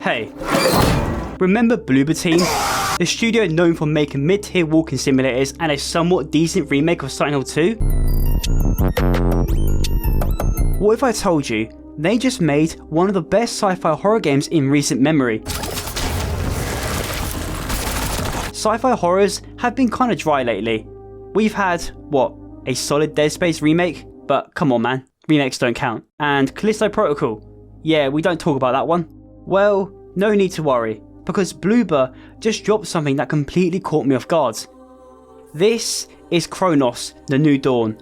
Hey, remember Bloober team? The studio known for making mid-tier walking simulators and a somewhat decent remake of Silent Hill 2? What if I told you they just made one of the best sci-fi horror games in recent memory? Sci-fi horrors have been kinda dry lately. We've had, what, a solid Dead Space remake? But come on man, remakes don't count. And Callisto Protocol? Yeah, we don't talk about that one. Well, no need to worry, because Bloober just dropped something that completely caught me off guard. This is Cronos, The New Dawn.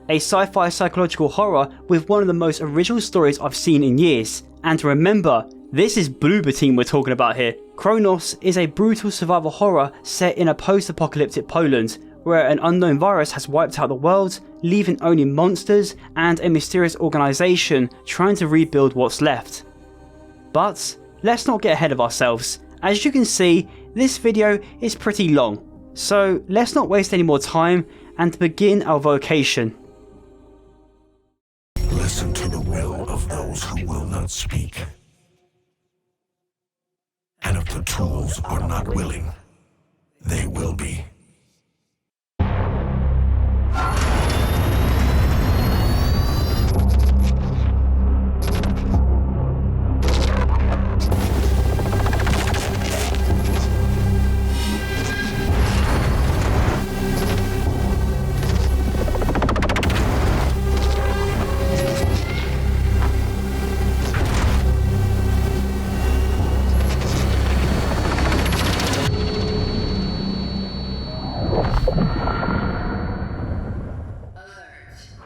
A sci-fi psychological horror with one of the most original stories I've seen in years. And remember, this is Bloober team we're talking about here. Cronos is a brutal survival horror set in a post-apocalyptic Poland, where an unknown virus has wiped out the world, leaving only monsters and a mysterious organisation trying to rebuild what's left. But let's not get ahead of ourselves. As you can see, this video is pretty long, so let's not waste any more time and begin our vocation. Listen to the will of those who will not speak. And if the tools are not willing, they will be.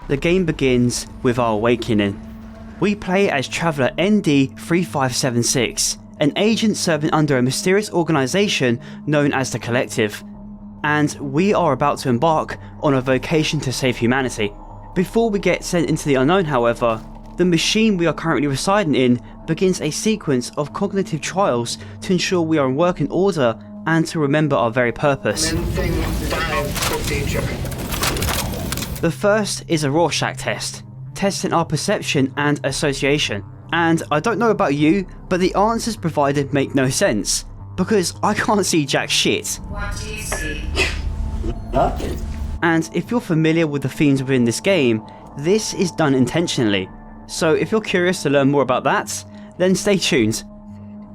The game begins with our awakening. We play as Traveller ND-3576, an agent serving under a mysterious organisation known as the Collective, and we are about to embark on a vocation to save humanity. Before we get sent into the unknown, however, the machine we are currently residing in begins a sequence of cognitive trials to ensure we are in working order and to remember our very purpose. The first is a Rorschach test, testing our perception and association. And I don't know about you, but the answers provided make no sense, because I can't see jack shit. What do you see? Nothing. And if you're familiar with the themes within this game, this is done intentionally. So if you're curious to learn more about that, then stay tuned.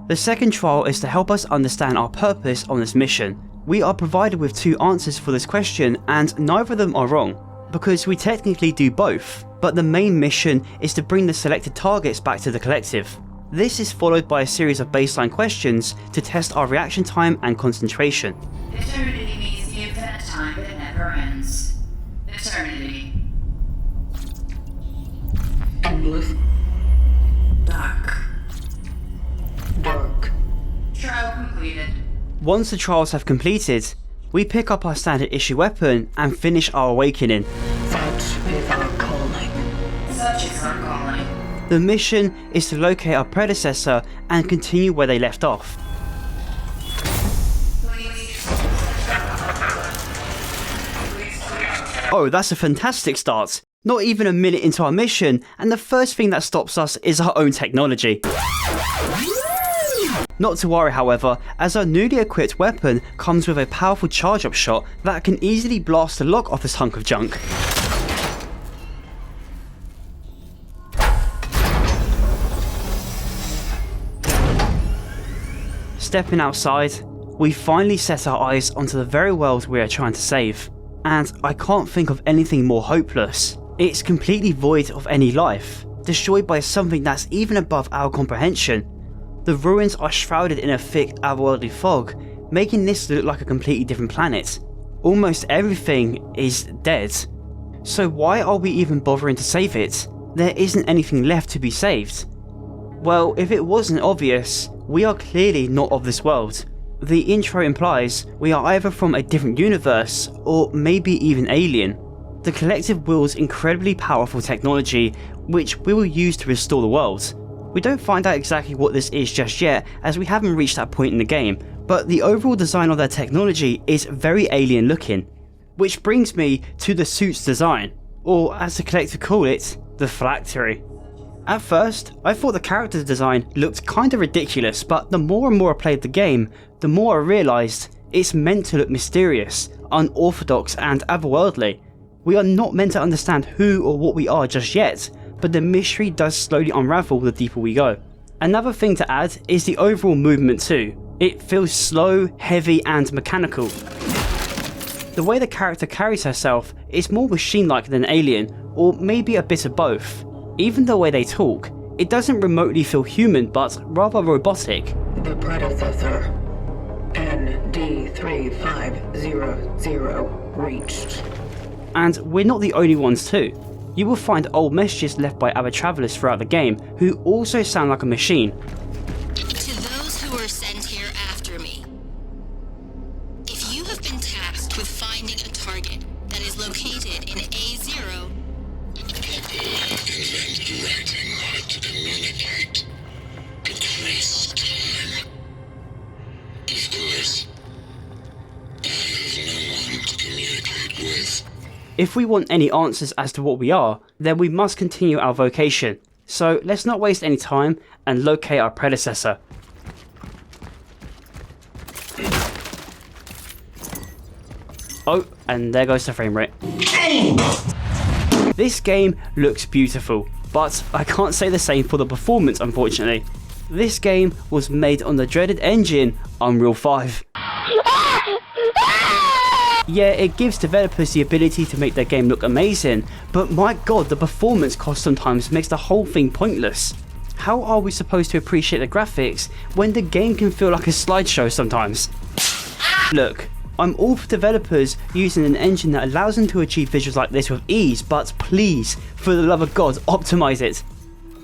The second trial is to help us understand our purpose on this mission. We are provided with two answers for this question, and neither of them are wrong, because we technically do both, but the main mission is to bring the selected targets back to the Collective. This is followed by a series of baseline questions to test our reaction time and concentration. Eternity means the infinite time that never ends. Eternity. Endless. Dark. Dark. Trial completed. Once the trials have completed, we pick up our standard issue weapon and finish our awakening. That is our calling. Such is our calling. The mission is to locate our predecessor and continue where they left off. Oh, that's a fantastic start. Not even a minute into our mission, and the first thing that stops us is our own technology. Not to worry, however, as our newly equipped weapon comes with a powerful charge-up shot that can easily blast the lock off this hunk of junk. Stepping outside, we finally set our eyes onto the very world we are trying to save. And I can't think of anything more hopeless. It's completely void of any life, destroyed by something that's even above our comprehension. The ruins are shrouded in a thick otherworldly fog, making this look like a completely different planet. Almost everything is dead. So why are we even bothering to save it? There isn't anything left to be saved. Well, if it wasn't obvious, we are clearly not of this world. The intro implies we are either from a different universe, or maybe even alien. The Collective wields incredibly powerful technology, which we will use to restore the world. We don't find out exactly what this is just yet, as we haven't reached that point in the game, but the overall design of their technology is very alien looking. Which brings me to the suit's design, or as the Collective call it, the phylactery. At first, I thought the character design looked kinda ridiculous, but the more and more I played the game, the more I realised it's meant to look mysterious, unorthodox and otherworldly. We are not meant to understand who or what we are just yet, but the mystery does slowly unravel the deeper we go. Another thing to add is the overall movement too. It feels slow, heavy and mechanical. The way the character carries herself is more machine-like than alien, or maybe a bit of both. Even the way they talk, it doesn't remotely feel human but rather robotic. The predecessor. ND3500 reached. And we're not the only ones too. You will find old messages left by other travellers throughout the game who also sound like a machine. To those who were sent here after me, if you have been tasked with finding a target that is located in A0, Invented writing to communicate across time. Of course, I have no one to communicate with. If we want any answers as to what we are, then we must continue our vocation. So let's not waste any time and locate our predecessor. Oh, and there goes the frame rate. This game looks beautiful, but I can't say the same for the performance unfortunately. This game was made on the dreaded engine Unreal 5. Yeah, it gives developers the ability to make their game look amazing, but my god, the performance cost sometimes makes the whole thing pointless. How are we supposed to appreciate the graphics when the game can feel like a slideshow sometimes? Look, I'm all for developers using an engine that allows them to achieve visuals like this with ease, but please, for the love of god, optimise it.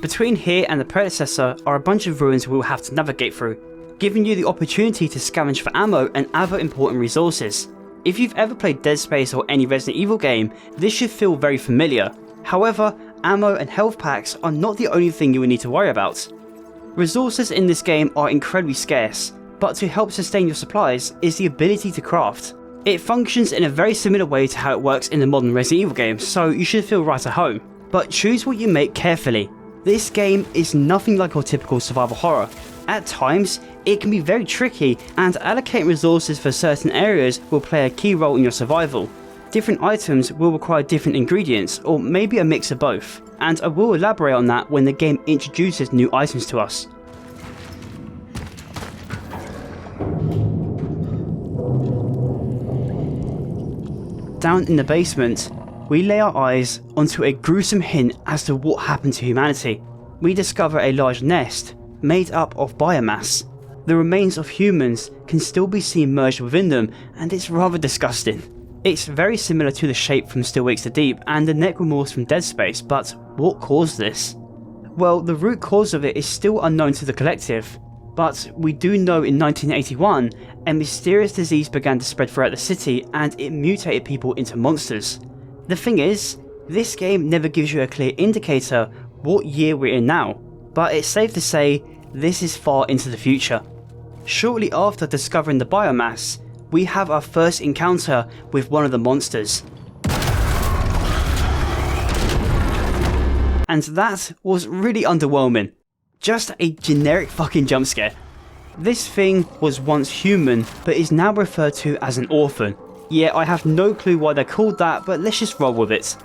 Between here and the predecessor are a bunch of ruins we'll have to navigate through, giving you the opportunity to scavenge for ammo and other important resources. If you've ever played Dead Space or any Resident Evil game, this should feel very familiar. However, ammo and health packs are not the only thing you will need to worry about. Resources in this game are incredibly scarce, but to help sustain your supplies is the ability to craft. It functions in a very similar way to how it works in the modern Resident Evil games, so you should feel right at home. But choose what you make carefully. This game is nothing like your typical survival horror. At times, it can be very tricky, and allocating resources for certain areas will play a key role in your survival. Different items will require different ingredients, or maybe a mix of both, and I will elaborate on that when the game introduces new items to us. Down in the basement, we lay our eyes onto a gruesome hint as to what happened to humanity. We discover a large nest made up of biomass. The remains of humans can still be seen merged within them, and it's rather disgusting. It's very similar to the shape from Still Wakes the Deep and the necromorphs from Dead Space, but what caused this? Well, the root cause of it is still unknown to the collective, but we do know in 1981 a mysterious disease began to spread throughout the city and it mutated people into monsters. The thing is, this game never gives you a clear indicator what year we're in now, but it's safe to say this is far into the future. Shortly after discovering the biomass, we have our first encounter with one of the monsters. And that was really underwhelming. Just a generic fucking jump scare. This thing was once human, but is now referred to as an orphan. Yeah, I have no clue why they're called that, but let's just roll with it.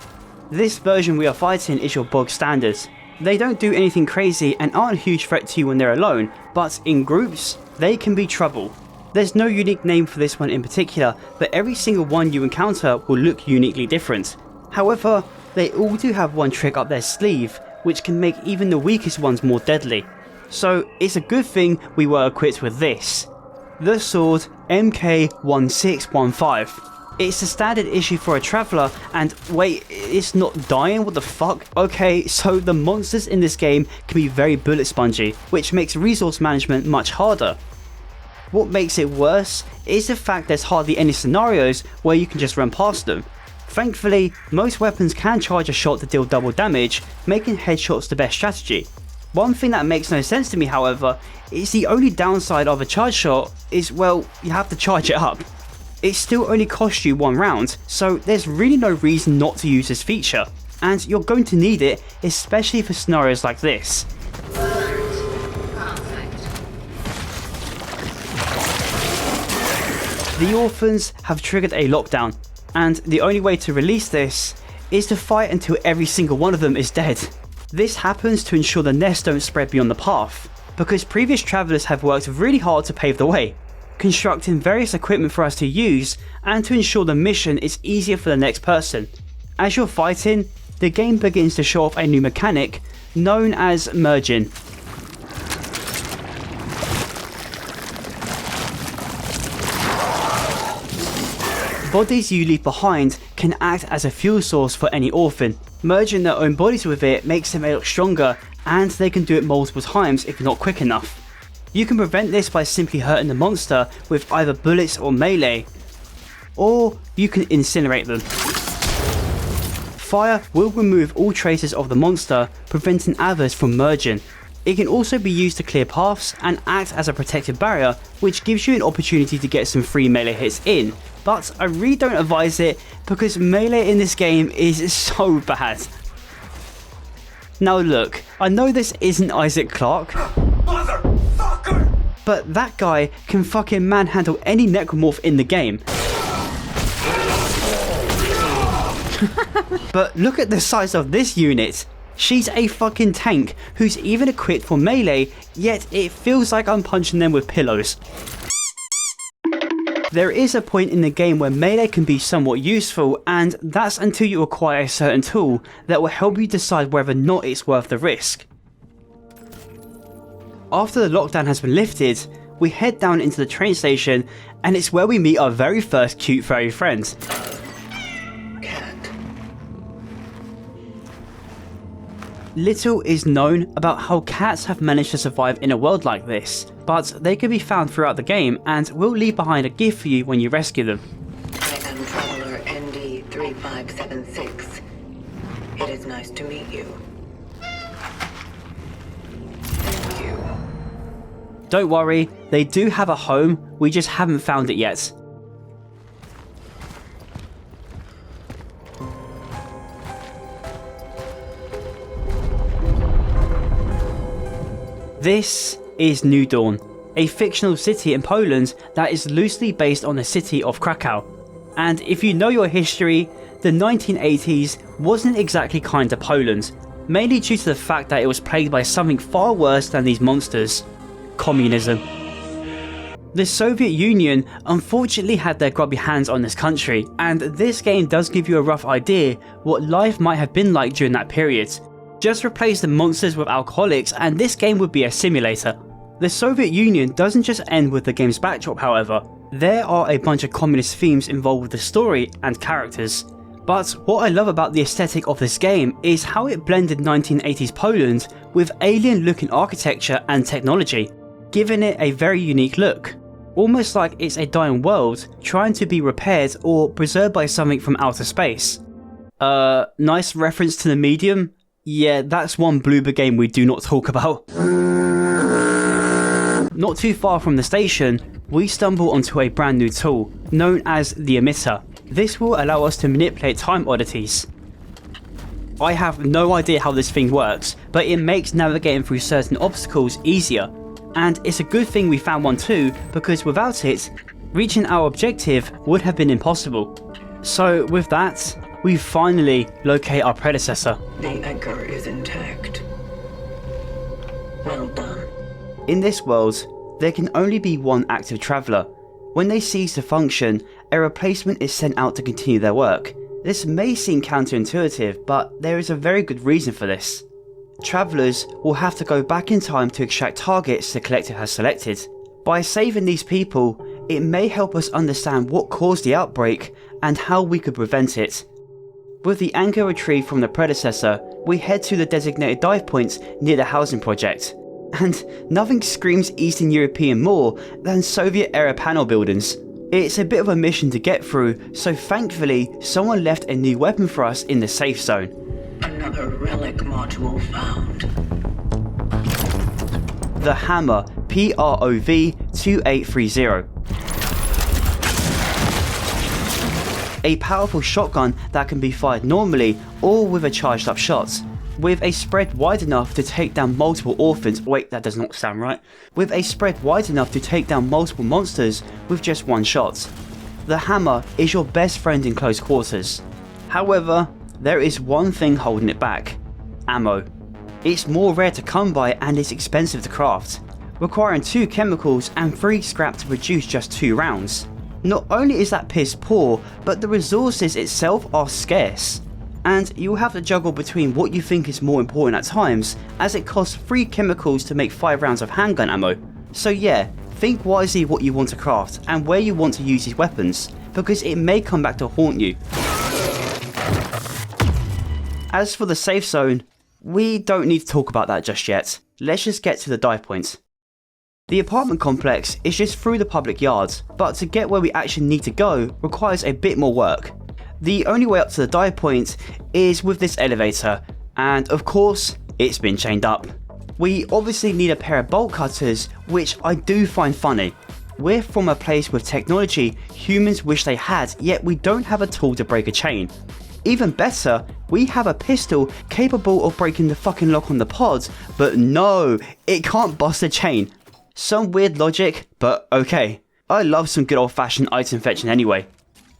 This version we are fighting is your bog standard. They don't do anything crazy and aren't a huge threat to you when they're alone, but in groups, they can be trouble. There's no unique name for this one in particular, but every single one you encounter will look uniquely different. However, they all do have one trick up their sleeve, which can make even the weakest ones more deadly. So it's a good thing we were equipped with this. The sword MK1615. It's the standard issue for a traveller, and wait, it's not dying? What the fuck? Okay, so the monsters in this game can be very bullet spongy, which makes resource management much harder. What makes it worse is the fact there's hardly any scenarios where you can just run past them. Thankfully, most weapons can charge a shot to deal double damage, making headshots the best strategy. One thing that makes no sense to me, however, is the only downside of a charge shot is, well, you have to charge it up. It still only costs you one round, so there's really no reason not to use this feature. and you're going to need it, especially for scenarios like this. The orphans have triggered a lockdown, and the only way to release this is to fight until every single one of them is dead. This happens to ensure the nests don't spread beyond the path, because previous travellers have worked really hard to pave the way, constructing various equipment for us to use and to ensure the mission is easier for the next person. As you're fighting, the game begins to show off a new mechanic known as merging. Bodies you leave behind can act as a fuel source for any orphan. Merging their own bodies with it makes them a lot stronger, and they can do it multiple times if not quick enough. You can prevent this by simply hurting the monster with either bullets or melee, or you can incinerate them. Fire will remove all traces of the monster, preventing others from merging. It can also be used to clear paths and act as a protective barrier, which gives you an opportunity to get some free melee hits in, but I really don't advise it because melee in this game is so bad. Now look, I know this isn't Isaac Clarke, motherfucker, but that guy can fucking manhandle any necromorph in the game. But look at the size of this unit. She's a fucking tank who's even equipped for melee, yet it feels like I'm punching them with pillows. There is a point in the game where melee can be somewhat useful, and that's until you acquire a certain tool that will help you decide whether or not it's worth the risk. After the lockdown has been lifted, we head down into the train station, and it's where we meet our very first cute furry friend. Little is known about how cats have managed to survive in a world like this, but they can be found throughout the game and will leave behind a gift for you when you rescue them. I am Traveler ND3576. It is nice to meet you. Thank you. Don't worry, they do have a home, we just haven't found it yet. This is New Dawn, a fictional city in Poland that is loosely based on the city of Krakow. And if you know your history, the 1980s wasn't exactly kind to Poland, mainly due to the fact that it was plagued by something far worse than these monsters: communism. The Soviet Union unfortunately had their grubby hands on this country, and this game does give you a rough idea what life might have been like during that period. Just replace the monsters with alcoholics and this game would be a simulator. The Soviet Union doesn't just end with the game's backdrop, however. There are a bunch of communist themes involved with the story and characters. But what I love about the aesthetic of this game is how it blended 1980s Poland with alien looking architecture and technology, giving it a very unique look. Almost like it's a dying world trying to be repaired or preserved by something from outer space. Nice reference to The Medium? Yeah, that's one Bloober game we do not talk about. Not too far from the station, we stumble onto a brand new tool, known as the emitter. This will allow us to manipulate time oddities. I have no idea how this thing works, but it makes navigating through certain obstacles easier. And it's a good thing we found one too, because without it, reaching our objective would have been impossible. So with that, we finally locate our predecessor. The anchor is intact. Well done. In this world, there can only be one active traveller. When they cease to function, a replacement is sent out to continue their work. This may seem counterintuitive, but there is a very good reason for this. Travellers will have to go back in time to extract targets the collective has selected. By saving these people, it may help us understand what caused the outbreak and how we could prevent it. With the anchor retrieved from the predecessor, we head to the designated dive points near the housing project. And nothing screams Eastern European more than Soviet-era panel buildings. It's a bit of a mission to get through, so thankfully someone left a new weapon for us in the safe zone. Another relic module found. The Hammer PROV-2830. a powerful shotgun that can be fired normally or with a charged up shot, with a spread wide enough to take down multiple orphans. Wait, that does not sound right. With a spread wide enough to take down multiple monsters with just one shot. The hammer is your best friend in close quarters. However, there is one thing holding it back: ammo. It's more rare to come by and it's expensive to craft, requiring 2 chemicals and 3 scrap to produce just 2 rounds. Not only is that piss poor, but the resources itself are scarce, and you'll have to juggle between what you think is more important at times, as it costs 3 chemicals to make 5 rounds of handgun ammo. So yeah, think wisely what you want to craft and where you want to use these weapons, because it may come back to haunt you. As for the safe zone, we don't need to talk about that just yet. Let's just get to the dive point. The apartment complex is just through the public yard, but to get where we actually need to go requires a bit more work. The only way up to the dive point is with this elevator, and of course, it's been chained up. We obviously need a pair of bolt cutters, which I do find funny. We're from a place with technology humans wish they had, yet we don't have a tool to break a chain. Even better, we have a pistol capable of breaking the fucking lock on the pod, but no, it can't bust a chain. Some weird logic, but okay. I love some good old fashioned item fetching anyway.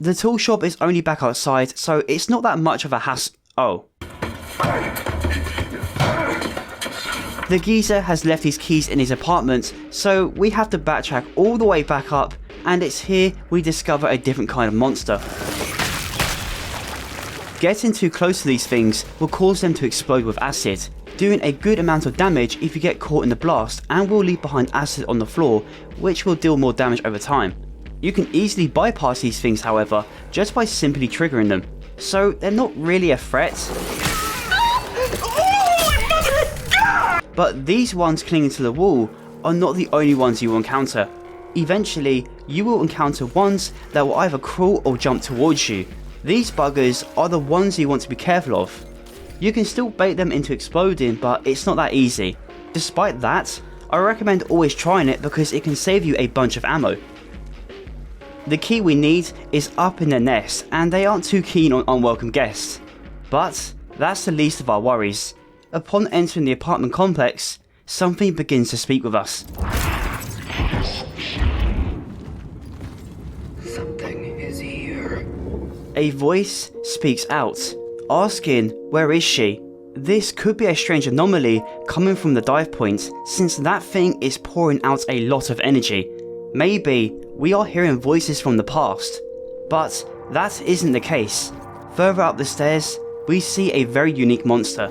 The tool shop is only back outside, so it's not that much of a hassle. Oh. The geezer has left his keys in his apartment, so we have to backtrack all the way back up, and it's here we discover a different kind of monster. Getting too close to these things will cause them to explode with acid, doing a good amount of damage if you get caught in the blast, and will leave behind acid on the floor, which will deal more damage over time. You can easily bypass these things, however, just by simply triggering them, so they're not really a threat. But these ones clinging to the wall are not the only ones you will encounter. Eventually, you will encounter ones that will either crawl or jump towards you. These buggers are the ones you want to be careful of. You can still bait them into exploding, but it's not that easy. Despite that, I recommend always trying it because it can save you a bunch of ammo. The key we need is up in their nest, and they aren't too keen on unwelcome guests. But that's the least of our worries. Upon entering the apartment complex, something begins to speak with us. Something is here. A voice speaks out, asking where is she? This could be a strange anomaly coming from the dive point, since that thing is pouring out a lot of energy. Maybe we are hearing voices from the past, but that isn't the case. Further up the stairs, we see a very unique monster.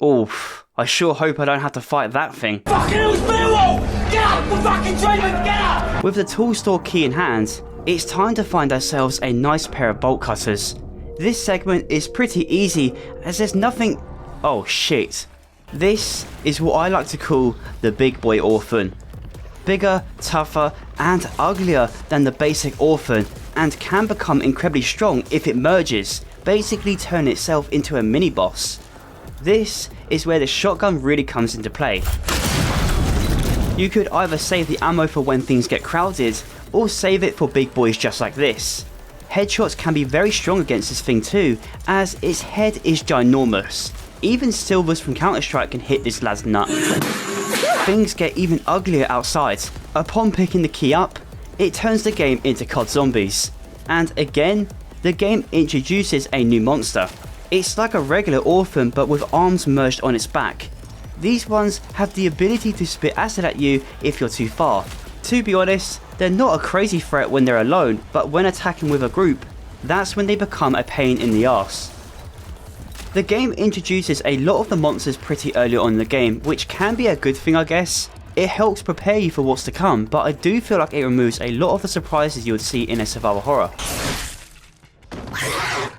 Oof, I sure hope I don't have to fight that thing. Fucking hell's Beowulf! Get out the fucking treatment, get out! With the tool store key in hand, it's time to find ourselves a nice pair of bolt cutters. This segment is pretty easy as there's nothing... Oh shit. This is what I like to call the big boy orphan. Bigger, tougher and uglier than the basic orphan, and can become incredibly strong if it merges, basically turning itself into a mini boss. This is where the shotgun really comes into play. You could either save the ammo for when things get crowded, or save it for big boys just like this. Headshots can be very strong against this thing too, as its head is ginormous. Even Silvers from Counter-Strike can hit this lad's nut. Things get even uglier outside. Upon picking the key up, it turns the game into COD Zombies. And again, the game introduces a new monster. It's like a regular orphan but with arms merged on its back. These ones have the ability to spit acid at you if you're too far. To be honest, they're not a crazy threat when they're alone, but when attacking with a group, that's when they become a pain in the arse. The game introduces a lot of the monsters pretty early on in the game, which can be a good thing I guess. It helps prepare you for what's to come, but I do feel like it removes a lot of the surprises you would see in a survival horror.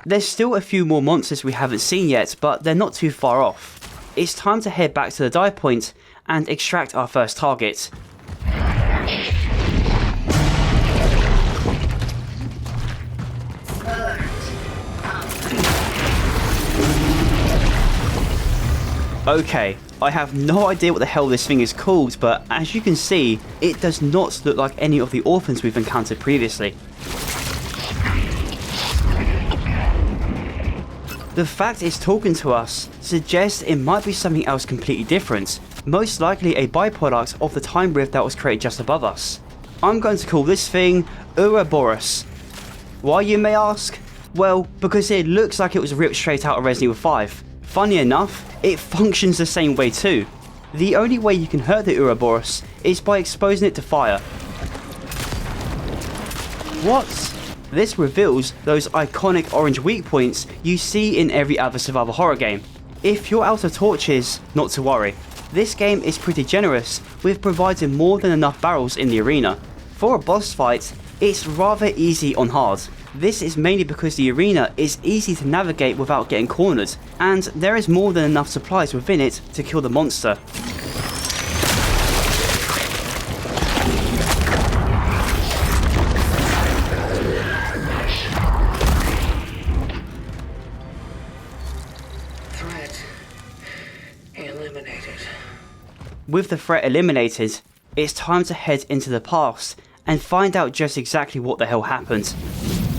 There's still a few more monsters we haven't seen yet, but they're not too far off. It's time to head back to the dive point and extract our first target. Okay, I have no idea what the hell this thing is called, but as you can see, it does not look like any of the orphans we've encountered previously. The fact it's talking to us suggests it might be something else completely different, most likely a byproduct of the time rift that was created just above us. I'm going to call this thing Ouroboros. Why, you may ask? Well, because it looks like it was ripped straight out of Resident Evil 5. Funny enough, it functions the same way too. The only way you can hurt the Ouroboros is by exposing it to fire. What? This reveals those iconic orange weak points you see in every other survival horror game. If you're out of torches, not to worry. This game is pretty generous with providing more than enough barrels in the arena. For a boss fight, it's rather easy on hard. This is mainly because the arena is easy to navigate without getting cornered, and there is more than enough supplies within it to kill the monster. With the threat eliminated, it's time to head into the past and find out just exactly what the hell happened.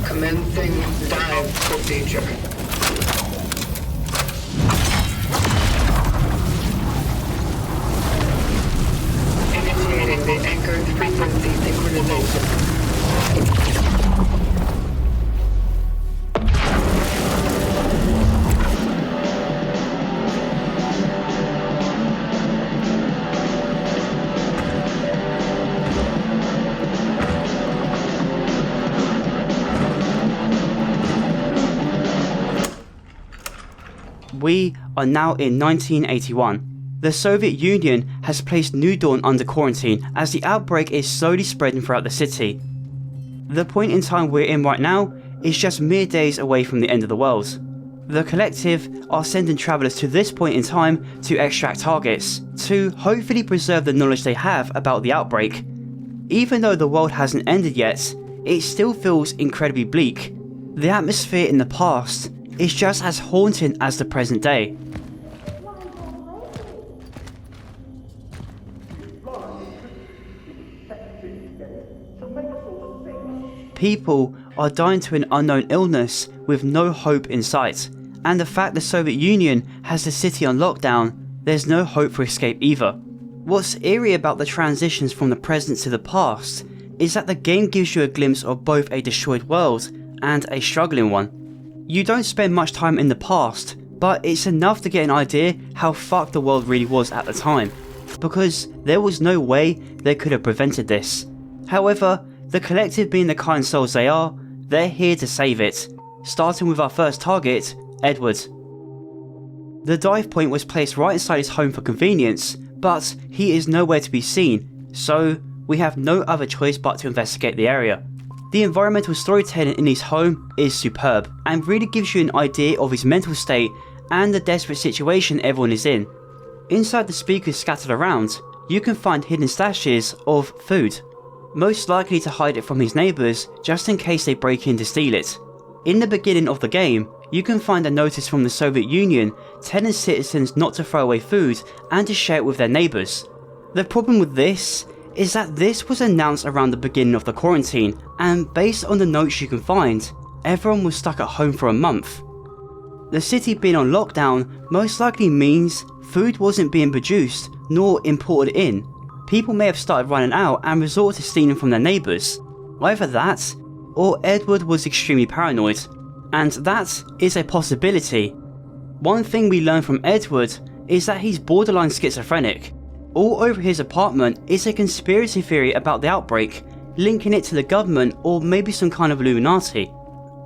Commencing dive procedure. Initiating the anchored frequency synchronization. We are now in 1981. The Soviet Union has placed New Dawn under quarantine as the outbreak is slowly spreading throughout the city. The point in time we're in right now is just mere days away from the end of the world. The Collective are sending travellers to this point in time to extract targets, to hopefully preserve the knowledge they have about the outbreak. Even though the world hasn't ended yet, it still feels incredibly bleak. The atmosphere in the past is just as haunting as the present day. People are dying to an unknown illness with no hope in sight, and the fact the Soviet Union has the city on lockdown, there's no hope for escape either. What's eerie about the transitions from the present to the past is that the game gives you a glimpse of both a destroyed world and a struggling one. You don't spend much time in the past, but it's enough to get an idea how fucked the world really was at the time, because there was no way they could have prevented this. However, the Collective being the kind souls they are, they're here to save it, starting with our first target, Edward. The dive point was placed right inside his home for convenience, but he is nowhere to be seen, so we have no other choice but to investigate the area. The environmental storytelling in his home is superb and really gives you an idea of his mental state and the desperate situation everyone is in. Inside the speakers scattered around, you can find hidden stashes of food, most likely to hide it from his neighbours just in case they break in to steal it. In the beginning of the game, you can find a notice from the Soviet Union telling citizens not to throw away food and to share it with their neighbours. The problem with this is that this was announced around the beginning of the quarantine, and based on the notes you can find, everyone was stuck at home for a month. The city being on lockdown most likely means food wasn't being produced nor imported in. People may have started running out and resorted to stealing from their neighbours. Either that, or Edward was extremely paranoid, and that is a possibility. One thing we learn from Edward is that he's borderline schizophrenic. All over his apartment is a conspiracy theory about the outbreak, linking it to the government or maybe some kind of Illuminati.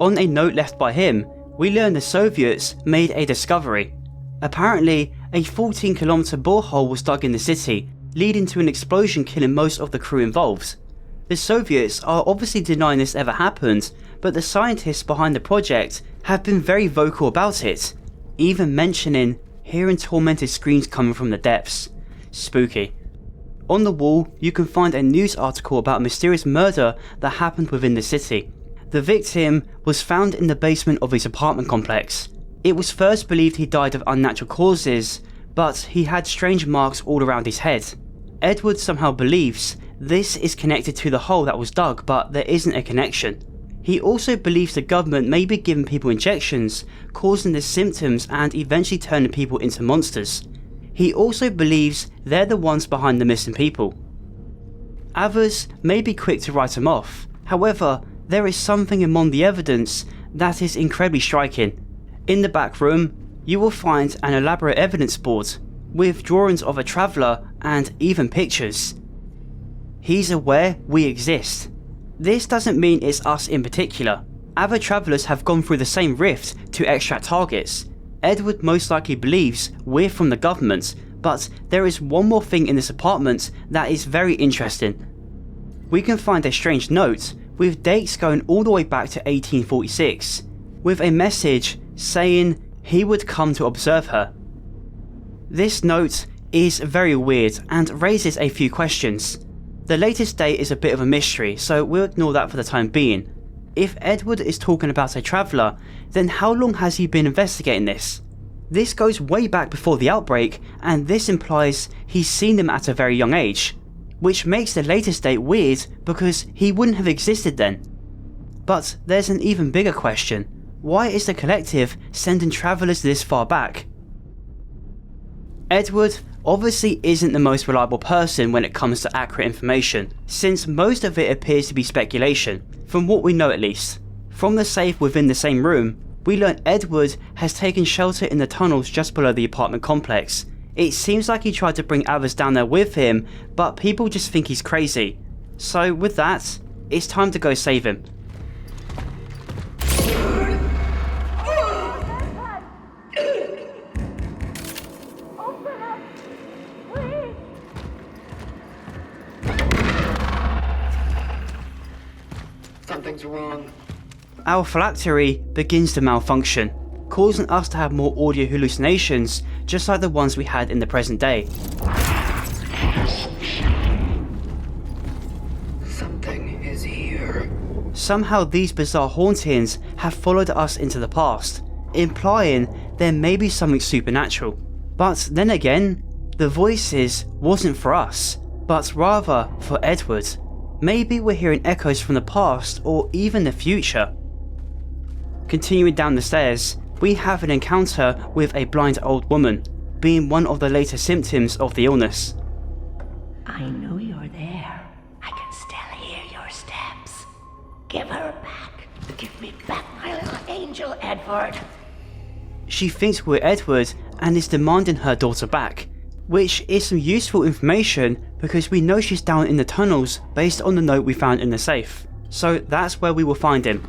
On a note left by him, we learn the Soviets made a discovery. Apparently, a 14-kilometer borehole was dug in the city, leading to an explosion killing most of the crew involved. The Soviets are obviously denying this ever happened, but the scientists behind the project have been very vocal about it, even mentioning hearing tormented screams coming from the depths. Spooky. On the wall, you can find a news article about a mysterious murder that happened within the city. The victim was found in the basement of his apartment complex. It was first believed he died of unnatural causes, but he had strange marks all around his head. Edward somehow believes this is connected to the hole that was dug, but there isn't a connection. He also believes the government may be giving people injections, causing the symptoms and eventually turning people into monsters. He also believes they're the ones behind the missing people. Others may be quick to write him off, however, there is something among the evidence that is incredibly striking. In the back room, you will find an elaborate evidence board with drawings of a traveller and even pictures. He's aware we exist. This doesn't mean it's us in particular. Other travellers have gone through the same rift to extract targets. Edward most likely believes we're from the government, but there is one more thing in this apartment that is very interesting. We can find a strange note with dates going all the way back to 1846, with a message saying he would come to observe her. This note is very weird and raises a few questions. The latest date is a bit of a mystery, so we'll ignore that for the time being. If Edward is talking about a traveller, then how long has he been investigating this? This goes way back before the outbreak, and this implies he's seen them at a very young age, which makes the latest date weird because he wouldn't have existed then. But there's an even bigger question. Why is the collective sending travellers this far back? Edward obviously isn't the most reliable person when it comes to accurate information, since most of it appears to be speculation, from what we know at least. From the safe within the same room, we learn Edward has taken shelter in the tunnels just below the apartment complex. It seems like he tried to bring others down there with him, but people just think he's crazy. So with that, it's time to go save him. Something's wrong. Our phylactery begins to malfunction, causing us to have more audio hallucinations just like the ones we had in the present day. Something is here. Somehow these bizarre hauntings have followed us into the past, implying there may be something supernatural. But then again, the voices wasn't for us, but rather for Edward. Maybe we're hearing echoes from the past or even the future. Continuing down the stairs, we have an encounter with a blind old woman, being one of the later symptoms of the illness. I know you're there. I can still hear your steps. Give her back. Give me back my little angel, Edward. She thinks we're Edward and is demanding her daughter back, which is some useful information because we know she's down in the tunnels based on the note we found in the safe. So that's where we will find him.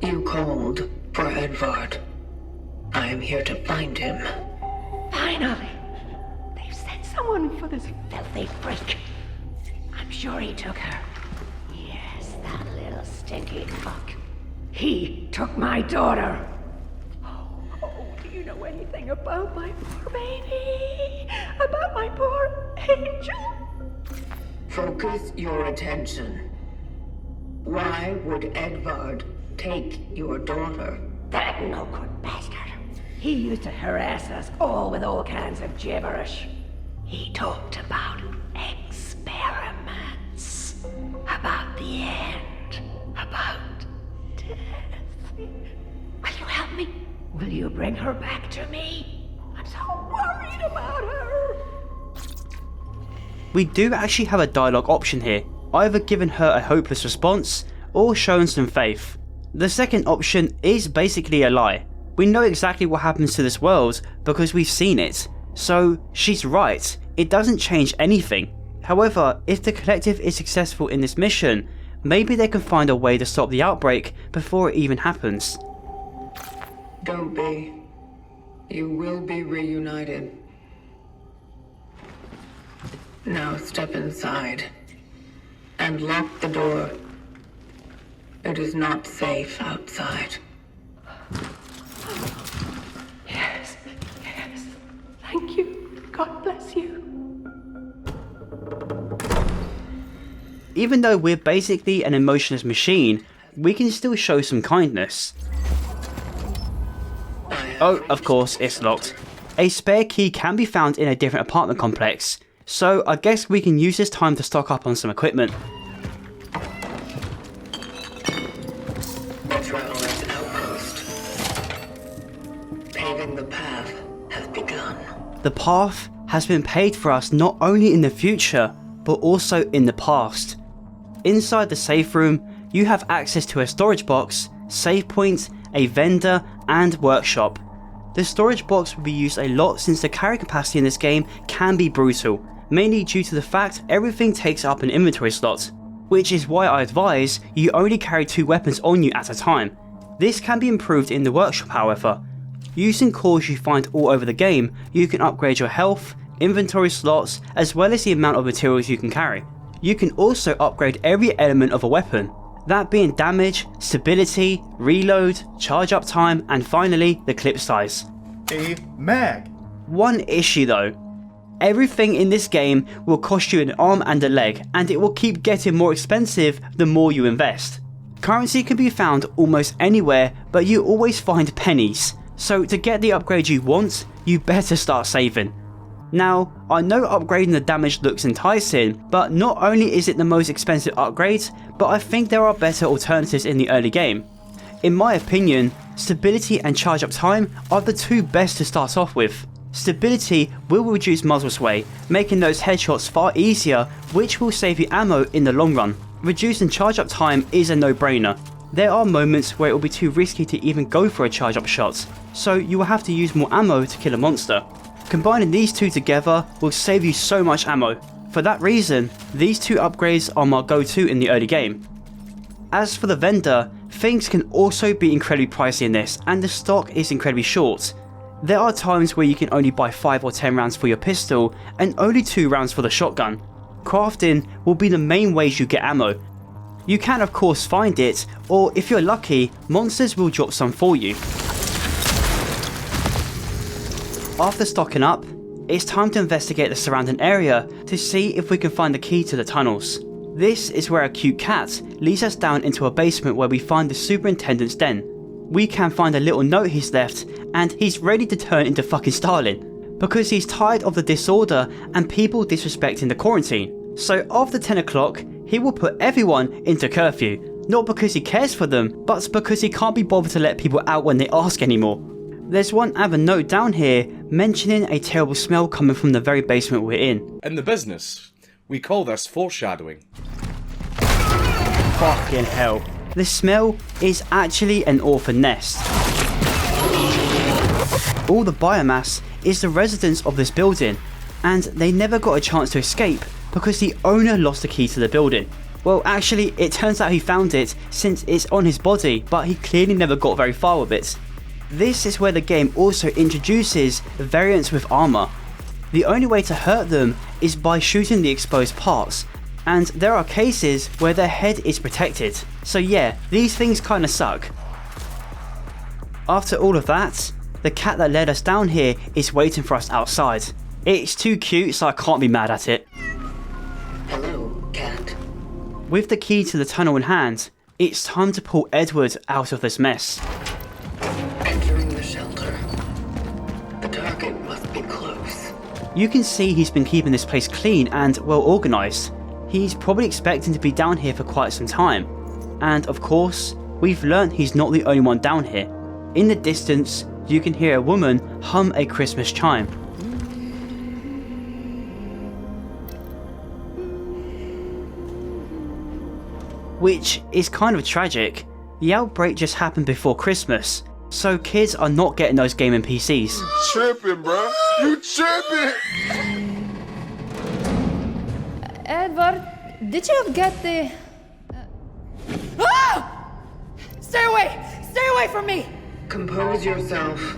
You called for Edward. I am here to find him. Finally! They've sent someone for this filthy freak. I'm sure he took her. Yes, that little stinky fuck. He took my daughter. Oh, do you know anything about my poor baby? About my poor angel? Focus your attention. Why would Edward take your daughter? That no good bastard. He used to harass us all with all kinds of gibberish. He talked about experiments, about the end, about death. Will you help me? Will you bring her back to me? I'm so worried about her. We do actually have a dialogue option here, either giving her a hopeless response or showing some faith. The second option is basically a lie. We know exactly what happens to this world because we've seen it. So she's right, it doesn't change anything. However, if the collective is successful in this mission, maybe they can find a way to stop the outbreak before it even happens. Don't be. You will be reunited. Now step inside and lock the door. It is not safe outside. Yes. Thank you. God bless you. Even though we're basically an emotionless machine, we can still show some kindness. Oh, of course, it's locked. A spare key can be found in a different apartment complex, so I guess we can use this time to stock up on some equipment. Traveler's outpost. Paving the path has begun. The path has been paved for us not only in the future, but also in the past. Inside the safe room, you have access to a storage box, save point, a vendor, and workshop. The storage box will be used a lot since the carry capacity in this game can be brutal, mainly due to the fact everything takes up an inventory slot, which is why I advise you only carry 2 weapons on you at a time. This can be improved in the workshop however. Using cores you find all over the game, you can upgrade your health, inventory slots, as well as the amount of materials you can carry. You can also upgrade every element of a weapon, that being damage, stability, reload, charge up time, and finally the clip size. A mag. One issue though, everything in this game will cost you an arm and a leg, and it will keep getting more expensive the more you invest. Currency can be found almost anywhere, but you always find pennies, so to get the upgrade you want, you better start saving. Now, I know upgrading the damage looks enticing, but not only is it the most expensive upgrade, but I think there are better alternatives in the early game. In my opinion, stability and charge up time are the 2 best to start off with. Stability will reduce muzzle sway, making those headshots far easier, which will save you ammo in the long run. Reducing charge up time is a no-brainer. There are moments where it will be too risky to even go for a charge up shot, so you will have to use more ammo to kill a monster. Combining these 2 together will save you so much ammo. For that reason, these 2 upgrades are my go-to in the early game. As for the vendor, things can also be incredibly pricey in this, and the stock is incredibly short. There are times where you can only buy 5 or 10 rounds for your pistol, and only 2 rounds for the shotgun. Crafting will be the main ways you get ammo. You can of course find it, or if you're lucky, monsters will drop some for you. After stocking up, it's time to investigate the surrounding area to see if we can find the key to the tunnels. This is where a cute cat leads us down into a basement where we find the superintendent's den. We can find a little note he's left, and he's ready to turn into fucking Stalin, because he's tired of the disorder and people disrespecting the quarantine. So after 10 o'clock, he will put everyone into curfew, not because he cares for them, but because he can't be bothered to let people out when they ask anymore. There's one other note down here mentioning a terrible smell coming from the very basement we're in. In the business, we call this foreshadowing. Fucking hell. The smell is actually an orphan nest. All the biomass is the residents of this building, and they never got a chance to escape because the owner lost the key to the building. Well, actually, it turns out he found it since it's on his body, but he clearly never got very far with it. This is where the game also introduces variants with armor. The only way to hurt them is by shooting the exposed parts, and there are cases where their head is protected. So yeah, these things kinda suck. After all of that, the cat that led us down here is waiting for us outside. It's too cute, so I can't be mad at it. Hello, cat. With the key to the tunnel in hand, it's time to pull Edward out of this mess. Entering the shelter. The target must be close. You can see he's been keeping this place clean and well organised. He's probably expecting to be down here for quite some time. And of course, we've learnt he's not the only one down here. In the distance, you can hear a woman hum a Christmas chime. Which is kind of tragic. The outbreak just happened before Christmas, so kids are not getting those gaming PCs. You tripping, bro. You tripping. Edward, did you get the... Ah! Stay away! Stay away from me! Compose yourself.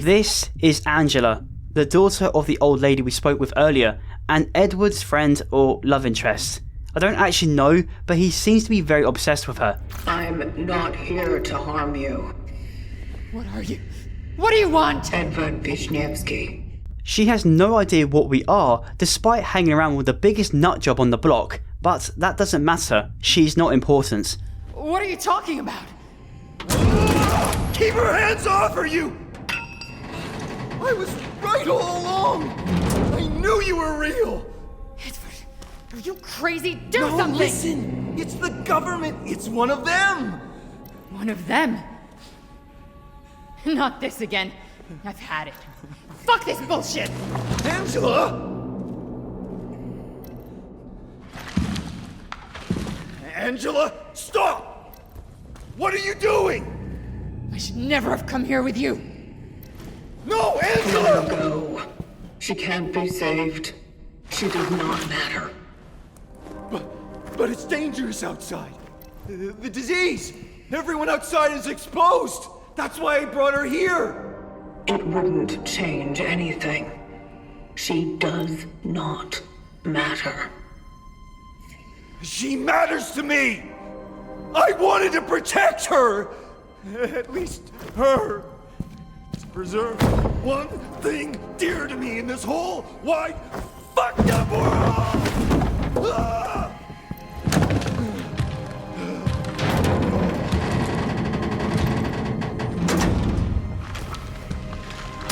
This is Angela, the daughter of the old lady we spoke with earlier, and Edward's friend or love interest. I don't actually know, but he seems to be very obsessed with her. I'm not here to harm you. What are you? What do you want? Edward Wisniewski. She has no idea what we are, despite hanging around with the biggest nutjob on the block, but that doesn't matter. She's not important. What are you talking about? Keep her hands off her, you! right all along! I knew you were real! Edward, are you crazy? Do No, something! Listen! It's the government! It's one of them! One of them? Not this again. I've had it. Fuck this bullshit! Angela! Angela, stop! What are you doing? I should never have come here with you. No, Angela! Let her go. She can't be saved. She does not matter. But it's dangerous outside. The disease! Everyone outside is exposed! That's why I brought her here! It wouldn't change anything. She does not matter. She matters to me! I wanted to protect her! At least her. To preserve one thing dear to me in this whole wide fucked up world! Ah!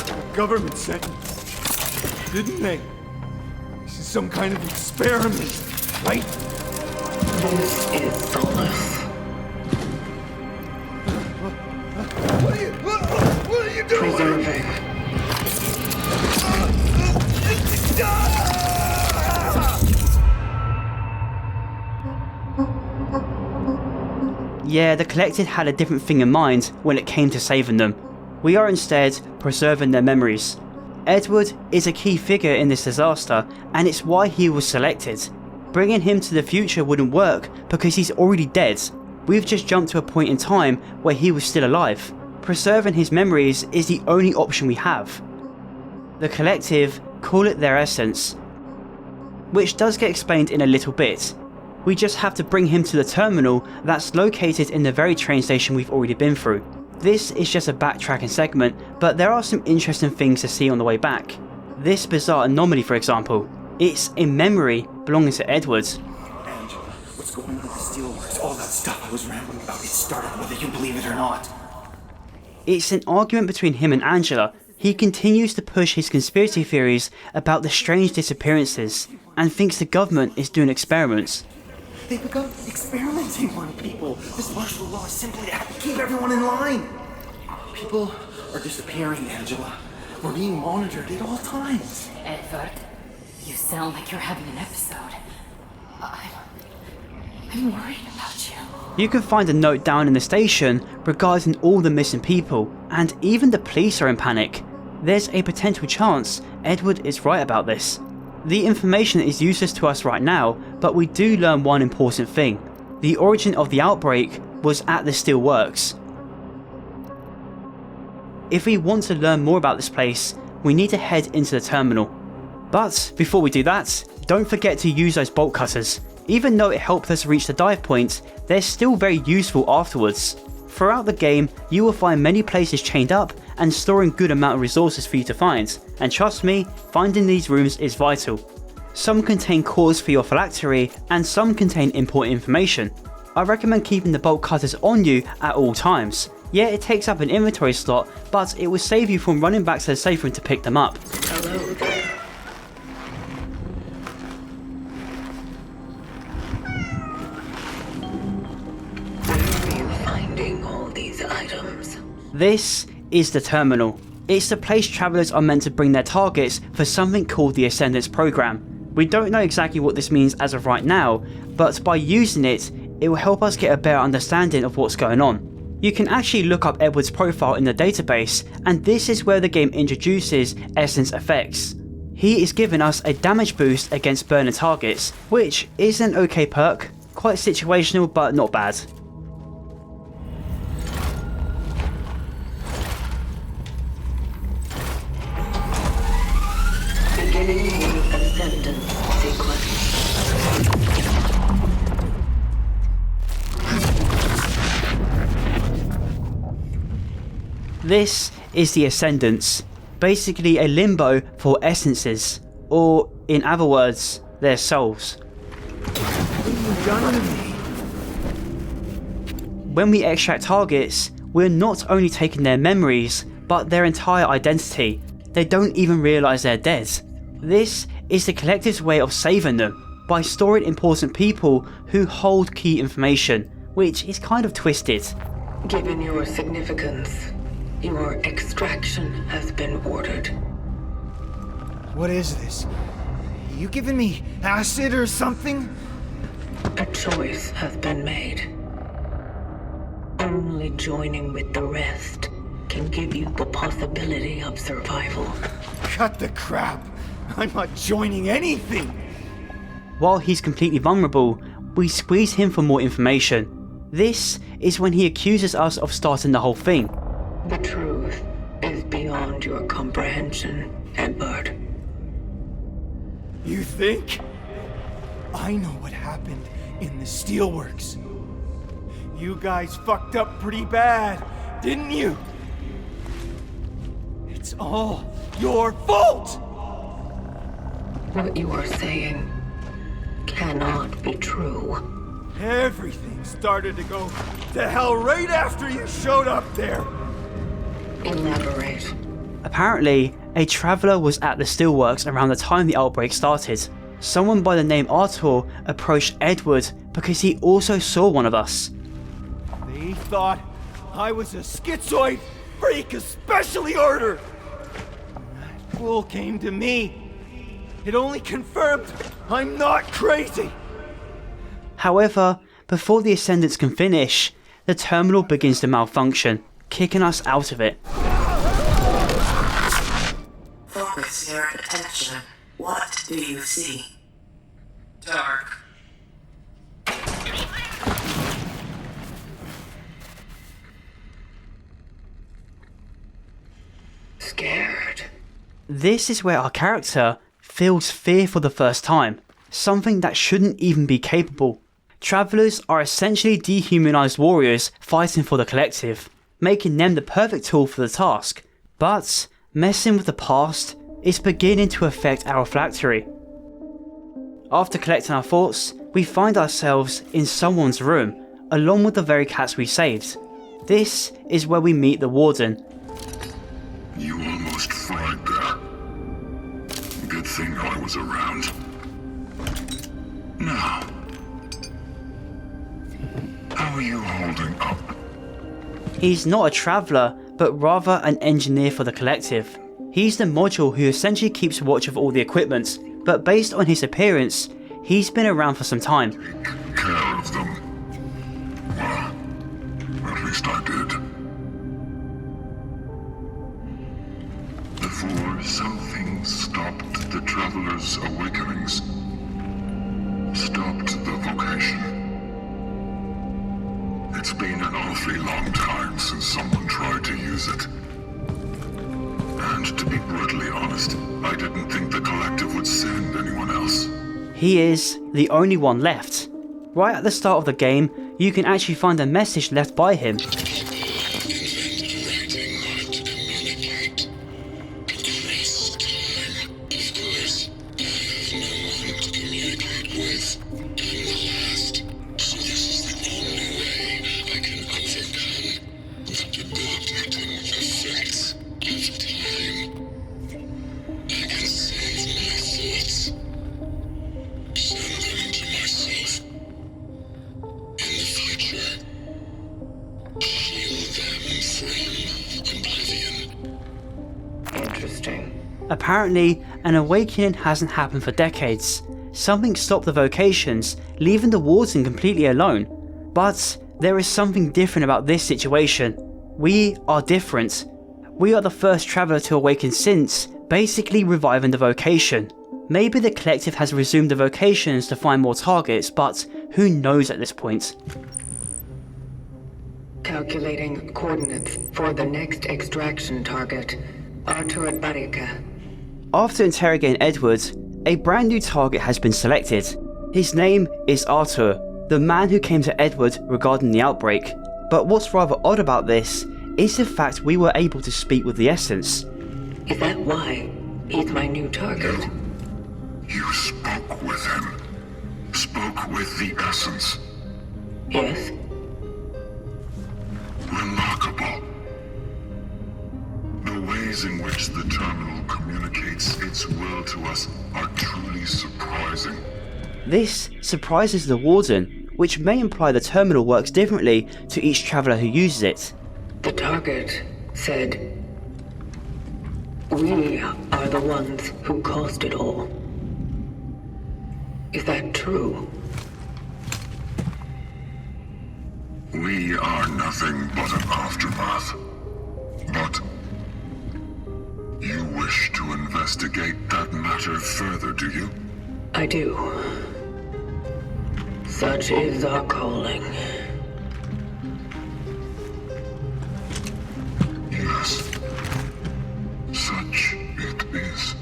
The government said, didn't they? This is some kind of experiment, right? This is solace. What are you doing? Preserving. Yeah, the Collected had a different thing in mind when it came to saving them. We are instead preserving their memories. Edward is a key figure in this disaster, and it's why he was selected. Bringing him to the future wouldn't work because he's already dead. We've just jumped to a point in time where he was still alive. Preserving his memories is the only option we have. The Collective call it their essence, which does get explained in a little bit. We just have to bring him to the terminal that's located in the very train station we've already been through. This is just a backtracking segment, but there are some interesting things to see on the way back. This bizarre anomaly, for example. It's a memory belonging to Edward. Angela, what's going on with the Steelworks? All that stuff I was rambling about, it started whether you believe it or not. It's an argument between him and Angela. He continues to push his conspiracy theories about the strange disappearances and thinks the government is doing experiments. They've begun experimenting on people. This martial law is simply to keep everyone in line. People are disappearing, Angela. We're being monitored at all times. Edward, you sound like you're having an episode. I'm worried about you. You can find a note down in the station regarding all the missing people, and even the police are in panic. There's a potential chance Edward is right about this. The information is useless to us right now, but we do learn one important thing. The origin of the outbreak was at the Steelworks. If we want to learn more about this place, we need to head into the terminal. But before we do that, don't forget to use those bolt cutters. Even though it helped us reach the dive point, they're still very useful afterwards. Throughout the game, you will find many places chained up and storing good amount of resources for you to find, and trust me, finding these rooms is vital. Some contain cores for your phylactery, and some contain important information. I recommend keeping the bolt cutters on you at all times. Yeah, it takes up an inventory slot, but it will save you from running back to the safe room to pick them up. Hello there. Where are you finding all these items? This is the terminal. It's the place travelers are meant to bring their targets for something called the Ascendance program. We don't know exactly what this means as of right now, but by using it, it will help us get a better understanding of what's going on. You can actually look up Edward's profile in the database, and this is where the game introduces Essence effects. He is giving us a damage boost against burning targets, which is an okay perk, quite situational but not bad. Beginning the Ascendance sequence. This is the Ascendance, basically a limbo for essences, or in other words, their souls. When we extract targets, we're not only taking their memories, but their entire identity. they don't even realise they're dead. This is the Collective's way of saving them, by storing important people who hold key information, which is kind of twisted. Given your significance, your extraction has been ordered. What is this? You giving me acid or something? A choice has been made. Only joining with the rest can give you the possibility of survival. Cut the crap! I'm not joining anything! While he's completely vulnerable, we squeeze him for more information. This is when he accuses us of starting the whole thing. The truth is beyond your comprehension, Edward. You think? I know what happened in the steelworks. You guys fucked up pretty bad, didn't you? It's all your fault! What you are saying cannot be true. Everything started to go to hell right after you showed up there. Elaborate. Apparently, a traveller was at the steelworks around the time the outbreak started. Someone by the name Artur approached Edward because he also saw one of us. They thought I was a schizoid freak, especially Artur. That fool came to me. It only confirmed I'm not crazy. However, before the Ascendants can finish, the terminal begins to malfunction, kicking us out of it. Focus your attention. What do you see? Dark. Scared. This is where our character feels fear for the first time, something that shouldn't even be capable. Travellers are essentially dehumanised warriors fighting for the Collective, making them the perfect tool for the task. But messing with the past is beginning to affect our phylactery. After collecting our thoughts, we find ourselves in someone's room, along with the very cats we saved. This is where we meet the Warden. You almost fried there. Good thing I was around. Now, how are you holding up? He's not a traveller, but rather an engineer for the Collective. He's the module who essentially keeps watch of all the equipment, but based on his appearance, he's been around for some time. Take care of them. Well, at least I did. Before something stopped the Traveler's awakenings. Stopped the vocation. It's been an awfully long time since someone tried to use it. And to be brutally honest, I didn't think the Collective would send anyone else. He is the only one left. Right at the start of the game, you can actually find a message left by him. Apparently, an awakening hasn't happened for decades. Something stopped the vocations, leaving the Warden completely alone. But there is something different about this situation. We are different. We are the first traveller to awaken since, basically reviving the vocation. Maybe the Collective has resumed the vocations to find more targets, but who knows at this point. Calculating coordinates for the next extraction target. Artur Barika. After interrogating Edward, a brand new target has been selected. His name is Artur, the man who came to Edward regarding the outbreak. But what's rather odd about this is the fact we were able to speak with the Essence. Is that why he's my new target? You spoke with him. Spoke with the Essence. Yes. Remarkable. The ways ways in which the terminal communicates its will to us are truly surprising. This surprises the Warden, which may imply the terminal works differently to each traveller who uses it. The target said, "We are the ones who caused it all." Is that true? We are nothing but an aftermath. But you wish to investigate that matter further, do you? I do. Such is our calling. Yes. Such it is.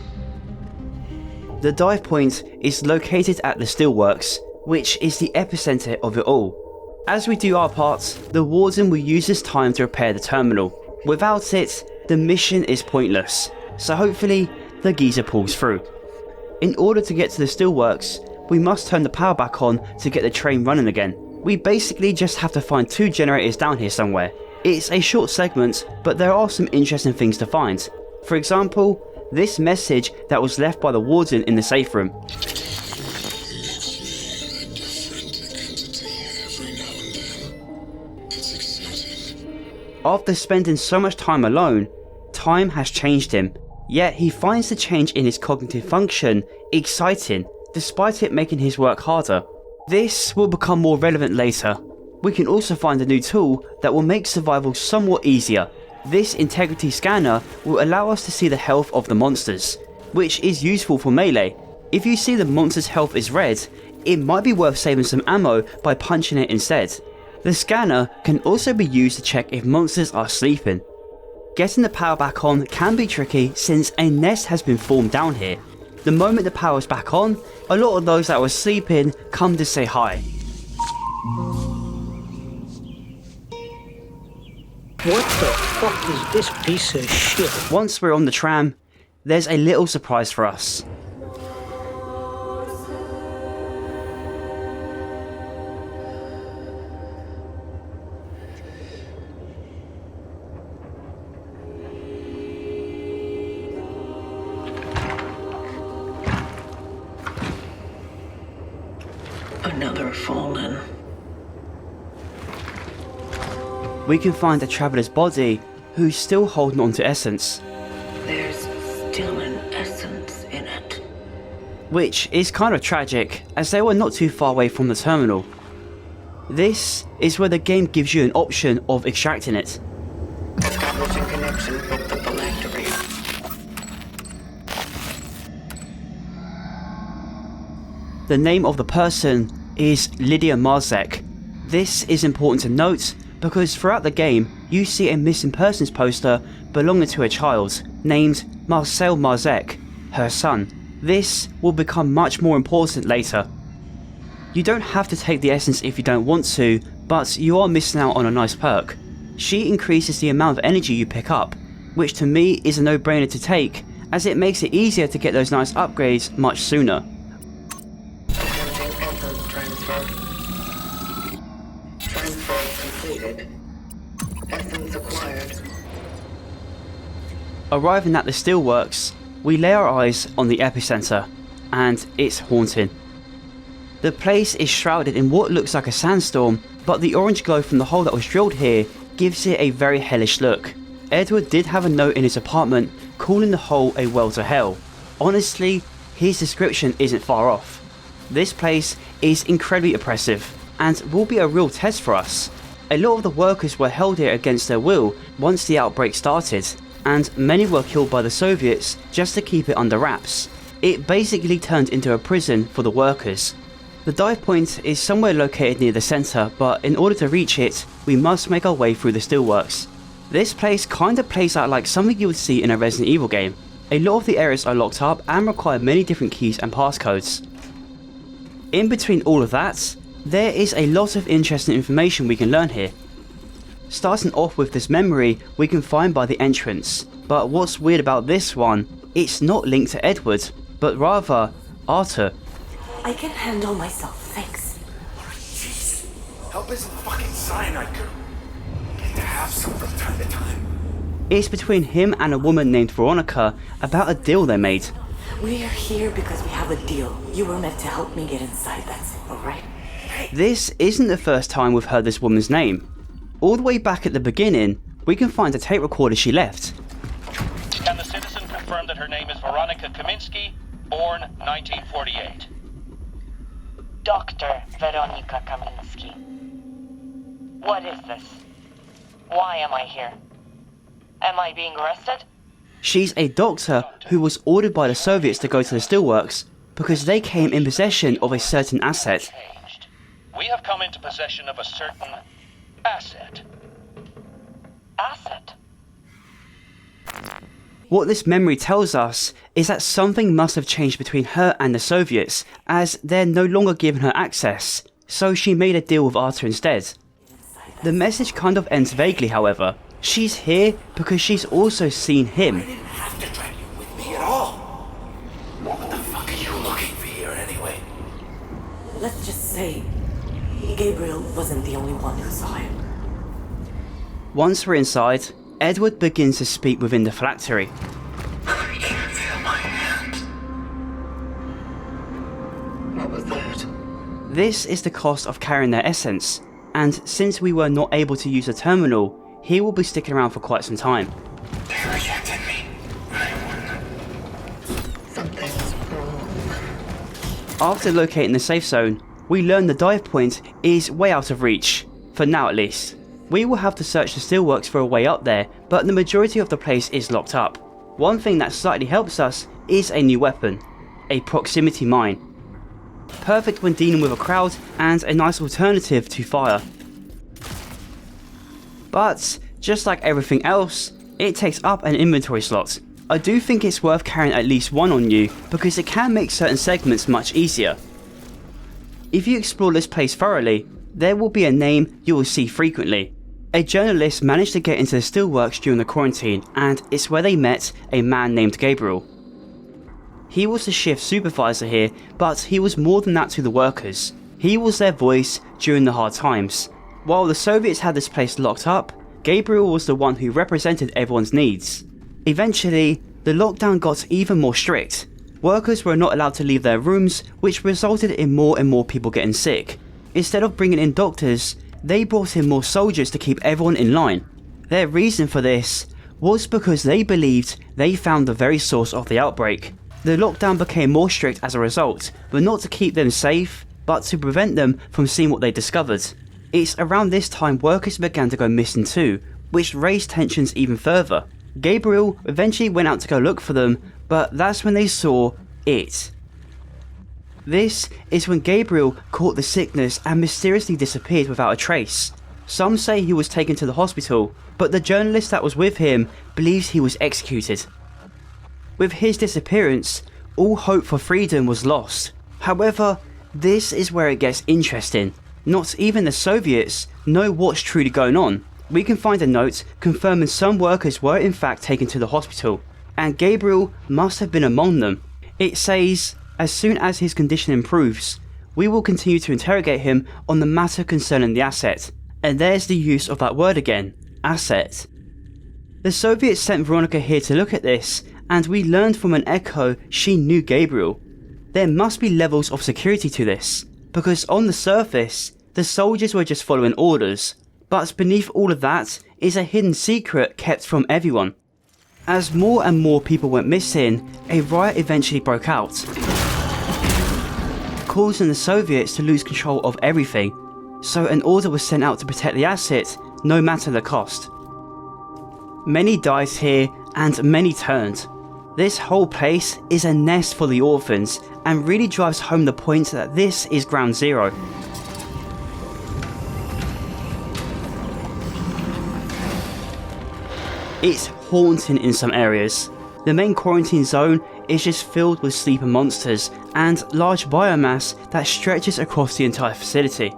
The dive point is located at the Steelworks, which is the epicenter of it all. As we do our parts, the Warden will use this time to repair the terminal. Without it, the mission is pointless, so hopefully the geezer pulls through. In order to get to the Steelworks, we must turn the power back on to get the train running again. We basically just have to find 2 generators down here somewhere. It's a short segment, but there are some interesting things to find. For example, this message that was left by the Warden in the safe room. After spending so much time alone, time has changed him, yet he finds the change in his cognitive function exciting, despite it making his work harder. This will become more relevant later. We can also find a new tool that will make survival somewhat easier. This integrity scanner will allow us to see the health of the monsters, which is useful for melee. If you see the monster's health is red, it might be worth saving some ammo by punching it instead. The scanner can also be used to check if monsters are sleeping. Getting the power back on can be tricky since a nest has been formed down here. The moment the power is back on, a lot of those that were sleeping come to say hi. What the fuck is this piece of shit? Once we're on the tram, there's a little surprise for us. Another fallen. We can find a traveller's body who's still holding on to essence. There's still an essence in it. Which is kind of tragic, as they were not too far away from the terminal. This is where the game gives you an option of extracting it. Establishing connection with the phylactery. The name of the person is Lydia Marzek. This is important to note because throughout the game you see a missing persons poster belonging to a child named Marcel Marzek, her son. This will become much more important later. You don't have to take the essence if you don't want to, but you are missing out on a nice perk. She increases the amount of energy you pick up, which to me is a no-brainer to take, as it makes it easier to get those nice upgrades much sooner. Arriving at the Steelworks, we lay our eyes on the epicenter, and it's haunting. The place is shrouded in what looks like a sandstorm, but the orange glow from the hole that was drilled here gives it a very hellish look. Edward did have a note in his apartment calling the hole a well to hell. Honestly, his description isn't far off. This place is incredibly oppressive, and will be a real test for us. A lot of the workers were held here against their will once the outbreak started, and many were killed by the Soviets just to keep it under wraps. It basically turned into a prison for the workers. The dive point is somewhere located near the centre, but in order to reach it, we must make our way through the Steelworks. This place kinda plays out like something you would see in a Resident Evil game. A lot of the areas are locked up and require many different keys and passcodes. In between all of that, there is a lot of interesting information we can learn here. Starting off with this memory we can find by the entrance, but what's weird about this one, it's not linked to Edward, but rather Artur. I can handle myself, thanks. Jeez, help isn't fucking cyanide, girl. Need to have some from time to time. It's between him and a woman named Veronica about a deal they made. We are here because we have a deal. You were meant to help me get inside, that's all right? This isn't the first time we've heard this woman's name. All the way back at the beginning, we can find a tape recorder she left. Can the citizen confirm that her name is Veronica Kaminsky, born 1948? Dr. Veronica Kaminsky. What is this? Why am I here? Am I being arrested? She's a doctor who was ordered by the Soviets to go to the steelworks because they came in possession of a certain asset. We have come into possession of a certain asset. Asset? What this memory tells us is that something must have changed between her and the Soviets, as they're no longer giving her access, so she made a deal with Artur instead. The message kind of ends vaguely, however. She's here because she's also seen him. I didn't have to drag you with me at all. What the fuck are you looking for here anyway? Let's just say Gabriel wasn't the only one who saw him. Once we're inside, Edward begins to speak within the phylactery. I can't feel my hands. What was that? This is the cost of carrying their essence, and since we were not able to use the terminal, he will be sticking around for quite some time. They rejected me. Something's wrong. After locating the safe zone, we learn the dive point is way out of reach, for now at least. We will have to search the steelworks for a way up there, but the majority of the place is locked up. One thing that slightly helps us is a new weapon, a proximity mine. Perfect when dealing with a crowd and a nice alternative to fire. But, just like everything else, it takes up an inventory slot. I do think it's worth carrying at least one on you because it can make certain segments much easier. If you explore this place thoroughly, there will be a name you will see frequently. A journalist managed to get into the steelworks during the quarantine, and it's where they met a man named Gabriel. He was the shift supervisor here, but he was more than that to the workers. He was their voice during the hard times. While the Soviets had this place locked up, Gabriel was the one who represented everyone's needs. Eventually, the lockdown got even more strict. Workers were not allowed to leave their rooms, which resulted in more and more people getting sick. Instead of bringing in doctors, they brought in more soldiers to keep everyone in line. Their reason for this was because they believed they found the very source of the outbreak. The lockdown became more strict as a result, but not to keep them safe, but to prevent them from seeing what they discovered. It's around this time workers began to go missing too, which raised tensions even further. Gabriel eventually went out to go look for them, but that's when they saw it. This is when Gabriel caught the sickness and mysteriously disappeared without a trace. Some say he was taken to the hospital, but the journalist that was with him believes he was executed. With his disappearance, all hope for freedom was lost. However, this is where it gets interesting. Not even the Soviets know what's truly going on. We can find a note confirming some workers were in fact taken to the hospital, and Gabriel must have been among them. It says, as soon as his condition improves, we will continue to interrogate him on the matter concerning the asset. And there's the use of that word again, asset. The Soviets sent Veronica here to look at this, and we learned from an echo she knew Gabriel. There must be levels of security to this, because on the surface, the soldiers were just following orders, but beneath all of that is a hidden secret kept from everyone. As more and more people went missing, a riot eventually broke out, causing the Soviets to lose control of everything, so an order was sent out to protect the asset, no matter the cost. Many died here, and many turned. This whole place is a nest for the orphans, and really drives home the point that this is ground zero. It's haunting in some areas. The main quarantine zone is just filled with sleeping monsters and large biomass that stretches across the entire facility.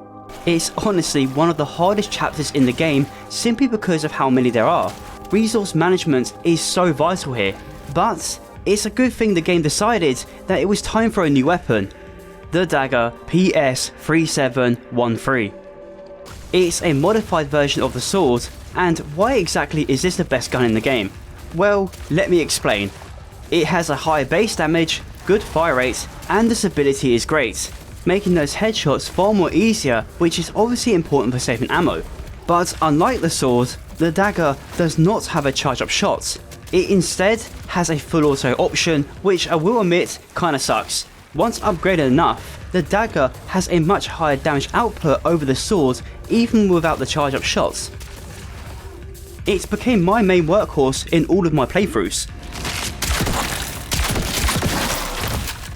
It's honestly one of the hardest chapters in the game simply because of how many there are. Resource management is so vital here, but it's a good thing the game decided that it was time for a new weapon, the dagger PS3713. It's a modified version of the sword, And why exactly is this the best gun in the game? Well, let me explain. It has a high base damage, good fire rate, and the stability is great, making those headshots far more easier, which is obviously important for saving ammo. But unlike the sword, the dagger does not have a charge up shot. It instead has a full auto option, which I will admit kinda sucks. Once upgraded enough, the dagger has a much higher damage output over the sword even without the charge up shots. It became my main workhorse in all of my playthroughs.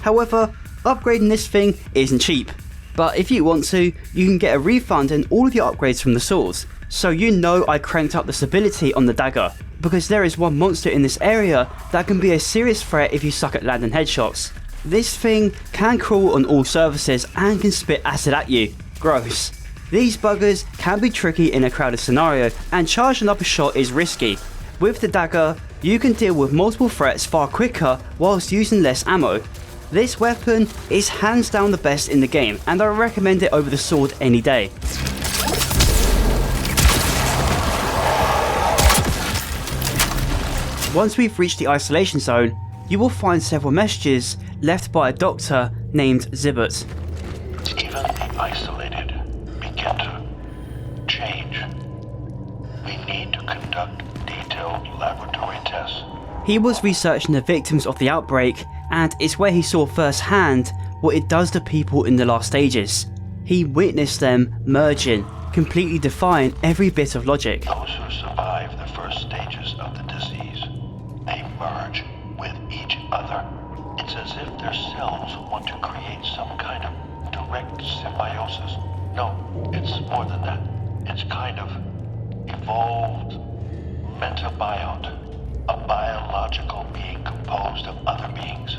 However, upgrading this thing isn't cheap, but if you want to, you can get a refund in all of your upgrades from the swords. So you know I cranked up the stability on the dagger, because there is one monster in this area that can be a serious threat if you suck at landing headshots. This thing can crawl on all surfaces and can spit acid at you. Gross. These buggers can be tricky in a crowded scenario, and charging up a shot is risky. With the dagger, you can deal with multiple threats far quicker whilst using less ammo. This weapon is hands down the best in the game, and I recommend it over the sword any day. Once we've reached the isolation zone, you will find several messages left by a doctor named Zybert. Even the isolated begin to change. We need to conduct detailed laboratory tests. He was researching the victims of the outbreak, and it's where he saw firsthand what it does to people in the last stages. He witnessed them merging, completely defying every bit of logic. Those who survive the first stages of the disease, they merge with each other. It's as if their cells want to create some kind of direct symbiosis. No, it's more than that. It's kind of evolved metabiote, a biological being composed of other beings.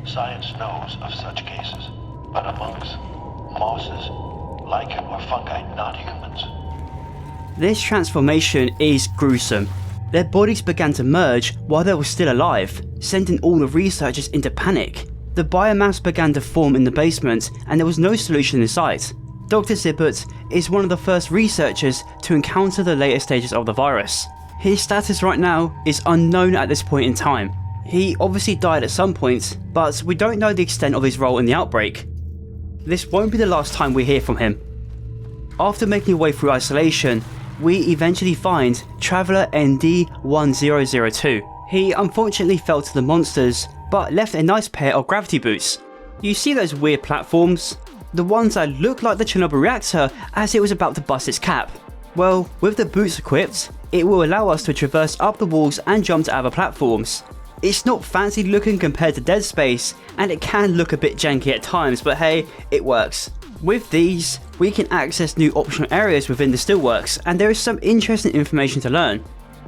Science knows of such cases, but amongst mosses, lichen, or fungi, not humans. This transformation is gruesome. Their bodies began to merge while they were still alive, sending all the researchers into panic. The biomass began to form in the basement, and there was no solution in sight. Dr. Zybert is one of the first researchers to encounter the later stages of the virus. His status right now is unknown at this point in time. He obviously died at some point, but we don't know the extent of his role in the outbreak. This won't be the last time we hear from him. After making our way through isolation, we eventually find Traveller ND1002. He unfortunately fell to the monsters, but left a nice pair of gravity boots. You see those weird platforms? The ones that look like the Chernobyl reactor as it was about to bust its cap. Well, with the boots equipped, it will allow us to traverse up the walls and jump to other platforms. It's not fancy looking compared to Dead Space, and it can look a bit janky at times, but hey, it works. With these, we can access new optional areas within the steelworks, and there is some interesting information to learn.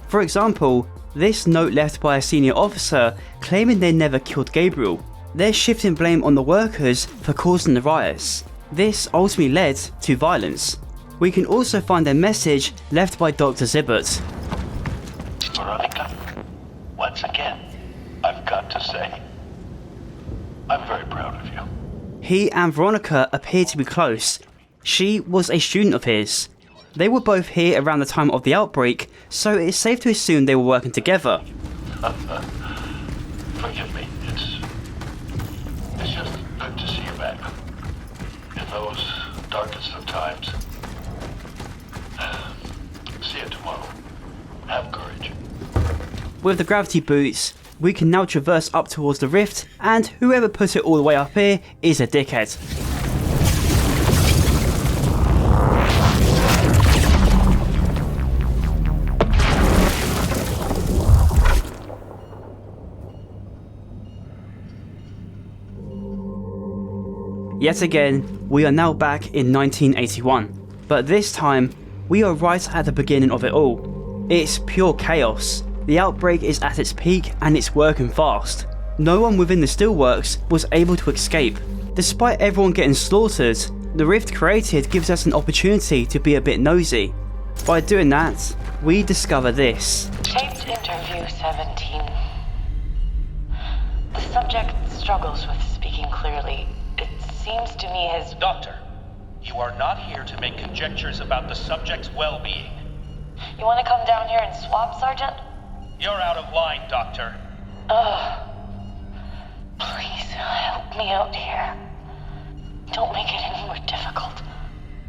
For example, this note left by a senior officer claiming they never killed Gabriel. They're shifting blame on the workers for causing the riots. This ultimately led to violence. We can also find a message left by Dr. Zybert. Veronica, once again, I've got to say, I'm very proud of you. He and Veronica appear to be close. She was a student of his. They were both here around the time of the outbreak, so it's safe to assume they were working together. Forgive me, it's just good to see you back. In those darkest of times. See you tomorrow. Have courage. With the gravity boots, we can now traverse up towards the rift, and whoever put it all the way up here is a dickhead. Yet again, we are now back in 1981, but this time, we are right at the beginning of it all. It's pure chaos. The outbreak is at its peak and it's working fast. No one within the steelworks was able to escape. Despite everyone getting slaughtered, the rift created gives us an opportunity to be a bit nosy. By doing that, we discover this. Taped interview 17. The subject struggles with speaking clearly. It seems to me his... Doctor, you are not here to make conjectures about the subject's well-being. You want to come down here and swap, Sergeant? You're out of line, Doctor. Ugh. Please help me out here. Don't make it any more difficult.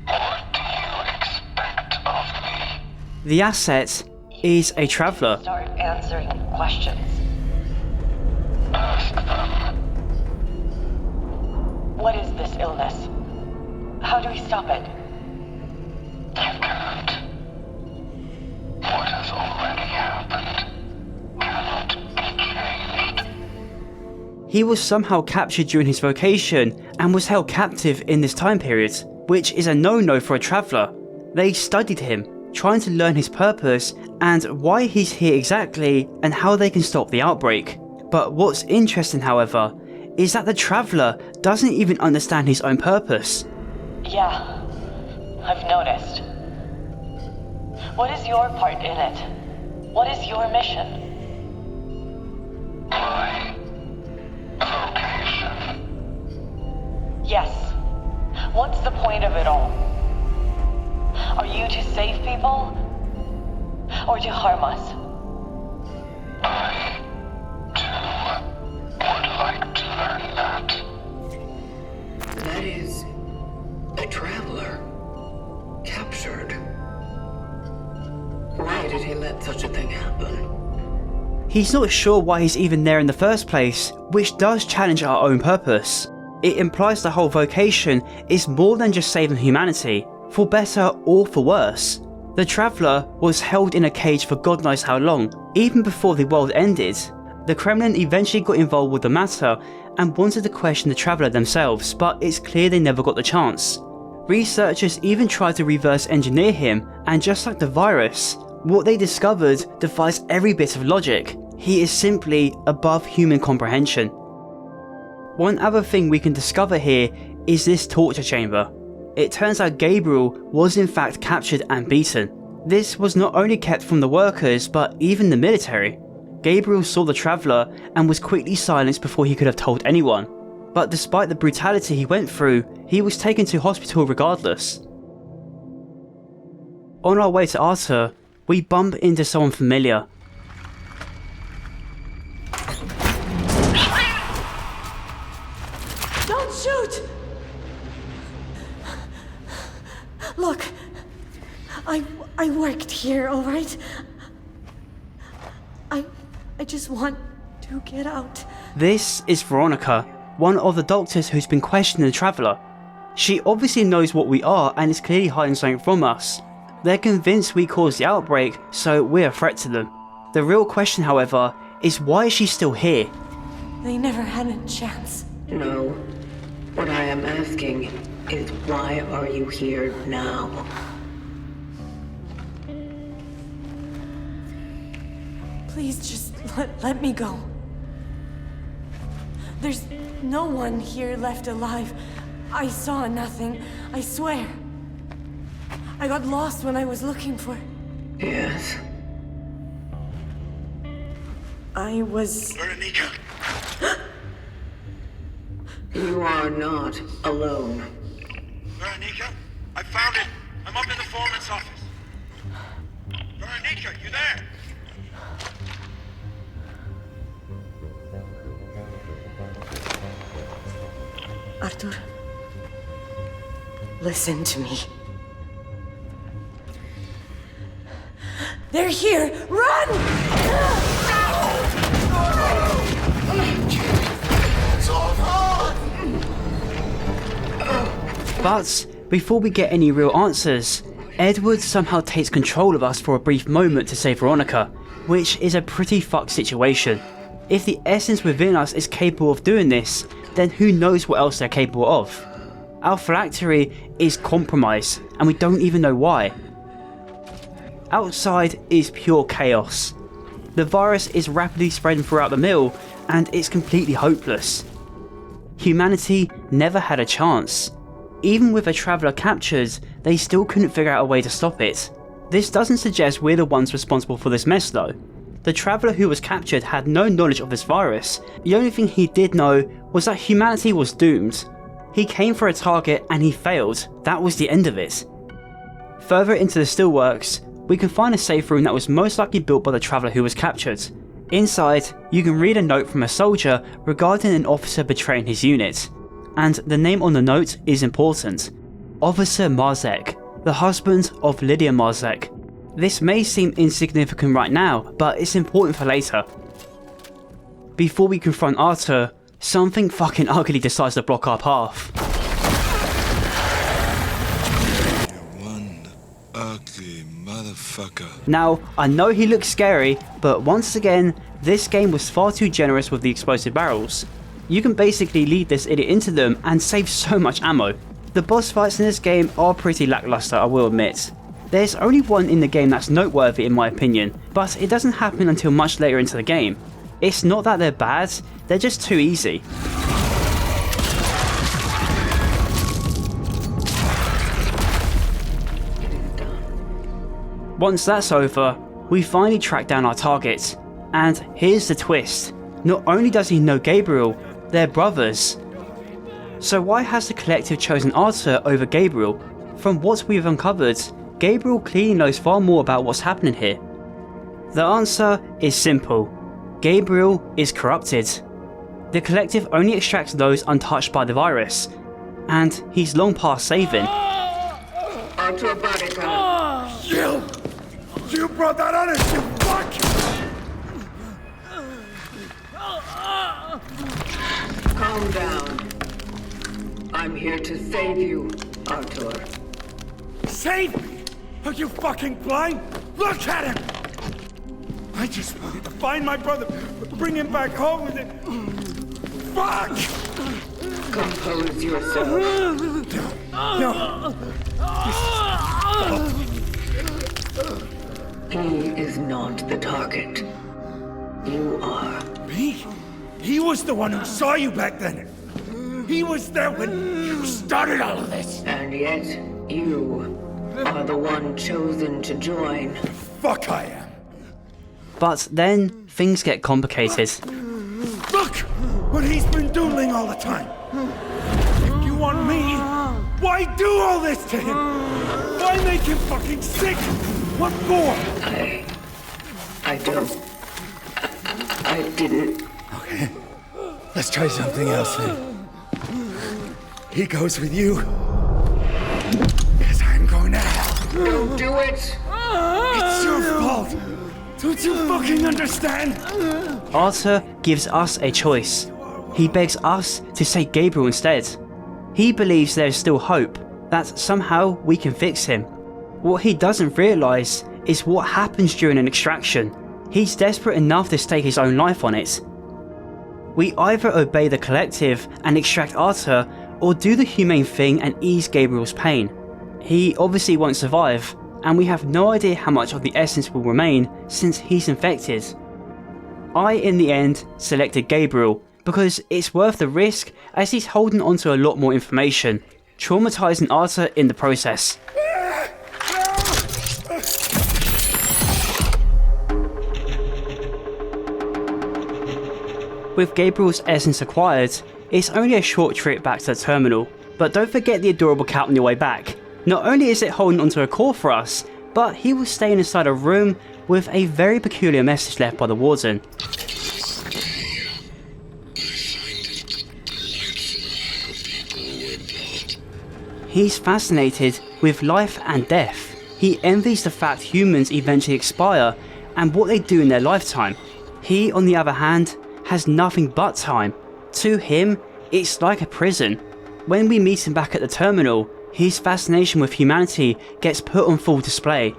What do you expect of me? The asset is a traveler. Start answering questions. Ask them. What is this illness? How do we stop it? You can't. What has already happened cannot be changed. He was somehow captured during his vocation and was held captive in this time period, which is a no-no for a traveller. They studied him, trying to learn his purpose and why he's here exactly and how they can stop the outbreak. But what's interesting, however, is that the traveller doesn't even understand his own purpose. Yeah, I've noticed. What is your part in it? What is your mission? My vocation. Yes. What's the point of it all? Are you to save people? Or to harm us? I, too, would like to learn that. That is... a traveler. Captured. Why did he let such a thing happen? He's not sure why he's even there in the first place, which does challenge our own purpose. It implies the whole vocation is more than just saving humanity, for better or for worse. The Traveller was held in a cage for God knows how long, even before the world ended. The Kremlin eventually got involved with the matter and wanted to question the Traveller themselves, but it's clear they never got the chance. Researchers even tried to reverse engineer him, and just like the virus, what they discovered defies every bit of logic. He is simply above human comprehension. One other thing we can discover here is this torture chamber. It turns out Gabriel was in fact captured and beaten. This was not only kept from the workers, but even the military. Gabriel saw the Traveller and was quickly silenced before he could have told anyone. But despite the brutality he went through, he was taken to hospital regardless. On our way to Artur, we bump into someone familiar. Don't shoot! Look, I worked here, all right? I just want to get out. This is Veronica, one of the doctors who's been questioning the Traveller. She obviously knows what we are and is clearly hiding something from us. They're convinced we caused the outbreak, so we're a threat to them. The real question, however, is why is she still here? They never had a chance. No. What I am asking is why are you here now? Please just let me go. There's no one here left alive. I saw nothing, I swear. I got lost when I was looking for... Yes. I was... Veronica! You are not alone. Veronica? I found it! I'm up in the foreman's office. Veronica, you there? Artur, listen to me. They're here! Run! But before we get any real answers, Edward somehow takes control of us for a brief moment to save Veronica, which is a pretty fucked situation. If the essence within us is capable of doing this, then who knows what else they're capable of. Our phylactery is compromised, and we don't even know why. Outside is pure chaos. The virus is rapidly spreading throughout the mill, and it's completely hopeless. Humanity never had a chance. Even with a Traveller captured, they still couldn't figure out a way to stop it. This doesn't suggest we're the ones responsible for this mess though. The Traveller who was captured had no knowledge of this virus. The only thing he did know was that humanity was doomed. He came for a target and he failed. That was the end of it. Further into the steelworks, we can find a safe room that was most likely built by the traveller who was captured. Inside, you can read a note from a soldier regarding an officer betraying his unit. And the name on the note is important. Officer Marzek, the husband of Lydia Marzek. This may seem insignificant right now, but it's important for later. Before we confront Artur, something fucking ugly decides to block our path. One ugly motherfucker. Now, I know he looks scary, but once again, this game was far too generous with the explosive barrels. You can basically lead this idiot into them and save so much ammo. The boss fights in this game are pretty lackluster, I will admit. There's only one in the game that's noteworthy in my opinion, but it doesn't happen until much later into the game. It's not that they're bad, they're just too easy. Once that's over, we finally track down our target. And here's the twist. Not only does he know Gabriel, they're brothers. So why has the collective chosen Artur over Gabriel? From what we've uncovered, Gabriel clearly knows far more about what's happening here. The answer is simple. Gabriel is corrupted. The collective only extracts those untouched by the virus, and he's long past saving. Artur Barika. You brought that on us, you fuck! Calm down. I'm here to save you, Artur. Save me? Are you fucking blind? Look at him! I just wanted to find my brother, bring him back home with it. Fuck! Compose yourself. No. He is not the target. You are. Me? He was the one who saw you back then. He was there when you started all of this. And yet, you are the one chosen to join. Fuck I am. But then, things get complicated. Look! What he's been doodling all the time. If you want me, why do all this to him? Why make him fucking sick? What for? I don't. I didn't. Okay. Let's try something else then. He goes with you. Yes, I'm going to hell. Don't do it! It's your fault! Don't you fucking understand? Artur gives us a choice. He begs us to say Gabriel instead. He believes there is still hope, that somehow we can fix him. What he doesn't realise is what happens during an extraction. He's desperate enough to stake his own life on it. We either obey the collective and extract Artur, or do the humane thing and ease Gabriel's pain. He obviously won't survive, and we have no idea how much of the essence will remain since he's infected. I, in the end, selected Gabriel because it's worth the risk as he's holding onto a lot more information, traumatizing Artur in the process. With Gabriel's essence acquired, it's only a short trip back to the terminal, but don't forget the adorable cat on your way back. Not only is it holding onto a core for us, but he was staying inside a room with a very peculiar message left by the warden. He's fascinated with life and death. He envies the fact humans eventually expire and what they do in their lifetime. He, on the other hand, has nothing but time. To him, it's like a prison. When we meet him back at the terminal, his fascination with humanity gets put on full display.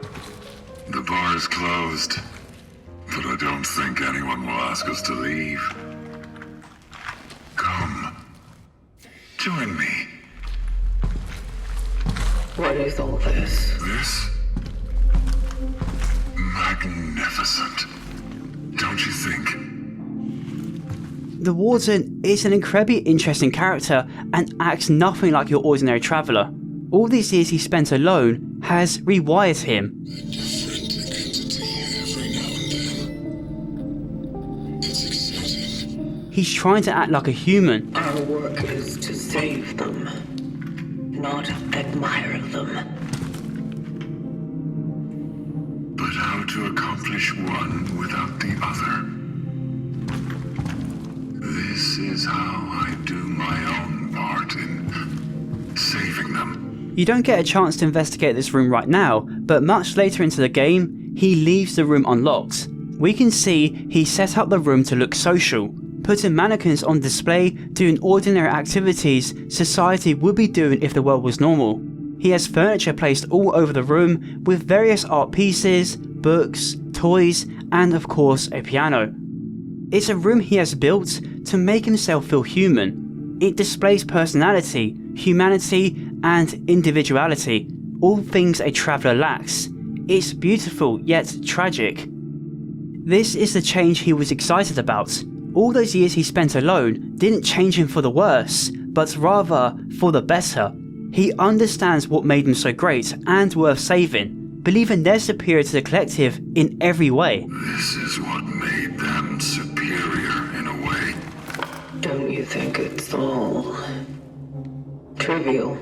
The bar is closed, but I don't think anyone will ask us to leave. Come, join me. What is all this? This? Magnificent. Don't you think? The warden is an incredibly interesting character and acts nothing like your ordinary traveller. All these years he spent alone has rewired him. He's trying to act like a human. Our work is to save them, not admire them. to accomplish one without the other. This is how I do my own part in saving them. You don't get a chance to investigate this room right now, but much later into the game, he leaves the room unlocked. We can see he set up the room to look social, putting mannequins on display doing ordinary activities society would be doing if the world was normal. He has furniture placed all over the room with various art pieces, books, toys, and of course a piano. It's a room he has built to make himself feel human. It displays personality, humanity, and individuality, all things a traveller lacks. It's beautiful yet tragic. This is the change he was excited about. All those years he spent alone didn't change him for the worse, but rather for the better. He understands what made them so great and worth saving, believing they're superior to the collective in every way. This is what made them superior in a way. Don't you think it's all trivial?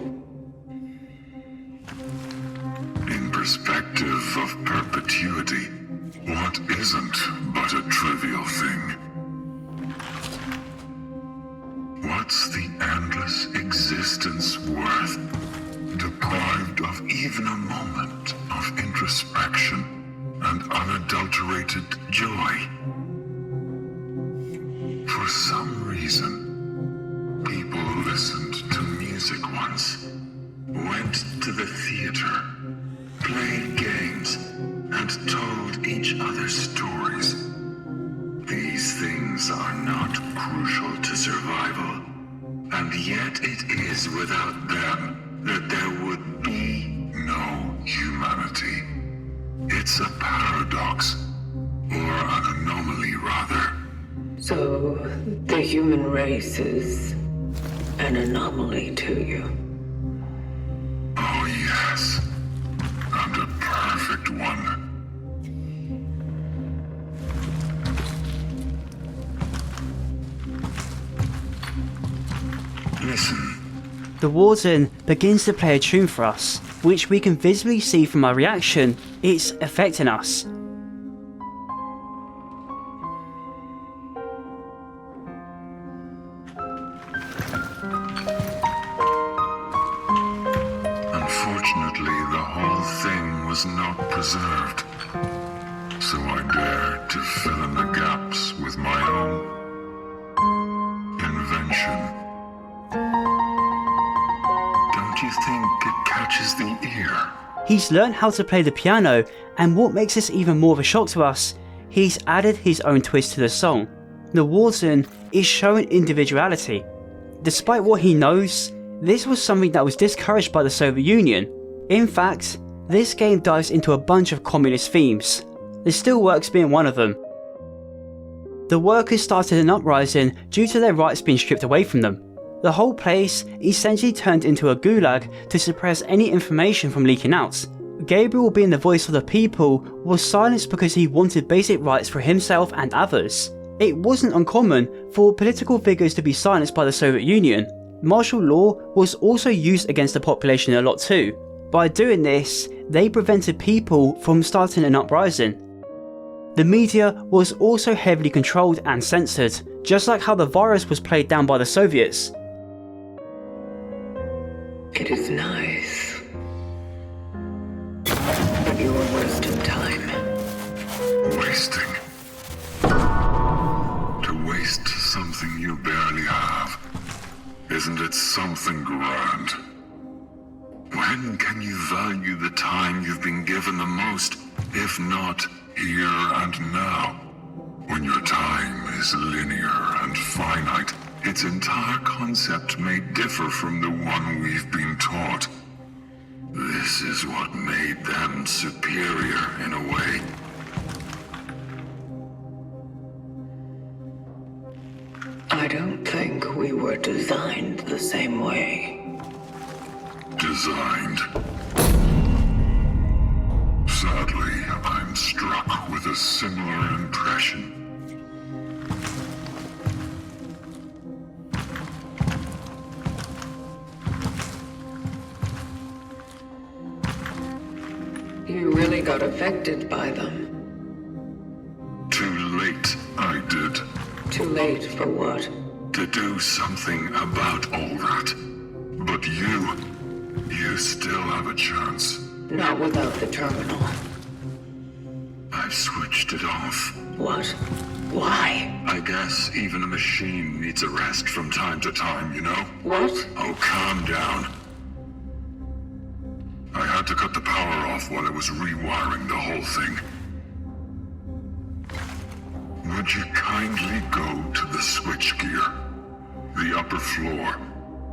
In perspective of perpetuity, what isn't but a trivial thing? What's the endless existence worth, deprived of even a moment of introspection and unadulterated joy? For some reason, people listened to music once, went to the theater, played games, and told each other stories. These things are not crucial to survival, and yet it is without them that there would be no humanity. It's a paradox, or an anomaly rather. So, the human race is an anomaly to you? Oh yes, and a perfect one. Listen. The Warden begins to play a tune for us, which we can visibly see from our reaction. It's affecting us. Unfortunately, the whole thing was not preserved, so I dare to fill in the gaps with my own invention. Don't you think it catches the ear? He's learned how to play the piano, and what makes this even more of a shock to us, he's added his own twist to the song. The Warden is showing individuality. Despite what he knows, this was something that was discouraged by the Soviet Union. In fact, this game dives into a bunch of communist themes, the steelworks being one of them. The workers started an uprising due to their rights being stripped away from them. The whole place essentially turned into a gulag to suppress any information from leaking out. Gabriel, being the voice of the people, was silenced because he wanted basic rights for himself and others. It wasn't uncommon for political figures to be silenced by the Soviet Union. Martial law was also used against the population a lot too. By doing this, they prevented people from starting an uprising. The media was also heavily controlled and censored, just like how the virus was played down by the Soviets. It is nice, but you are wasting time. Wasting? To waste something you barely have. Isn't it something grand? When can you value the time you've been given the most, if not here and now? When your time is linear and finite, its entire concept may differ from the one we've been taught. This is what made them superior in a way. I don't think we were designed the same way. Designed? Sadly, I'm struck with a similar impression. You really got affected by them. Too late for what? To do something about all that. But you still have a chance. Not without the terminal. I've switched it off. What? Why? I guess even a machine needs a rest from time to time, you know? What? Oh, calm down. I had to cut the power off while I was rewiring the whole thing. Would you kindly go to the switchgear? The upper floor.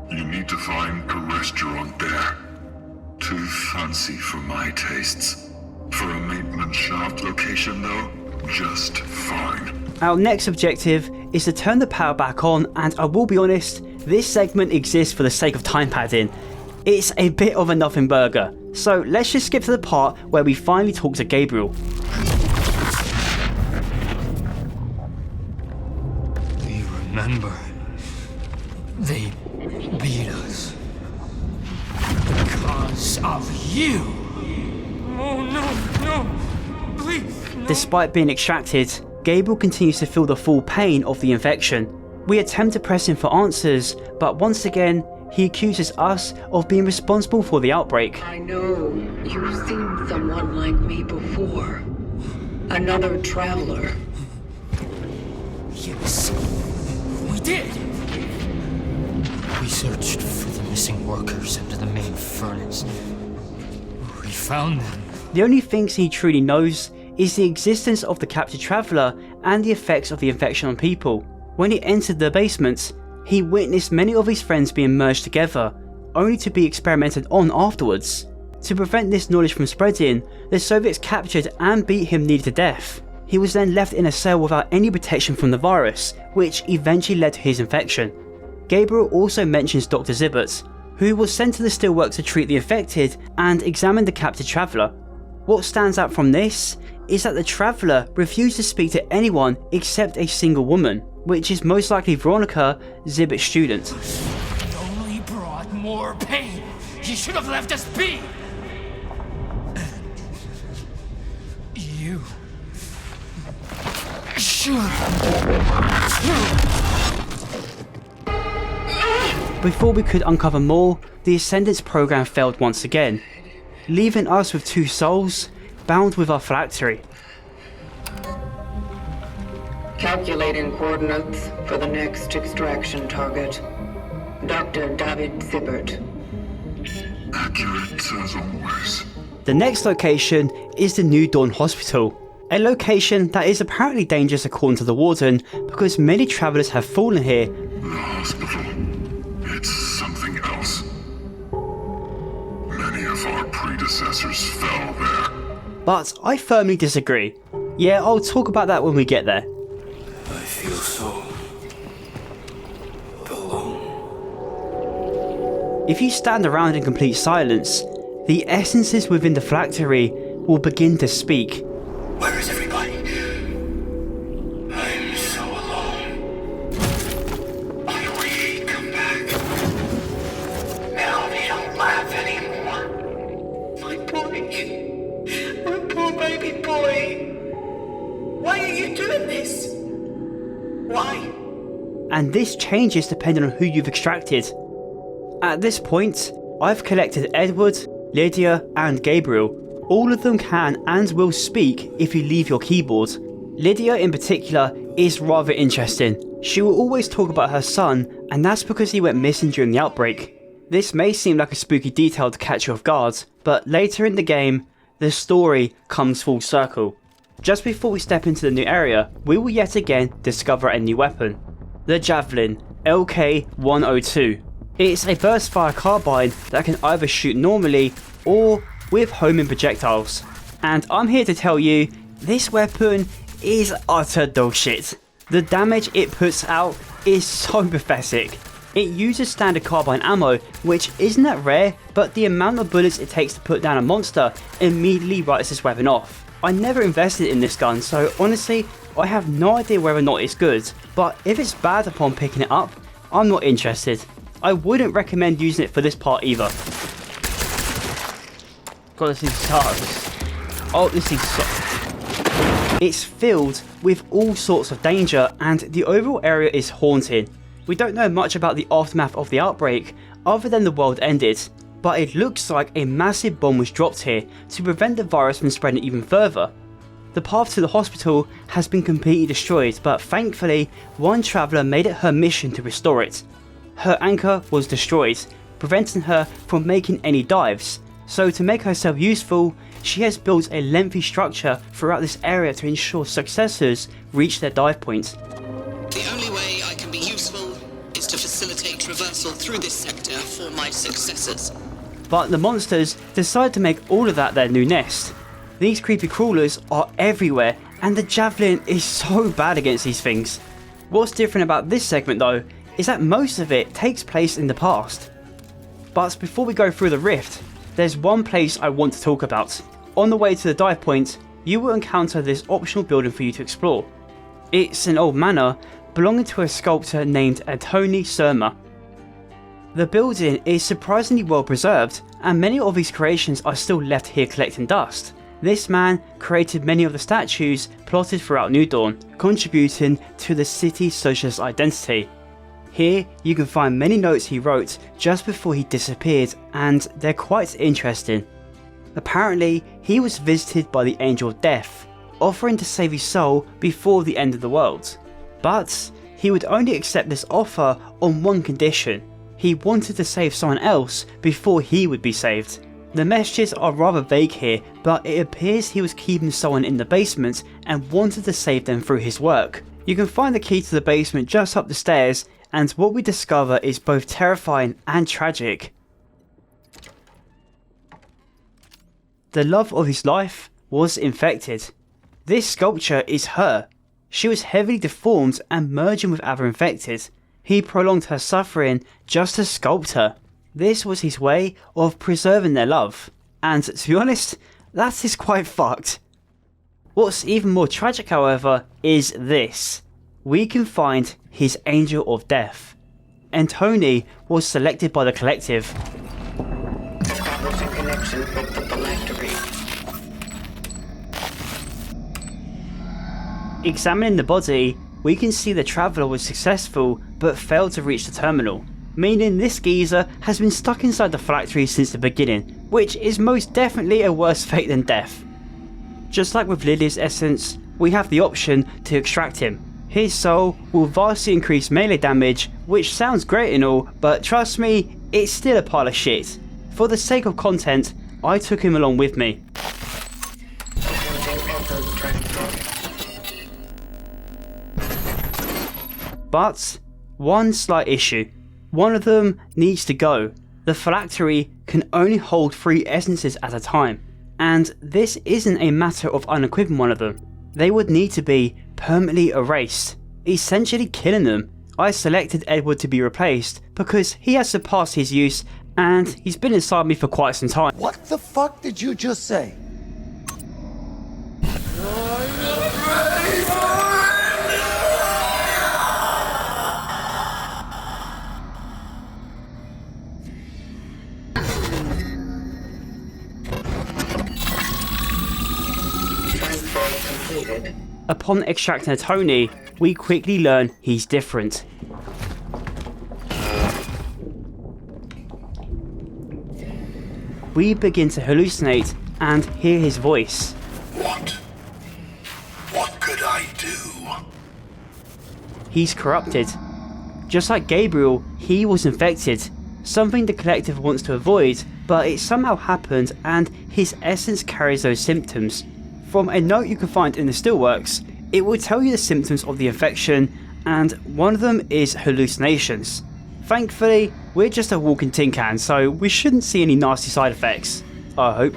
You need to find a restaurant there. Too fancy for my tastes. For a maintenance shaft location though, just fine. Our next objective is to turn the power back on, and I will be honest, this segment exists for the sake of time padding. It's a bit of a nothing burger, so let's just skip to the part where we finally talk to Gabriel. We remember. They beat us. Because of you! Oh no, please, no. Despite being extracted, Gabriel continues to feel the full pain of the infection. We attempt to press him for answers, but once again, he accuses us of being responsible for the outbreak. I know you've seen someone like me before. Another traveler. Yes, we did. We searched for the missing workers under the main furnace. We found them. The only things he truly knows is the existence of the captured traveller and the effects of the infection on people. When he entered the basement, he witnessed many of his friends being merged together, only to be experimented on afterwards. To prevent this knowledge from spreading, the Soviets captured and beat him nearly to death. He was then left in a cell without any protection from the virus, which eventually led to his infection. Gabriel also mentions Dr. Zybert, who was sent to the steelworks to treat the infected and examine the captured traveller. What stands out from this is that the traveller refused to speak to anyone except a single woman, which is most likely Veronica, Zybert's student. It only brought more pain. You should have left us be. You should. Before we could uncover more, the Ascendant's program failed once again, leaving us with two souls bound with our phylactery. Calculating coordinates for the next extraction target. Dr. David Zybert. Accurate as always. The next location is the New Dawn Hospital, a location that is apparently dangerous according to the warden because many travellers have fallen here. The hospital. It's something else. Many of our predecessors fell there. But I firmly disagree. Yeah, I'll talk about that when we get there. I feel so alone. If you stand around in complete silence, the essences within the phylactery will begin to speak. Where is everybody? I'm so alone. I wish he'd come back. Now they don't laugh anymore. My boy. My poor baby boy. Why are you doing this? Why? And this changes depending on who you've extracted. At this point, I've collected Edward, Lydia and Gabriel. All of them can and will speak if you leave your keyboard. Lydia in particular is rather interesting. She will always talk about her son, and that's because he went missing during the outbreak. This may seem like a spooky detail to catch you off guard, but later in the game, the story comes full circle. Just before we step into the new area, we will yet again discover a new weapon. The Javelin, LK-102. It's a burst fire carbine that can either shoot normally or with homing projectiles. And I'm here to tell you, this weapon is utter dog shit. The damage it puts out is so pathetic. It uses standard carbine ammo, which isn't that rare, but the amount of bullets it takes to put down a monster immediately writes this weapon off. I never invested in this gun, so honestly, I have no idea whether or not it's good, but if it's bad upon picking it up, I'm not interested. I wouldn't recommend using it for this part either. God, this thing sucks. Oh, this thing sucks. It's filled with all sorts of danger and the overall area is haunting. We don't know much about the aftermath of the outbreak other than the world ended, but it looks like a massive bomb was dropped here to prevent the virus from spreading even further. The path to the hospital has been completely destroyed, but thankfully one traveller made it her mission to restore it. Her anchor was destroyed, preventing her from making any dives, so to make herself useful, she has built a lengthy structure throughout this area to ensure successors reach their dive point. The only way I can be useful is to facilitate traversal through this sector for my successors. But the monsters decide to make all of that their new nest. These creepy crawlers are everywhere and the javelin is so bad against these things. What's different about this segment though is that most of it takes place in the past. But before we go through the rift, there's one place I want to talk about. On the way to the dive point, you will encounter this optional building for you to explore. It's an old manor belonging to a sculptor named Antoni Surma. The building is surprisingly well preserved and many of his creations are still left here collecting dust. This man created many of the statues plotted throughout New Dawn, contributing to the city's socialist identity. Here you can find many notes he wrote just before he disappeared and they're quite interesting. Apparently he was visited by the Angel of Death, offering to save his soul before the end of the world. But he would only accept this offer on one condition. He wanted to save someone else before he would be saved. The messages are rather vague here, but it appears he was keeping someone in the basement and wanted to save them through his work. You can find the key to the basement just up the stairs, and what we discover is both terrifying and tragic. The love of his life was infected. This sculpture is her. She was heavily deformed and merging with other infected. He prolonged her suffering just to sculpt her. This was his way of preserving their love, and to be honest, that is quite fucked. What's even more tragic however is this. We can find his Angel of Death. Antoni was selected by the collective. Establishing connection with the phylactery. Examining the body, we can see the traveller was successful but failed to reach the terminal, meaning this geezer has been stuck inside the phylactery since the beginning, which is most definitely a worse fate than death. Just like with Lily's essence, we have the option to extract him. His soul will vastly increase melee damage, which sounds great and all, but trust me, it's still a pile of shit. For the sake of content, I took him along with me. But one slight issue. One of them needs to go. The phylactery can only hold 3 essences at a time, and this isn't a matter of unequipping one of them. They would need to be permanently erased, essentially killing them. I selected Edward to be replaced because he has surpassed his use and he's been inside me for quite some time. What the fuck did you just say? Upon extracting Antoni, we quickly learn he's different. We begin to hallucinate and hear his voice. What could I do? He's corrupted. Just like Gabriel, he was infected, something the collective wants to avoid, but it somehow happened and his essence carries those symptoms. From a note you can find in the Steelworks, it will tell you the symptoms of the infection, and one of them is hallucinations. Thankfully, we're just a walking tin can, so we shouldn't see any nasty side effects, I hope.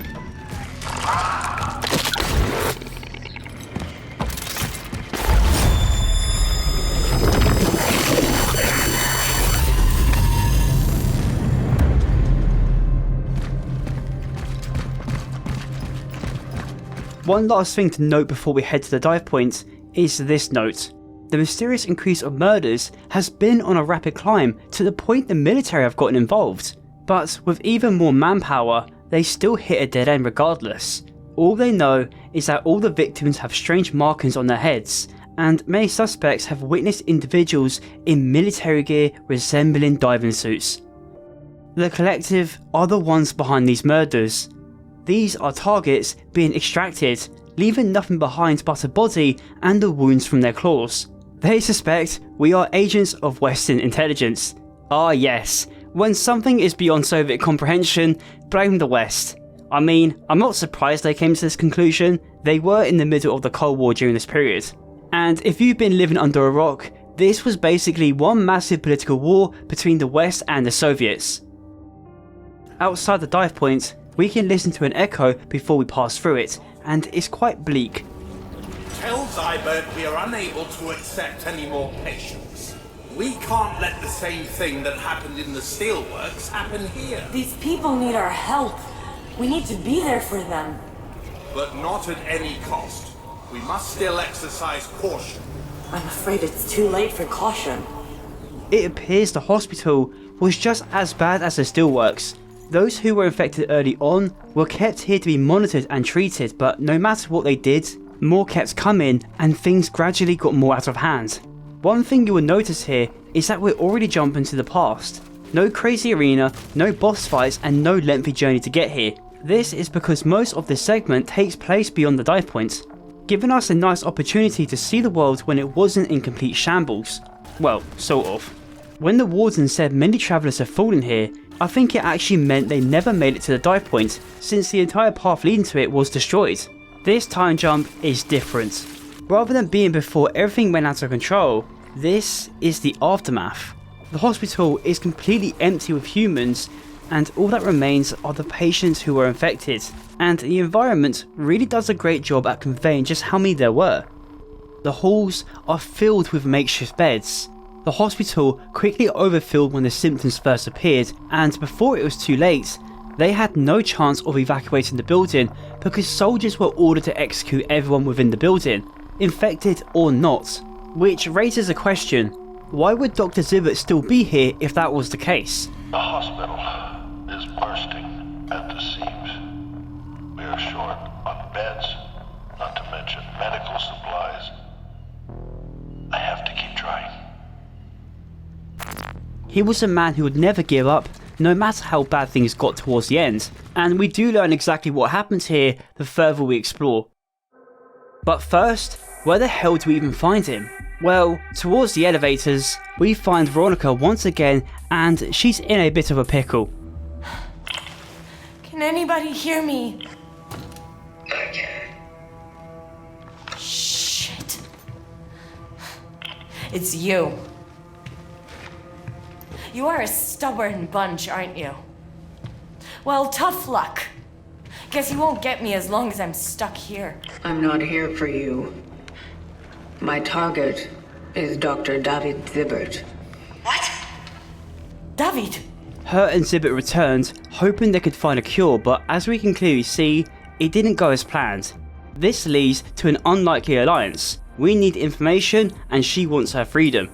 One last thing to note before we head to the dive point is this note. The mysterious increase of murders has been on a rapid climb to the point the military have gotten involved, but with even more manpower, they still hit a dead end regardless. All they know is that all the victims have strange markings on their heads, and many suspects have witnessed individuals in military gear resembling diving suits. The Collective are the ones behind these murders. These are targets being extracted, leaving nothing behind but a body and the wounds from their claws. They suspect we are agents of Western intelligence. Ah yes, when something is beyond Soviet comprehension, blame the West. I mean, I'm not surprised they came to this conclusion. They were in the middle of the Cold War during this period. And if you've been living under a rock, this was basically one massive political war between the West and the Soviets. Outside the dive point, we can listen to an echo before we pass through it, and it's quite bleak. Tell Zybert we are unable to accept any more patients. We can't let the same thing that happened in the steelworks happen here. These people need our help. We need to be there for them. But not at any cost. We must still exercise caution. I'm afraid it's too late for caution. It appears the hospital was just as bad as the steelworks. Those who were infected early on were kept here to be monitored and treated, but no matter what they did, more kept coming and things gradually got more out of hand. One thing you will notice here is that we're already jumping to the past. No crazy arena, no boss fights and no lengthy journey to get here. This is because most of this segment takes place beyond the dive points, giving us a nice opportunity to see the world when it wasn't in complete shambles. Well, sort of. When the warden said many travellers have fallen here, I think it actually meant they never made it to the dive point, since the entire path leading to it was destroyed. This time jump is different. Rather than being before everything went out of control, this is the aftermath. The hospital is completely empty with humans, and all that remains are the patients who were infected, and the environment really does a great job at conveying just how many there were. The halls are filled with makeshift beds. The hospital quickly overfilled when the symptoms first appeared, and before it was too late, they had no chance of evacuating the building because soldiers were ordered to execute everyone within the building, infected or not. Which raises a question, why would Dr. Zybert still be here if that was the case? The hospital is bursting at the seams. We are short on beds, not to mention medical supplies. I have to keep trying. He was a man who would never give up, no matter how bad things got towards the end, and we do learn exactly what happens here the further we explore. But first, where the hell do we even find him? Well, towards the elevators, we find Veronica once again, and she's in a bit of a pickle. Can anybody hear me? Shit. It's you. You are a stubborn bunch, aren't you? Well, tough luck. Guess you won't get me as long as I'm stuck here. I'm not here for you. My target is Dr. David Zybert. David! Her and Zybert returned, hoping they could find a cure, but as we can clearly see, it didn't go as planned. This leads to an unlikely alliance. We need information and she wants her freedom.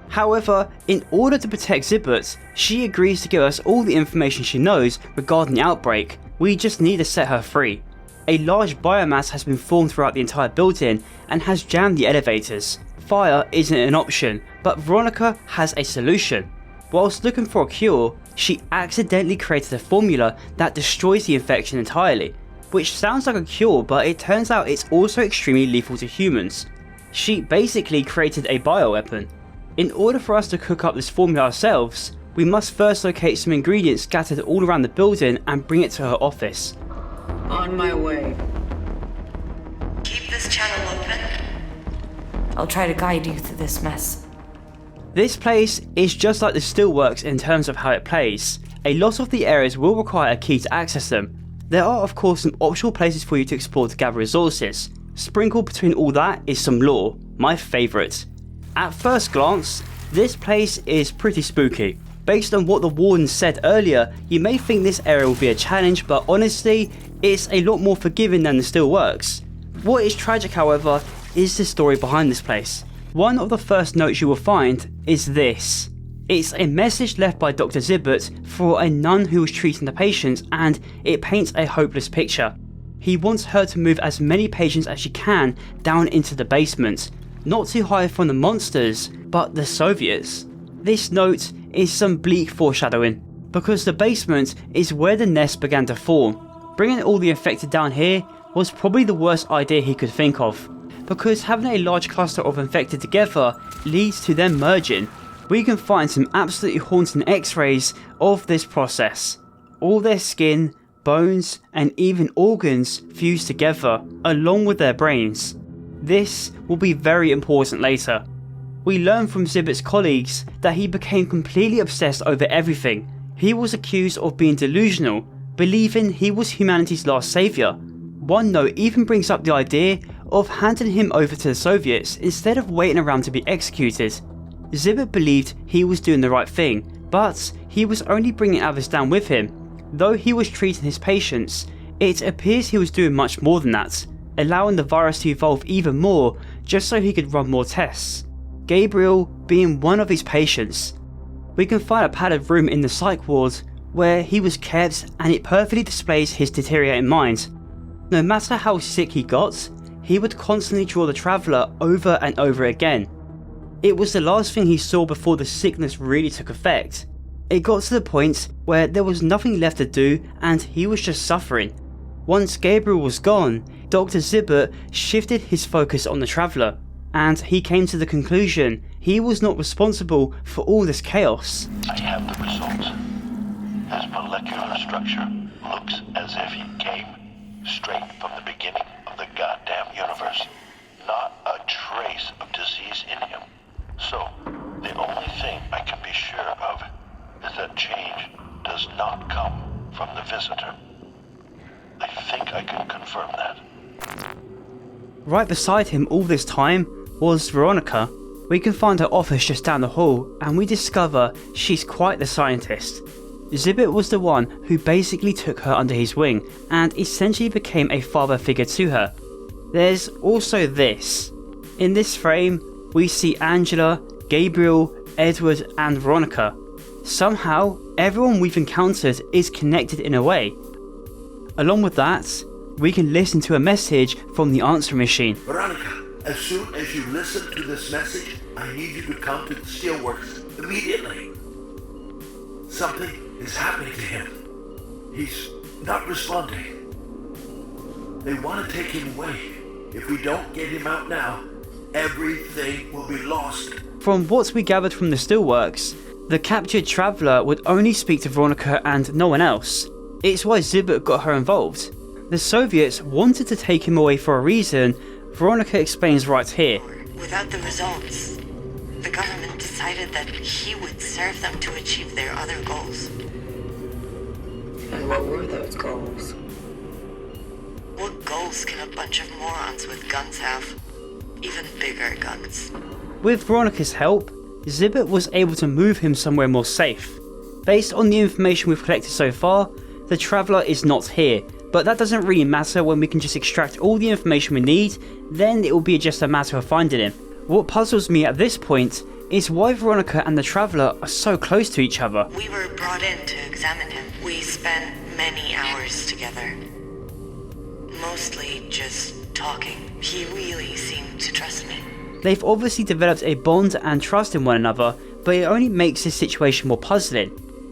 However, in order to protect Zybert, she agrees to give us all the information she knows regarding the outbreak. We just need to set her free. A large biomass has been formed throughout the entire building and has jammed the elevators. Fire isn't an option, but Veronica has a solution. Whilst looking for a cure, she accidentally created a formula that destroys the infection entirely, which sounds like a cure, but it turns out it's also extremely lethal to humans. She basically created a bioweapon. In order for us to cook up this formula ourselves, we must first locate some ingredients scattered all around the building and bring it to her office. On my way. Keep this channel open. I'll try to guide you through this mess. This place is just like the Steelworks in terms of how it plays. A lot of the areas will require a key to access them. There are of course some optional places for you to explore to gather resources. Sprinkled between all that is some lore, my favourite. At first glance, this place is pretty spooky. Based on what the warden said earlier, you may think this area will be a challenge, but honestly, it's a lot more forgiving than the Steelworks. What is tragic, however, is the story behind this place. One of the first notes you will find is this. It's a message left by Dr. Zybert for a nun who was treating the patients, and it paints a hopeless picture. He wants her to move as many patients as she can down into the basement, not to hide from the monsters, but the Soviets. This note is some bleak foreshadowing, because the basement is where the nest began to form. Bringing all the infected down here was probably the worst idea he could think of, because having a large cluster of infected together leads to them merging. We can find some absolutely haunting x-rays of this process. All their skin, bones, and even organs fused together, along with their brains. This will be very important later. We learn from Zybert's colleagues that he became completely obsessed over everything. He was accused of being delusional, believing he was humanity's last saviour. One note even brings up the idea of handing him over to the Soviets instead of waiting around to be executed. Zybert believed he was doing the right thing, but he was only bringing others down with him. Though he was treating his patients, it appears he was doing much more than that, allowing the virus to evolve even more just so he could run more tests. Gabriel being one of his patients. We can find a padded room in the psych ward where he was kept, and it perfectly displays his deteriorating mind. No matter how sick he got, he would constantly draw the Traveller over and over again. It was the last thing he saw before the sickness really took effect. It got to the point where there was nothing left to do and he was just suffering. Once Gabriel was gone, Dr. Zybert shifted his focus on the Traveller, and he came to the conclusion he was not responsible for all this chaos. I have the results. His molecular structure looks as if he came straight from the beginning of the goddamn universe. Not a trace of disease in him. So, the only thing I can be sure of is that change does not come from the visitor. I think I can confirm that. Right beside him all this time was Veronica. We can find her office just down the hall, and we discover she's quite the scientist. Zybert was the one who basically took her under his wing and essentially became a father figure to her. There's also this. In this frame, we see Angela, Gabriel, Edward, and Veronica. Somehow, everyone we've encountered is connected in a way. Along with that, we can listen to a message from the answer machine. Veronica, as soon as you listen to this message, I need you to come to the steelworks immediately. Something is happening to him. He's not responding. They want to take him away. If we don't get him out now, everything will be lost. From what we gathered from the steelworks, the captured Traveller would only speak to Veronica and no one else. It's why Zybert got her involved. The Soviets wanted to take him away for a reason. Veronica explains right here. Without the results, the government decided that he would serve them to achieve their other goals. And what were those goals? What goals can a bunch of morons with guns have? Even bigger guns. With Veronica's help, Zybert was able to move him somewhere more safe. Based on the information we've collected so far, the Traveller is not here, but that doesn't really matter when we can just extract all the information we need, then it will be just a matter of finding him. What puzzles me at this point is why Veronica and the Traveller are so close to each other. We were brought in to examine him. We spent many hours together. Mostly just talking. He really seemed to trust me. They've obviously developed a bond and trust in one another, but it only makes this situation more puzzling.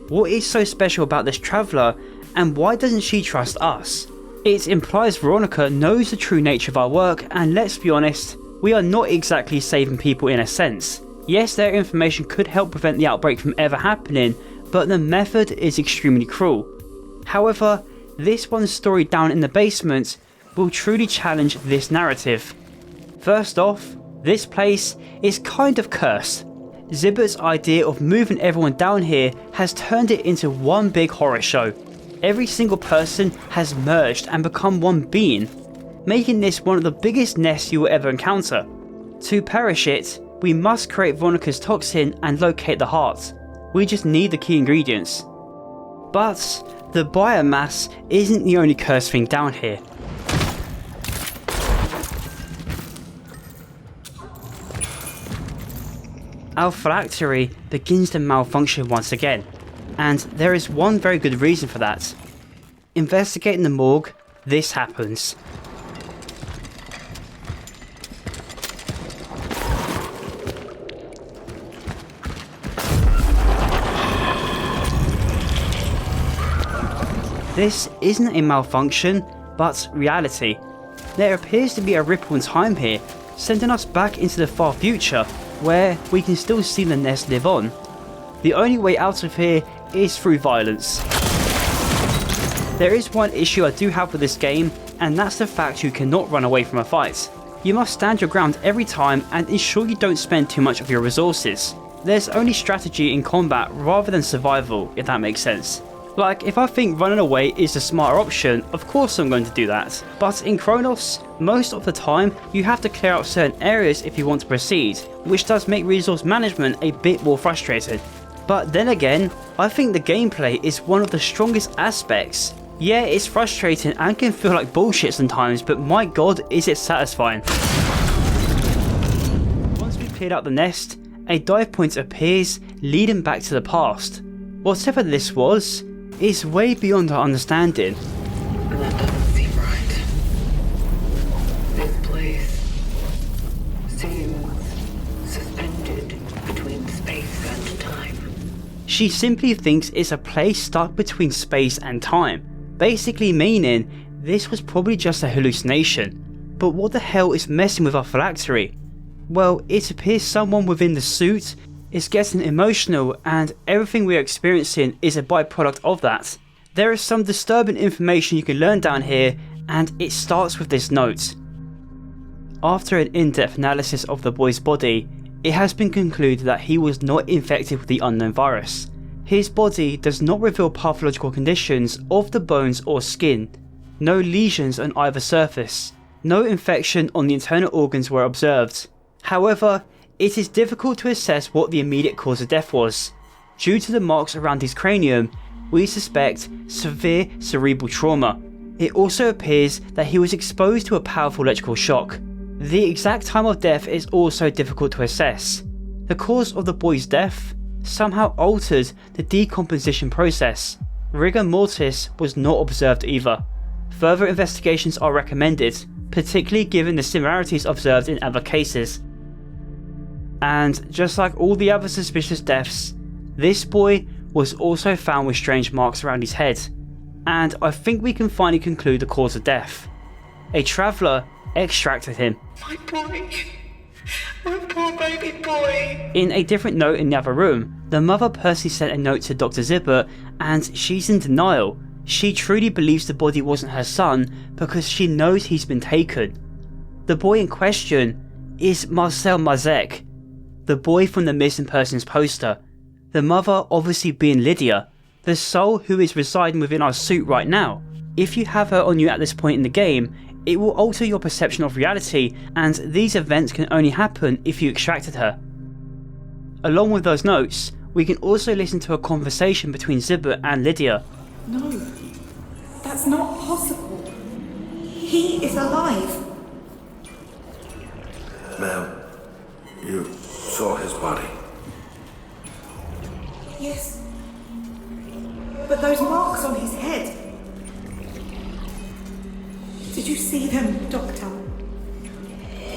What is so special about this Traveller, and why doesn't she trust us? It implies Veronica knows the true nature of our work, and let's be honest, we are not exactly saving people in a sense. Yes, their information could help prevent the outbreak from ever happening, but the method is extremely cruel. However, this one story down in the basement will truly challenge this narrative. First off, this place is kind of cursed. Zybert's idea of moving everyone down here has turned it into one big horror show. Every single person has merged and become one being, making this one of the biggest nests you will ever encounter. To perish it, we must create Veronica's toxin and locate the heart. We just need the key ingredients. But the biomass isn't the only cursed thing down here. Our phylactery begins to malfunction once again, and there is one very good reason for that. Investigating the morgue, this happens. This isn't a malfunction, but reality. There appears to be a ripple in time here, sending us back into the far future, where we can still see the nest live on. The only way out of here is through violence. There is one issue I do have with this game, and that's the fact you cannot run away from a fight. You must stand your ground every time and ensure you don't spend too much of your resources. There's only strategy in combat rather than survival, if that makes sense. Like, if I think running away is the smarter option, of course I'm going to do that. But in Cronos, most of the time, you have to clear out certain areas if you want to proceed, which does make resource management a bit more frustrating. But then again, I think the gameplay is one of the strongest aspects. Yeah, it's frustrating and can feel like bullshit sometimes, but my god is it satisfying. Once we've cleared out the nest, a dive point appears, leading back to the past. Whatever this was, is way beyond our understanding. That doesn't seem right. This place seems suspended between space and time. She simply thinks it's a place stuck between space and time, basically meaning this was probably just a hallucination. But what the hell is messing with our phylactery? Well, it appears someone within the suit is getting emotional, and everything we're experiencing is a byproduct of that. There is some disturbing information you can learn down here, and it starts with this note. After an in-depth analysis of the boy's body, it has been concluded that he was not infected with the unknown virus. His body does not reveal pathological conditions of the bones or skin. No lesions on either surface. No infection on the internal organs were observed. However, it is difficult to assess what the immediate cause of death was. Due to the marks around his cranium, we suspect severe cerebral trauma. It also appears that he was exposed to a powerful electrical shock. The exact time of death is also difficult to assess. The cause of the boy's death somehow altered the decomposition process. Rigor mortis was not observed either. Further investigations are recommended, particularly given the similarities observed in other cases. And just like all the other suspicious deaths, this boy was also found with strange marks around his head, and I think we can finally conclude the cause of death. A traveller extracted him. My boy. My poor baby boy. In a different note in the other room, the mother personally sent a note to Dr. Zybert, and she's in denial. She truly believes the body wasn't her son because she knows he's been taken. The boy in question is Marcel Mazek, the boy from the missing persons poster. The mother obviously being Lydia, the soul who is residing within our suit right now. If you have her on you at this point in the game, it will alter your perception of reality, and these events can only happen if you extracted her. Along with those notes, we can also listen to a conversation between Zybert and Lydia. No, that's not possible. He is alive. Ma'am, you saw his body. Yes. But those marks on his head. Did you see them, Doctor?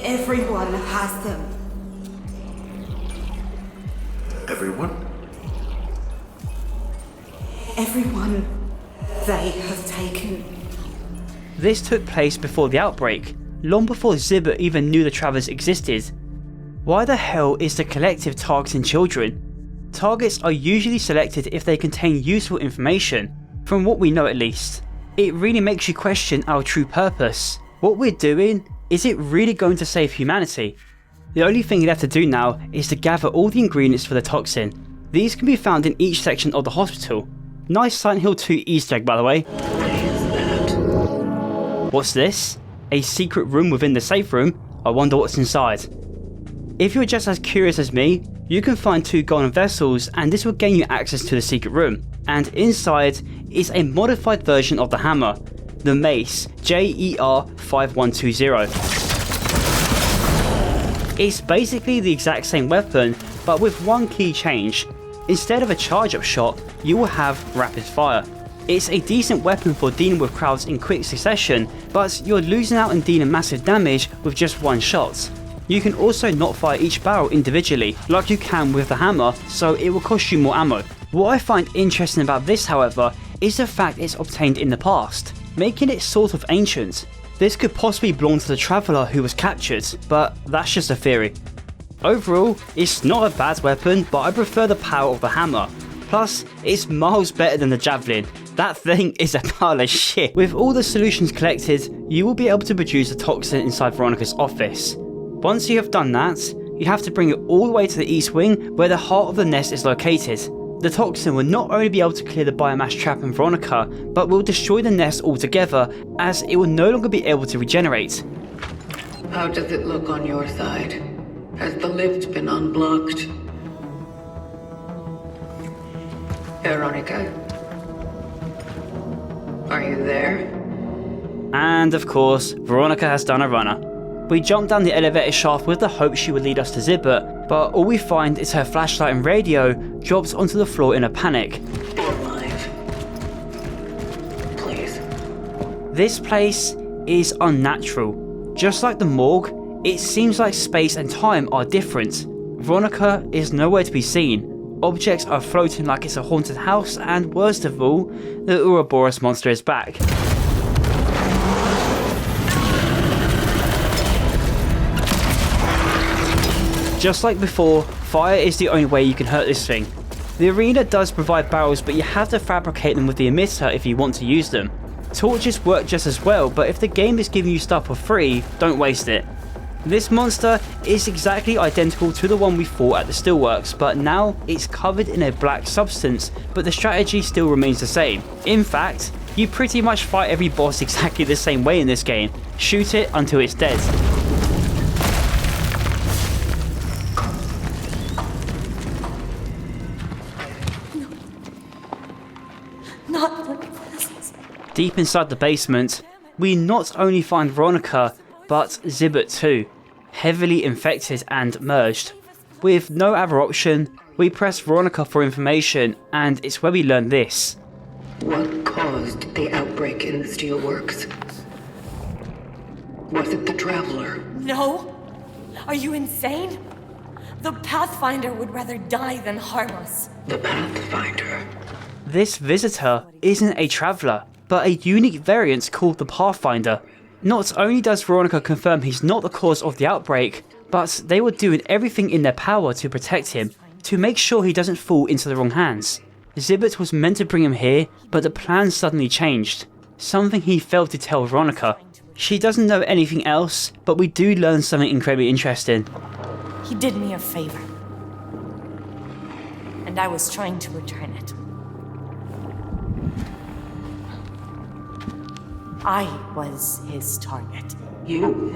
Everyone has them. Everyone? Everyone they have taken. This took place before the outbreak, long before Zybert even knew the Travellers existed. Why the hell is the collective targeting children? Targets are usually selected if they contain useful information, from what we know at least. It really makes you question our true purpose. What we're doing, is it really going to save humanity? The only thing left to do now is to gather all the ingredients for the toxin. These can be found in each section of the hospital. Nice Silent Hill 2 Easter egg, by the way. What's this? A secret room within the safe room? I wonder what's inside. If you're just as curious as me, you can find 2 golden vessels, and this will gain you access to the secret room. And inside is a modified version of the hammer, the mace JER 5120. It's basically the exact same weapon, but with one key change. Instead of a charge up shot, you will have rapid fire. It's a decent weapon for dealing with crowds in quick succession, but you're losing out and dealing massive damage with just one shot. You can also not fire each barrel individually, like you can with the hammer, so it will cost you more ammo. What I find interesting about this, however, is the fact it's obtained in the past, making it sort of ancient. This could possibly belong to the traveller who was captured, but that's just a theory. Overall, it's not a bad weapon, but I prefer the power of the hammer. Plus, it's miles better than the javelin. That thing is a pile of shit. With all the solutions collected, you will be able to produce a toxin inside Veronica's office. Once you have done that, you have to bring it all the way to the east wing where the heart of the nest is located. The toxin will not only be able to clear the biomass trap in Veronica, but will destroy the nest altogether, as it will no longer be able to regenerate. How does it look on your side? Has the lift been unblocked? Veronica? Are you there? And of course, Veronica has done a runner. We jump down the elevator shaft with the hope she would lead us to Zybert, but all we find is her flashlight and radio drops onto the floor in a panic. Be alive. Please. This place is unnatural. Just like the morgue, it seems like space and time are different. Veronica is nowhere to be seen. Objects are floating like it's a haunted house, and worst of all, the Ouroboros monster is back. Just like before, fire is the only way you can hurt this thing. The arena does provide barrels, but you have to fabricate them with the emitter if you want to use them. Torches work just as well, but if the game is giving you stuff for free, don't waste it. This monster is exactly identical to the one we fought at the Steelworks, but now it's covered in a black substance, but the strategy still remains the same. In fact, you pretty much fight every boss exactly the same way in this game. Shoot it until it's dead. Not like this. Deep inside the basement, we not only find Veronica, but Zybert too, heavily infected and merged. With no other option, we press Veronica for information, and it's where we learn this. What caused the outbreak in the steelworks? Was it the Traveler? No? Are you insane? The Pathfinder would rather die than harm us. The Pathfinder? This visitor isn't a traveller, but a unique variant called the Pathfinder. Not only does Veronica confirm he's not the cause of the outbreak, but they were doing everything in their power to protect him, to make sure he doesn't fall into the wrong hands. Zybert was meant to bring him here, but the plan suddenly changed. Something he failed to tell Veronica. She doesn't know anything else, but we do learn something incredibly interesting. He did me a favor. And I was trying to return it. I was his target. You?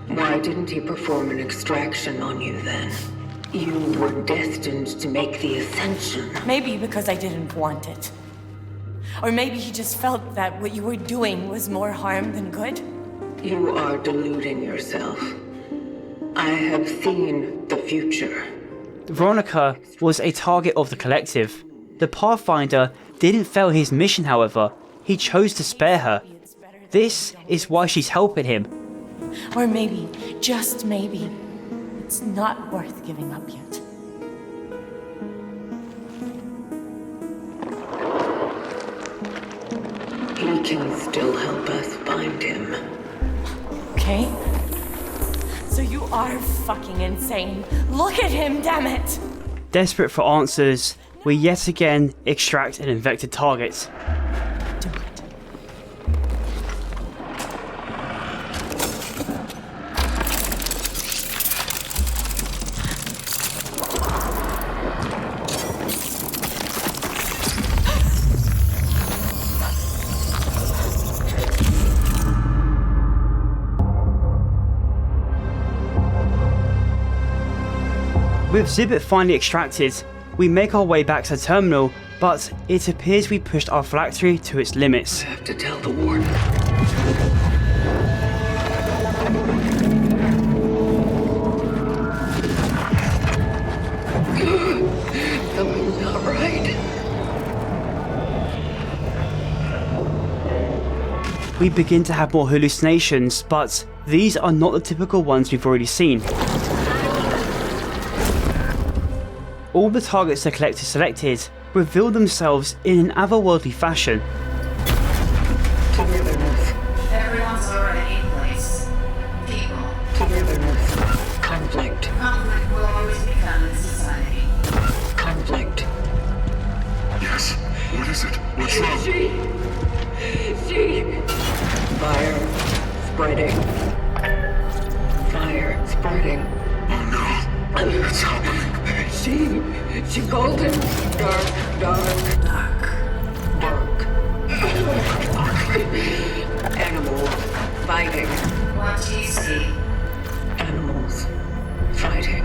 Why didn't he perform an extraction on you then? You were destined to make the ascension. Maybe because I didn't want it. Or maybe he just felt that what you were doing was more harm than good. You are deluding yourself. I have seen the future. Veronica was a target of the collective. The Pathfinder didn't fail his mission, however. He chose to spare her. This is why she's helping him. Or maybe, just maybe, it's not worth giving up yet. He can still help us find him. Okay? So you are fucking insane. Look at him, damn it! Desperate for answers, we yet again extract an infected target. Do it. With Zybert finally extracted, we make our way back to the terminal, but it appears we pushed our phylactery to its limits. I have to tell the warden. Something's not right. we begin to have more hallucinations, but these are not the typical ones we've already seen. All the targets the collector selected reveal themselves in an otherworldly fashion. Togetherness. Everyone's already in place. People. Togetherness. Conflict. Conflict will always be found in society. Conflict. Yes? What is it? What's wrong? She. Fire spreading. Fire spreading. Oh no. It's happening. She called him dark. Animals fighting. What do you see? Animals fighting.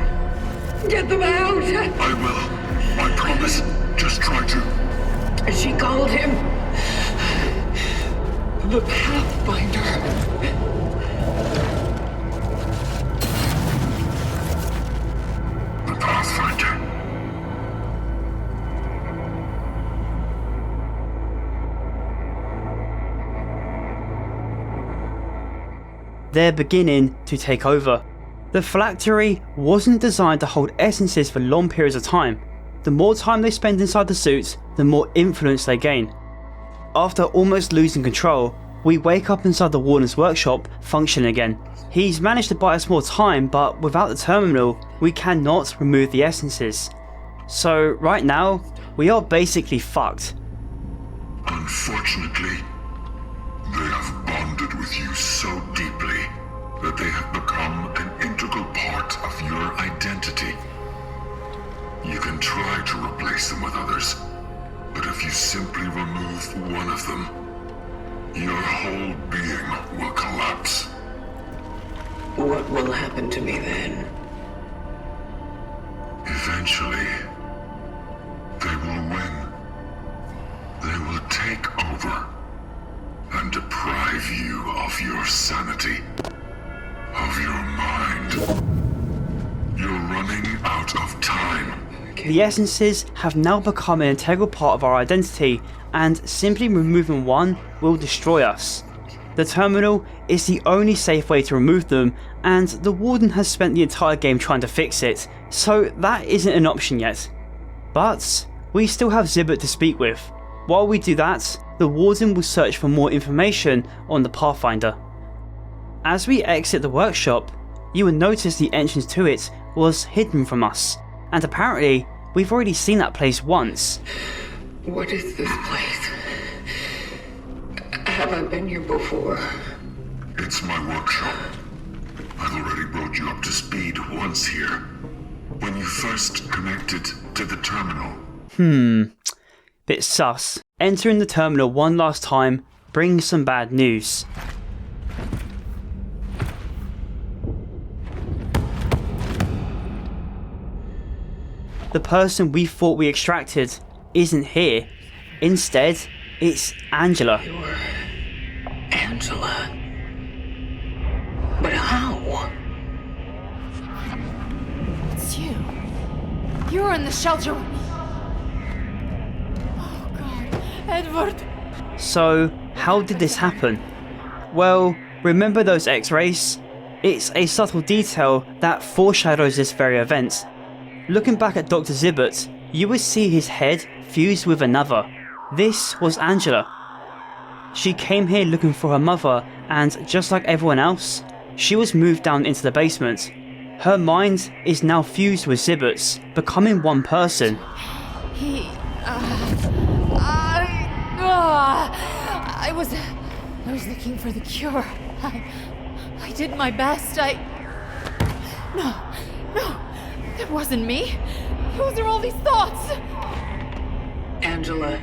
Get them out! I will. I promise. Just try to. She called him the Pathfinder. The Pathfinder. They're beginning to take over. The phylactery wasn't designed to hold essences for long periods of time. The more time they spend inside the suits, the more influence they gain. After almost losing control, we wake up inside the Warden's workshop, functioning again. He's managed to buy us more time, but without the terminal, we cannot remove the essences. So right now, we are basically fucked. Unfortunately, they have bonded with you so deeply that they have become an integral part of your identity. You can try to replace them with others, but if you simply remove one of them, your whole being will collapse. What will happen to me then? Eventually, they will win. They will take over and deprive you of your sanity, of your mind. You're running out of time. The essences have now become an integral part of our identity, and simply removing one will destroy us. The terminal is the only safe way to remove them, and the Warden has spent the entire game trying to fix it, so that isn't an option yet. But we still have Zybert to speak with. While we do that, the Warden will search for more information on the Pathfinder. As we exit the workshop, you will notice the entrance to it was hidden from us, and apparently we've already seen that place once. What is this place? Have I been here before? It's my workshop. I've already brought you up to speed once here. When you first connected to the terminal. Bit sus. Entering the terminal one last time brings some bad news. The person we thought we extracted isn't here. Instead, it's Angela. You're Angela. But how? It's you. You were in the shelter with me. Oh God, Edward. So, how did this happen? Well, remember those X-rays? It's a subtle detail that foreshadows this very event. Looking back at Dr. Zybert, you would see his head fused with another. This was Angela. She came here looking for her mother, and just like everyone else, she was moved down into the basement. Her mind is now fused with Zybert's, becoming one person. I was looking for the cure. I did my best. No, it wasn't me. Those are all these thoughts. Angela,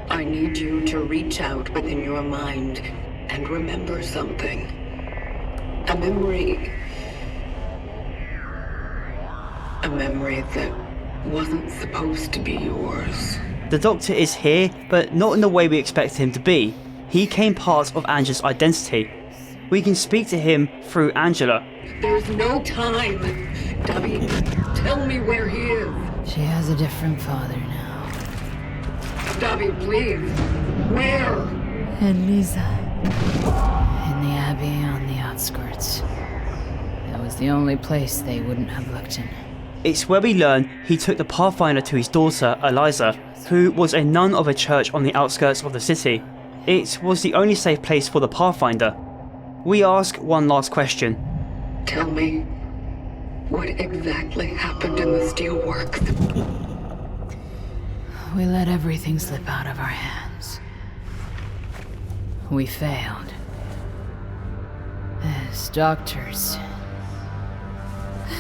I need you to reach out within your mind and remember something. A memory that wasn't supposed to be yours. The Doctor is here, but not in the way we expected him to be. He became part of Angela's identity. We can speak to him through Angela. There's no time. Debbie, tell me where he is. She has a different father now. Stubby, please. Where? Elisa. In the Abbey on the outskirts. That was the only place they wouldn't have looked in. It's where we learn he took the Pathfinder to his daughter, Eliza, who was a nun of a church on the outskirts of the city. It was the only safe place for the Pathfinder. We ask one last question. Tell me, what exactly happened in the steelworks? We let everything slip out of our hands. We failed. As doctors.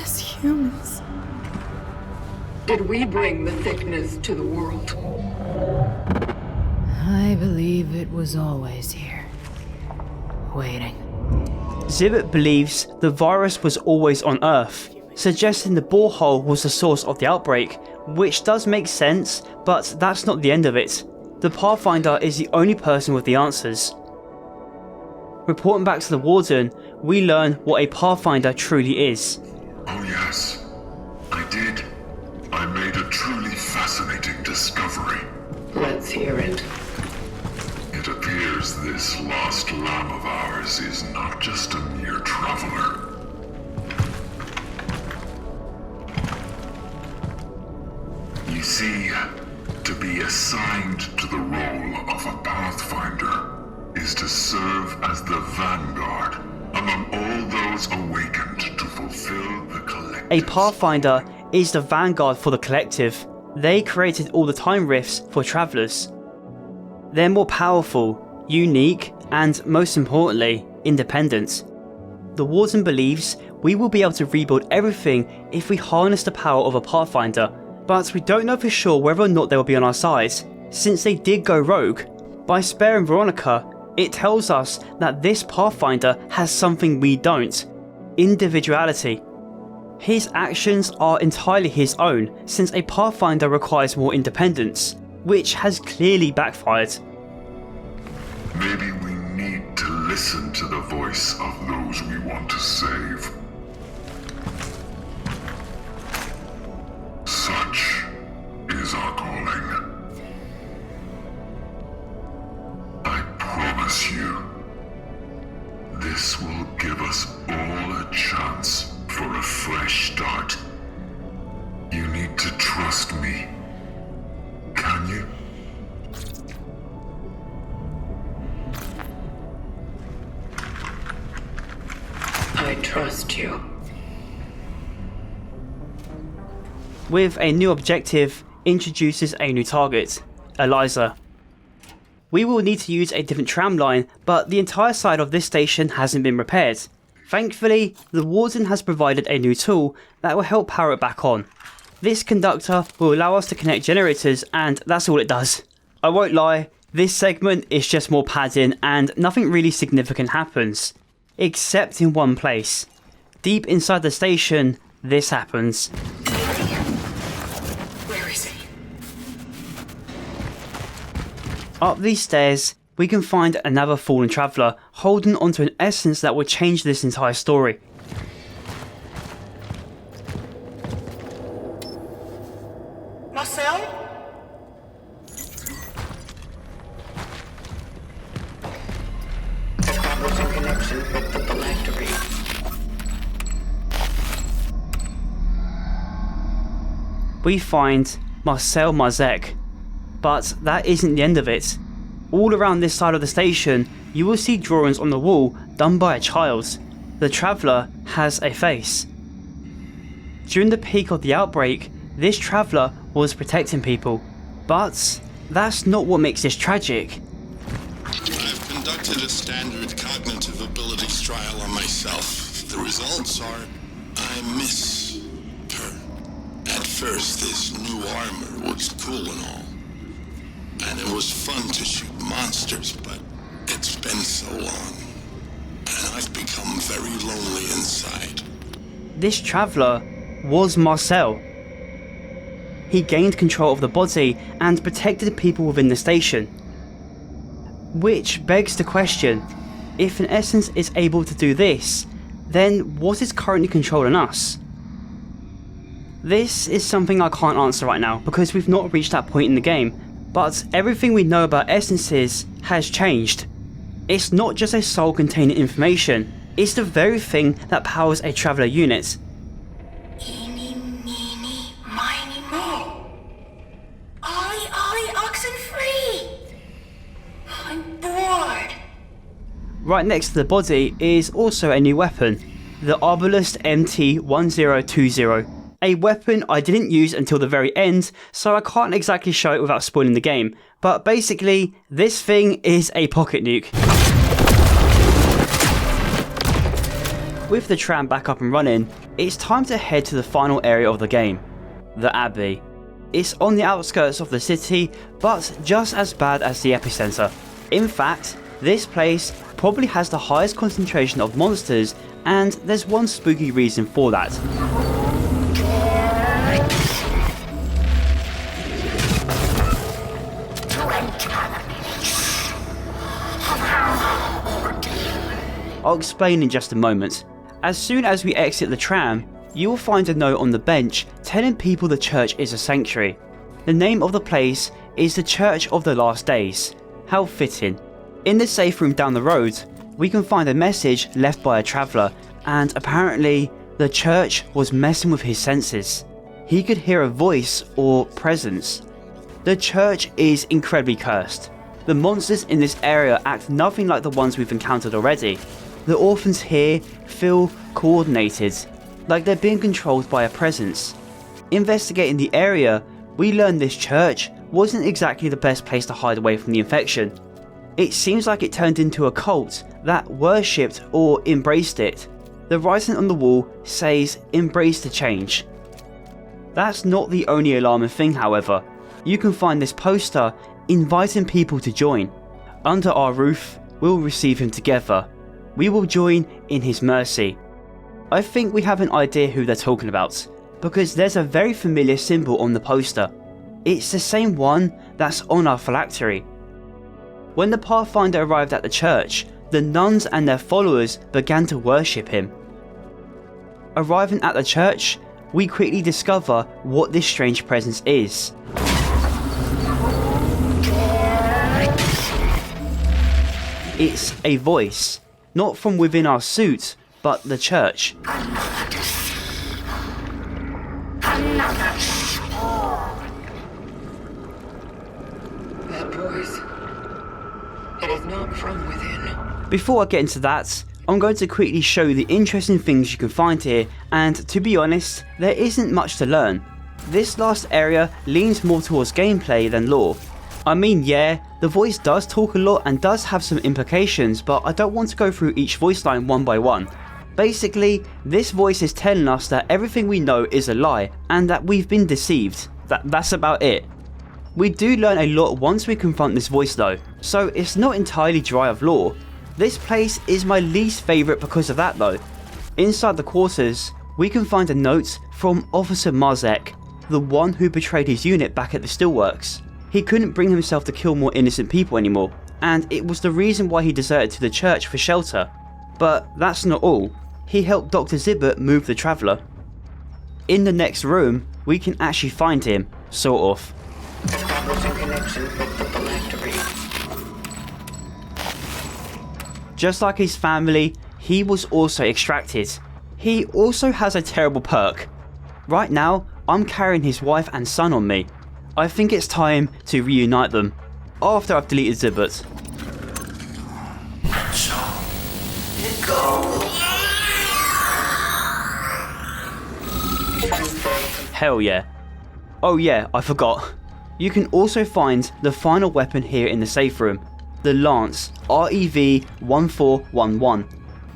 As humans. Did we bring the thickness to the world? I believe it was always here. Waiting. Zybert believes the virus was always on Earth, suggesting the borehole was the source of the outbreak, which does make sense, but that's not the end of it. The Pathfinder is the only person with the answers. Reporting back to the Warden, we learn what a Pathfinder truly is. Oh yes, I did. I made a truly fascinating discovery. Let's hear it. It appears this lost lamb of ours is not just a mere traveler. You see, to be assigned to the role of a Pathfinder is to serve as the vanguard among all those awakened to fulfill the collective. A Pathfinder is the vanguard for the collective. They created all the time rifts for travelers. They're more powerful, unique, and most importantly, independent. The Warden believes we will be able to rebuild everything if we harness the power of a Pathfinder, but we don't know for sure whether or not they will be on our side, since they did go rogue. By sparing Veronica, it tells us that this Pathfinder has something we don't: individuality. His actions are entirely his own, since a Pathfinder requires more independence, which has clearly backfired. Maybe we need to listen to the voice of those we want to save. Such is our calling. I promise you, this will give us all a chance for a fresh start. You need to trust me. Can you? I trust you. With a new objective, introduces a new target, Eliza. We will need to use a different tram line, but the entire side of this station hasn't been repaired. Thankfully, the Warden has provided a new tool that will help power it back on. This conductor will allow us to connect generators, and that's all it does. I won't lie, this segment is just more padding and nothing really significant happens. Except in one place. Deep inside the station, this happens. Where is he? Up these stairs, we can find another fallen traveller holding onto an essence that will change this entire story. Marcel? Establishing connection with the phylactery. We find Marcel Marzek, but that isn't the end of it. All around this side of the station, you will see drawings on the wall done by a child. The traveller has a face. During the peak of the outbreak, this traveller was protecting people, but that's not what makes this tragic. I've conducted a standard cognitive abilities trial on myself. The results are, I miss her. At first, this new armor was cool and all. And it was fun to shoot monsters, but it's been so long. And I've become very lonely inside. This traveller was Marcel. He gained control of the body and protected people within the station. Which begs the question, if an essence is able to do this, then what is currently controlling us? This is something I can't answer right now because we've not reached that point in the game, But everything we know about essences has changed. It's not just a soul containing information, it's the very thing that powers a traveller unit. Eeny, meeny, miny, mo. Ollie, oxen free. I'm bored. Right next to the body is also a new weapon, the Arbalest MT-1020. A weapon I didn't use until the very end, so I can't exactly show it without spoiling the game, but basically, this thing is a pocket nuke. With the tram back up and running, it's time to head to the final area of the game, the Abbey. It's on the outskirts of the city, but just as bad as the epicenter. In fact, this place probably has the highest concentration of monsters, and there's one spooky reason for that. I'll explain in just a moment. As soon as we exit the tram, you will find a note on the bench telling people the church is a sanctuary. The name of the place is the Church of the Last Days. How fitting. In the safe room down the road, we can find a message left by a traveller, and apparently the church was messing with his senses. He could hear a voice or presence. The church is incredibly cursed. The monsters in this area act nothing like the ones we've encountered already. The orphans here feel coordinated, like they're being controlled by a presence. Investigating the area, we learn this church wasn't exactly the best place to hide away from the infection. It seems like it turned into a cult that worshipped or embraced it. The writing on the wall says, "Embrace the change." That's not the only alarming thing, however. You can find this poster inviting people to join. Under our roof, we'll receive him together. We will join in his mercy. I think we have an idea who they're talking about, because there's a very familiar symbol on the poster. It's the same one that's on our phylactery. When the Pathfinder arrived at the church, the nuns and their followers began to worship him. Arriving at the church, we quickly discover what this strange presence is. It's a voice, not from within our suit, but the church. That voice. It is not from within. Before I get into that, I'm going to quickly show you the interesting things you can find here, and to be honest, there isn't much to learn. This last area leans more towards gameplay than lore. I mean, yeah, the voice does talk a lot and does have some implications, but I don't want to go through each voice line one by one. Basically, this voice is telling us that everything we know is a lie and that we've been deceived. That's about it. We do learn a lot once we confront this voice though, so it's not entirely dry of lore. This place is my least favourite because of that though. Inside the quarters, we can find a note from Officer Marzek, the one who betrayed his unit back at the Steelworks. He couldn't bring himself to kill more innocent people anymore, and it was the reason why he deserted to the church for shelter. But that's not all. He helped Dr. Zybert move the Traveller. In the next room, we can actually find him, sort of. Establishing connection with the phylactery. Just like his family, he was also extracted. He also has a terrible perk. Right now, I'm carrying his wife and son on me. I think it's time to reunite them, after I've deleted Zybert. Hell yeah. Oh yeah, I forgot. You can also find the final weapon here in the safe room, the Lance REV-1411.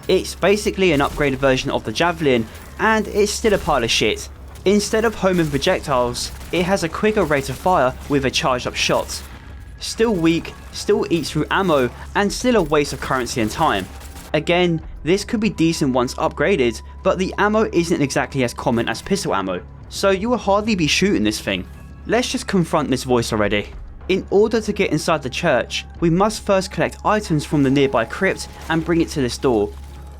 It's basically an upgraded version of the Javelin, and it's still a pile of shit. Instead of homing projectiles, it has a quicker rate of fire with a charged up shot. Still weak, still eats through ammo, and still a waste of currency and time. Again, this could be decent once upgraded, but the ammo isn't exactly as common as pistol ammo, so you will hardly be shooting this thing. Let's just confront this voice already. In order to get inside the church, we must first collect items from the nearby crypt and bring it to this door.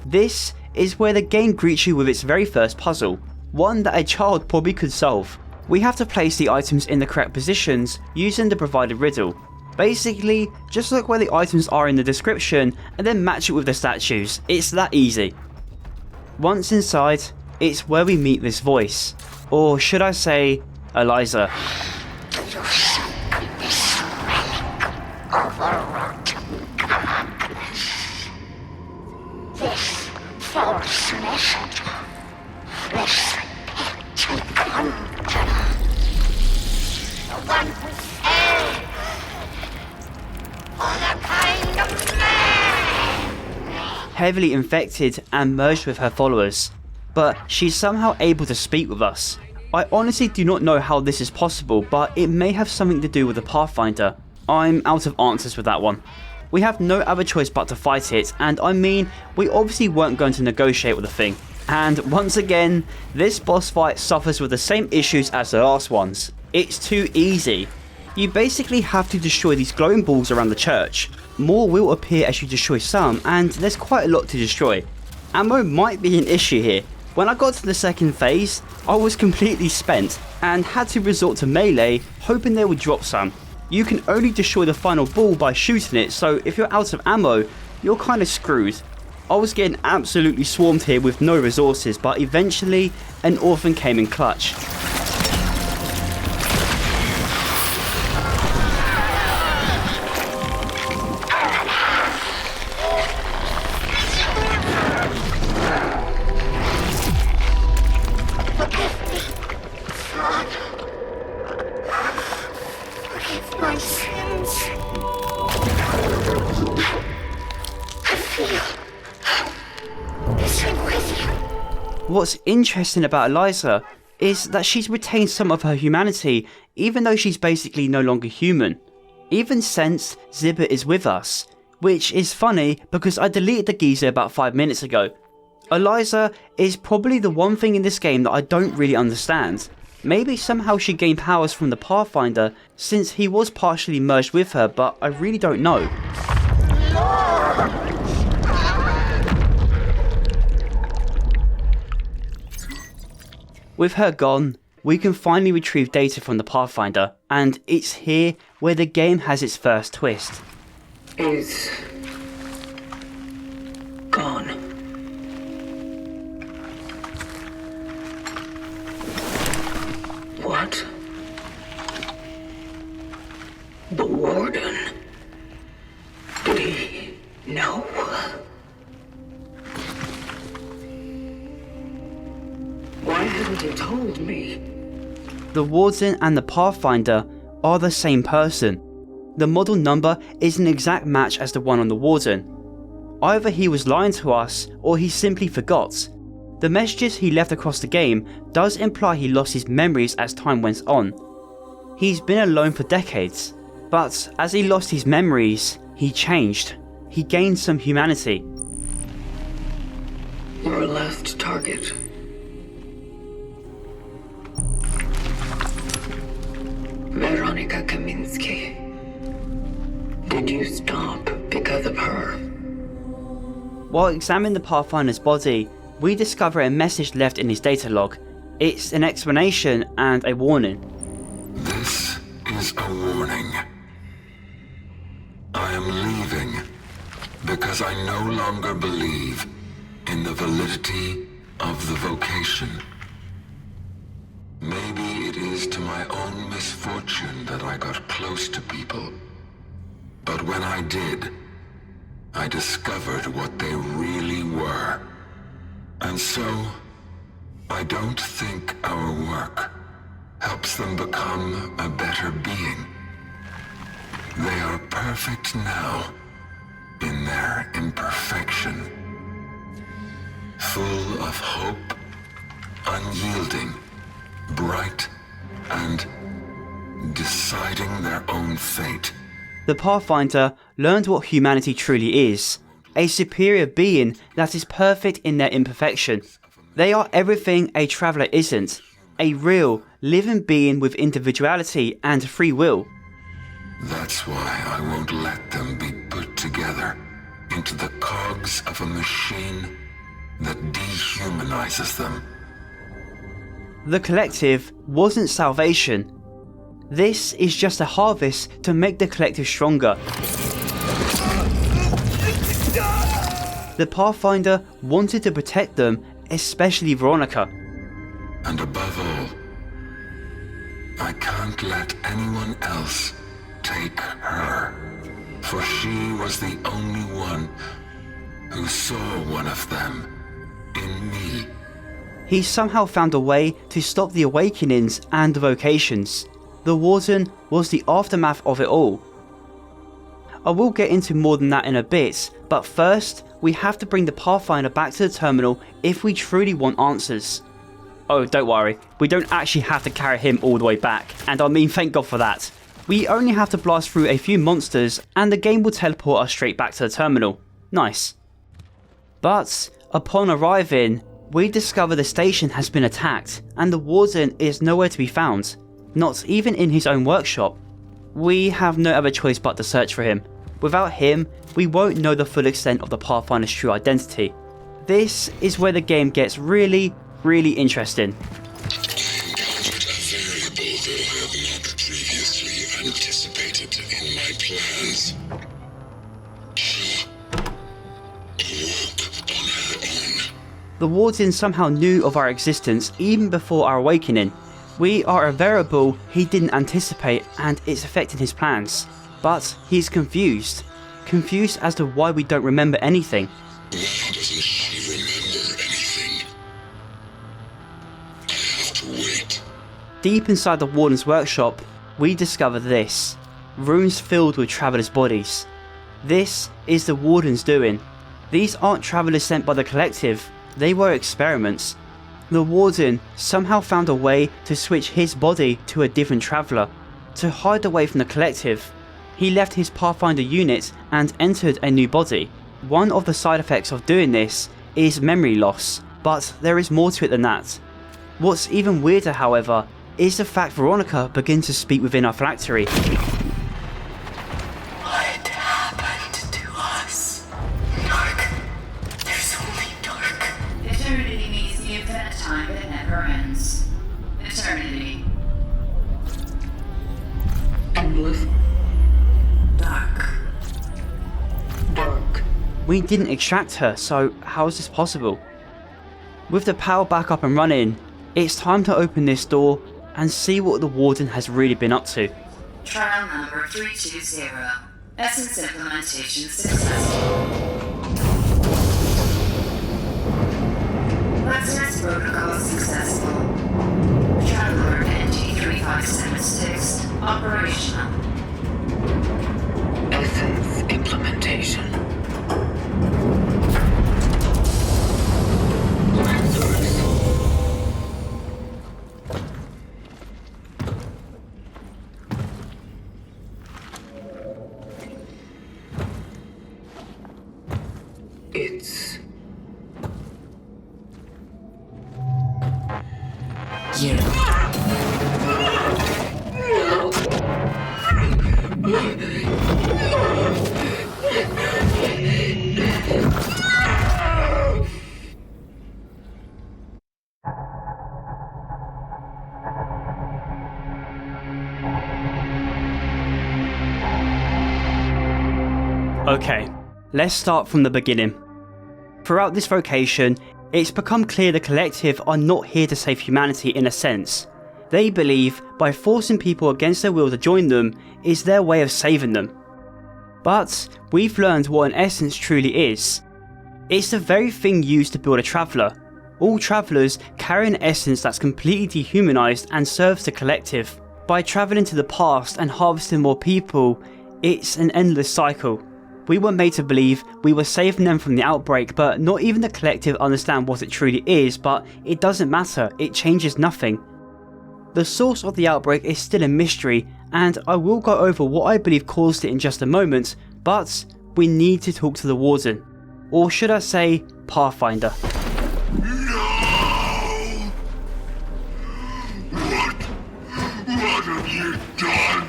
This is where the game greets you with its very first puzzle, one that a child probably could solve. We have to place the items in the correct positions using the provided riddle. Basically, just look where the items are in the description and then match it with the statues. It's that easy. Once inside, it's where we meet this voice. Or should I say, Eliza. This false messenger, this petty conjurer, the one who saves for the kind of man. Heavily infected and merged with her followers, but she's somehow able to speak with us. I honestly do not know how this is possible, but it may have something to do with the Pathfinder. I'm out of answers with that one. We have no other choice but to fight it, and I mean, we obviously weren't going to negotiate with the thing. And once again, this boss fight suffers with the same issues as the last ones. It's too easy. You basically have to destroy these glowing balls around the church. More will appear as you destroy some, and there's quite a lot to destroy. Ammo might be an issue here. When I got to the second phase, I was completely spent and had to resort to melee, hoping they would drop some. You can only destroy the final ball by shooting it, so if you're out of ammo, you're kinda screwed. I was getting absolutely swarmed here with no resources, but eventually an orphan came in clutch. What's interesting about Eliza is that she's retained some of her humanity, even though she's basically no longer human. Even since Zybert is with us, which is funny because I deleted the geezer about 5 minutes ago. Eliza is probably the one thing in this game that I don't really understand. Maybe somehow she gained powers from the Pathfinder since he was partially merged with her, but I really don't know. With her gone, we can finally retrieve data from the Pathfinder, and it's here where the game has its first twist. Is gone. What? The warden? Did he know? Why hadn't he told me? The Warden and the Pathfinder are the same person. The model number is an exact match as the one on the Warden. Either he was lying to us, or he simply forgot. The messages he left across the game does imply he lost his memories as time went on. He's been alone for decades, but as he lost his memories, he changed. He gained some humanity. Your last target. Veronica Kaminsky. Did you stop because of her? While examining the Pathfinder's body, we discover a message left in his data log. It's an explanation and a warning. This is a warning. I am leaving because I no longer believe in the validity of the vocation. Maybe it is to my own misfortune that I got close to people. But when I did, I discovered what they really were. And so, I don't think our work helps them become a better being. They are perfect now, in their imperfection. Full of hope, unyielding, bright, and deciding their own fate. The Pathfinder learned what humanity truly is, a superior being that is perfect in their imperfection. They are everything a traveller isn't, a real, living being with individuality and free will. That's why I won't let them be put together into the cogs of a machine that dehumanizes them. The collective wasn't salvation. This is just a harvest to make the collective stronger. The Pathfinder wanted to protect them, especially Veronica. And above all, I can't let anyone else take her, for she was the only one who saw one of them in me. He somehow found a way to stop the awakenings and the vocations. The Warden was the aftermath of it all. I will get into more than that in a bit, but first, we have to bring the Pathfinder back to the terminal if we truly want answers. Oh, don't worry, we don't actually have to carry him all the way back, and I mean thank God for that. We only have to blast through a few monsters and the game will teleport us straight back to the terminal. Nice. But upon arriving, we discover the station has been attacked and the Warden is nowhere to be found, not even in his own workshop. We have no other choice but to search for him. Without him, we won't know the full extent of the Pathfinder's true identity. This is where the game gets really interesting. Anticipated in my plans. She awoke on her own. The Warden somehow knew of our existence even before our awakening. We are a variable he didn't anticipate and it's affecting his plans. But he's confused. Confused as to why we don't remember anything. Why doesn't she remember anything? I have to wait. Deep inside the Warden's workshop, we discover this. Runes filled with travellers' bodies. This is the Warden's doing. These aren't travellers sent by the collective, they were experiments. The Warden somehow found a way to switch his body to a different traveller, to hide away from the collective. He left his Pathfinder unit and entered a new body. One of the side effects of doing this is memory loss, but there is more to it than that. What's even weirder, however, is the fact Veronica begins to speak within our phylactery. What happened to us? Dark. There's only dark. Eternity means the infinite time that never ends. Eternity. Endless. Dark. Dark. We didn't extract her, so how is this possible? With the power back up and running, it's time to open this door and see what the Warden has really been up to. Trial number 320. Essence implementation successful. Access protocol successful. Traveler NT-3576 operational. Essence implementation. It's you. Okay, let's start from the beginning. Throughout this vocation, it's become clear the collective are not here to save humanity in a sense. They believe by forcing people against their will to join them is their way of saving them. But we've learned what an essence truly is. It's the very thing used to build a traveller. All travellers carry an essence that's completely dehumanised and serves the collective. By travelling to the past and harvesting more people, it's an endless cycle. We were made to believe we were saving them from the outbreak, but not even the collective understand what it truly is, but it doesn't matter, it changes nothing. The source of the outbreak is still a mystery, and I will go over what I believe caused it in just a moment, but we need to talk to the Warden. Or should I say, Pathfinder. No! What have you done?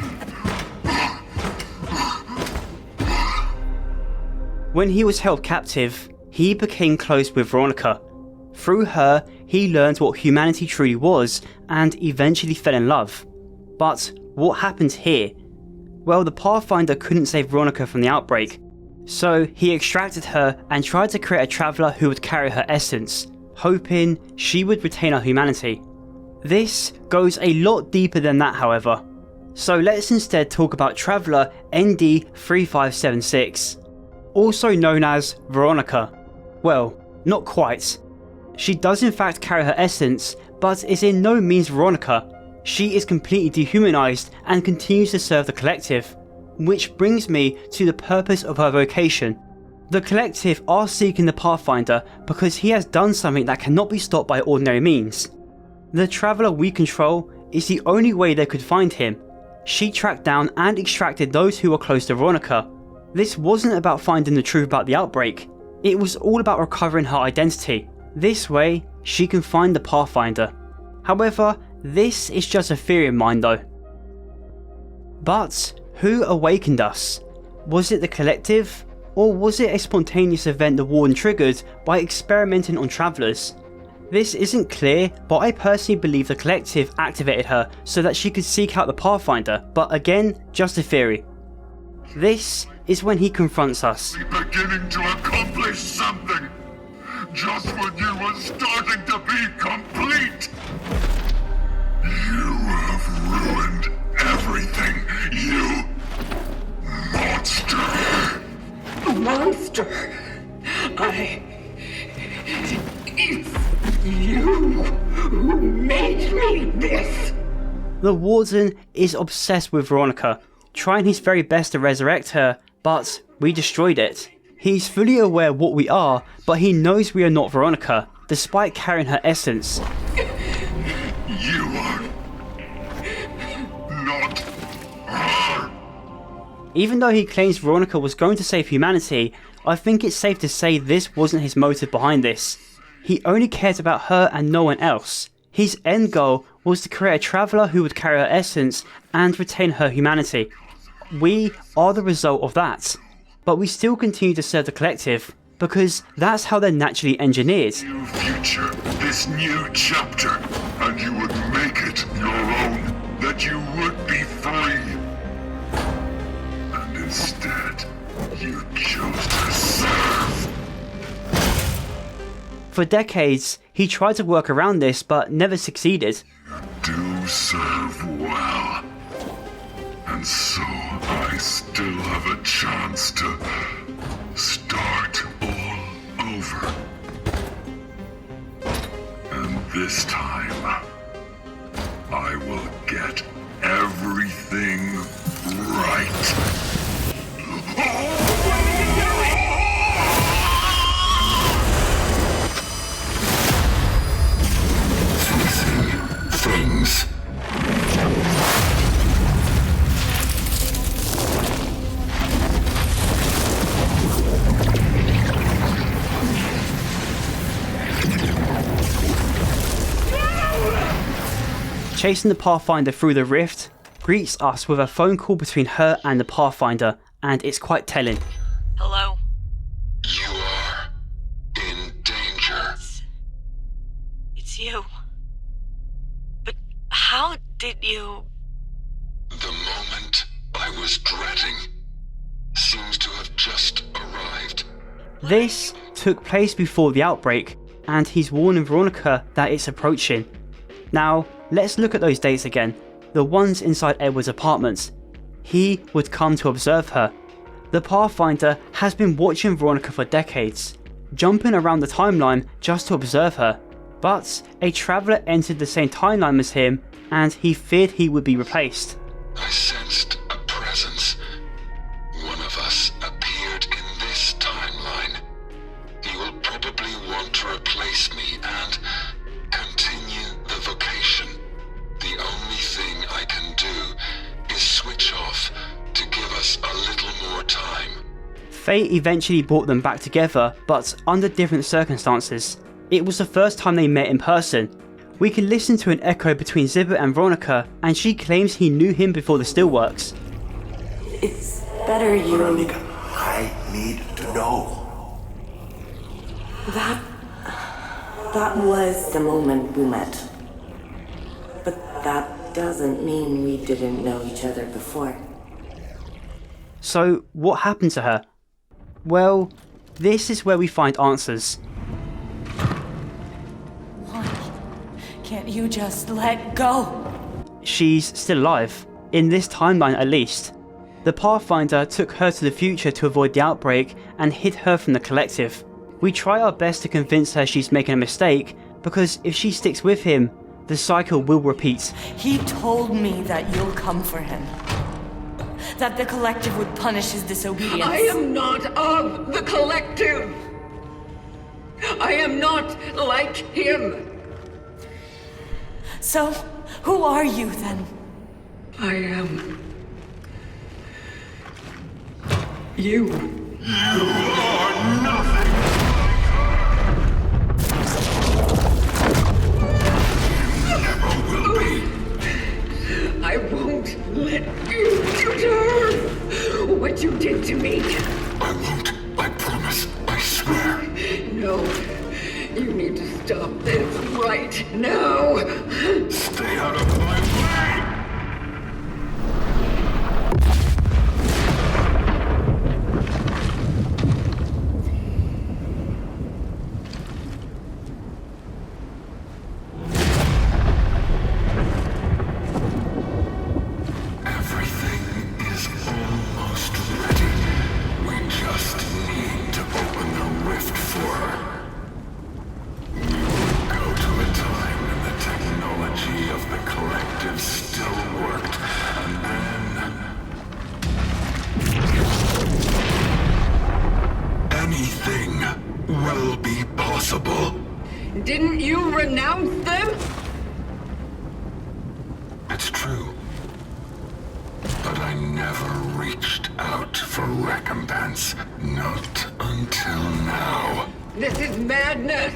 When he was held captive, he became close with Veronica. Through her, he learned what humanity truly was and eventually fell in love. But what happened here? Well, the Pathfinder couldn't save Veronica from the outbreak, so he extracted her and tried to create a traveller who would carry her essence, hoping she would retain her humanity. This goes a lot deeper than that, however. So let's instead talk about Traveller ND3576, also known as Veronica. Well, not quite. She does in fact carry her essence, but is in no means Veronica. She is completely dehumanized and continues to serve the collective. Which brings me to the purpose of her vocation. The collective are seeking the Pathfinder because he has done something that cannot be stopped by ordinary means. The Traveller we control is the only way they could find him. She tracked down and extracted those who were close to Veronica. This wasn't about finding the truth about the outbreak, it was all about recovering her identity. This way, she can find the Pathfinder. However, this is just a theory of mine though. But who awakened us? Was it the collective? Or was it a spontaneous event the Warden triggered by experimenting on travellers? This isn't clear, but I personally believe the collective activated her so that she could seek out the Pathfinder, but again, just a theory. This is when he confronts us. Beginning to accomplish something, just when you were starting to be complete. You have ruined everything, you monster. Monster? It's you who made me this. The Warden is obsessed with Veronica, trying his very best to resurrect her, but we destroyed it. He's fully aware of what we are, but he knows we are not Veronica, despite carrying her essence. You are not her. Even though he claims Veronica was going to save humanity, I think it's safe to say this wasn't his motive behind this. He only cared about her and no one else. His end goal was to create a traveller who would carry her essence and retain her humanity. We are the result of that. But we still continue to serve the collective, because that's how they're naturally engineered. New future, this new chapter, and you would make it your own, that you would be free. And instead, you chose to serve. For decades, he tried to work around this but never succeeded. Do serve well. And so I still have a chance to start all over. And this time, I will get everything right. Things. Chasing the Pathfinder through the rift greets us with a phone call between her and the Pathfinder, and it's quite telling. Hello? You are in danger. It's you. But how did you... The moment I was dreading seems to have just arrived. This took place before the outbreak, and he's warning Veronica that it's approaching. Now, let's look at those dates again, the ones inside Edward's apartment. He would come to observe her. The Pathfinder has been watching Veronica for decades, jumping around the timeline just to observe her. But a traveller entered the same timeline as him, and he feared he would be replaced. I sensed a presence. One of us appeared in this timeline. He will probably want to replace me and continue the vocation. The only thing I can do is switch off to give us a little more time. Fate eventually brought them back together, but under different circumstances. It was the first time they met in person. We can listen to an echo between Zybert and Veronica, and she claims he knew him before the Steelworks. It's better you... Veronica, I need to know. That That was the moment we met. But that doesn't mean we didn't know each other before. So, what happened to her? Well, this is where we find answers. Why can't you just let go? She's still alive, in this timeline at least. The Pathfinder took her to the future to avoid the outbreak and hid her from the collective. We try our best to convince her she's making a mistake, because if she sticks with him, the cycle will repeat. He told me that you'll come for him. That the collective would punish his disobedience. I am not of the collective. I am not like him. So, who are you then? I am... you. You are nothing. You never will be. I won't let you shoot her. What you did to me. I won't. I promise. I swear. No. You need to stop this right now. Stay out of my way. Didn't you renounce them? It's true. But I never reached out for recompense. Not until now. This is madness.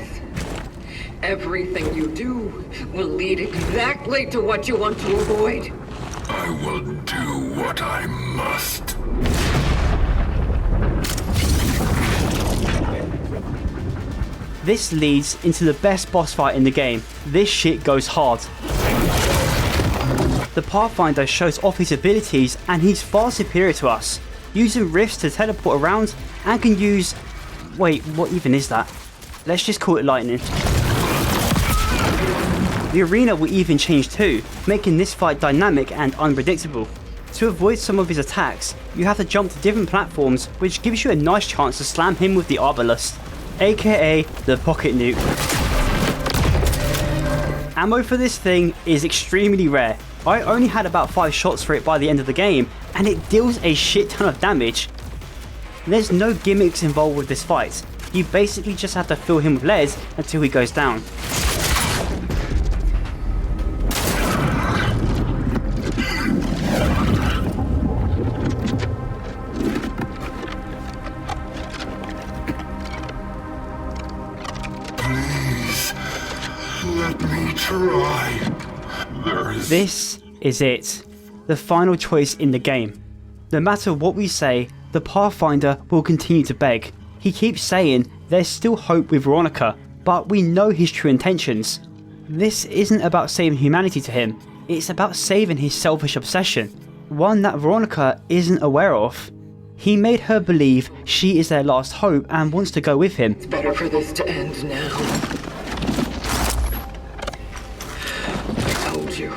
Everything you do will lead exactly to what you want to avoid. I will do what I must. This leads into the best boss fight in the game. This shit goes hard. The Pathfinder shows off his abilities and he's far superior to us, using rifts to teleport around and can use... wait, what even is that? Let's just call it lightning. The arena will even change too, making this fight dynamic and unpredictable. To avoid some of his attacks, you have to jump to different platforms, which gives you a nice chance to slam him with the Arbalest, aka the pocket nuke. Ammo for this thing is extremely rare. I only had about 5 shots for it by the end of the game, and it deals a shit ton of damage. There's no gimmicks involved with this fight. You basically just have to fill him with lead until he goes down. Let me try. This is it. The final choice in the game. No matter what we say, the Pathfinder will continue to beg. He keeps saying there's still hope with Veronica, but we know his true intentions. This isn't about saving humanity to him, it's about saving his selfish obsession, one that Veronica isn't aware of. He made her believe she is their last hope and wants to go with him. It's better for this to end now. I told you.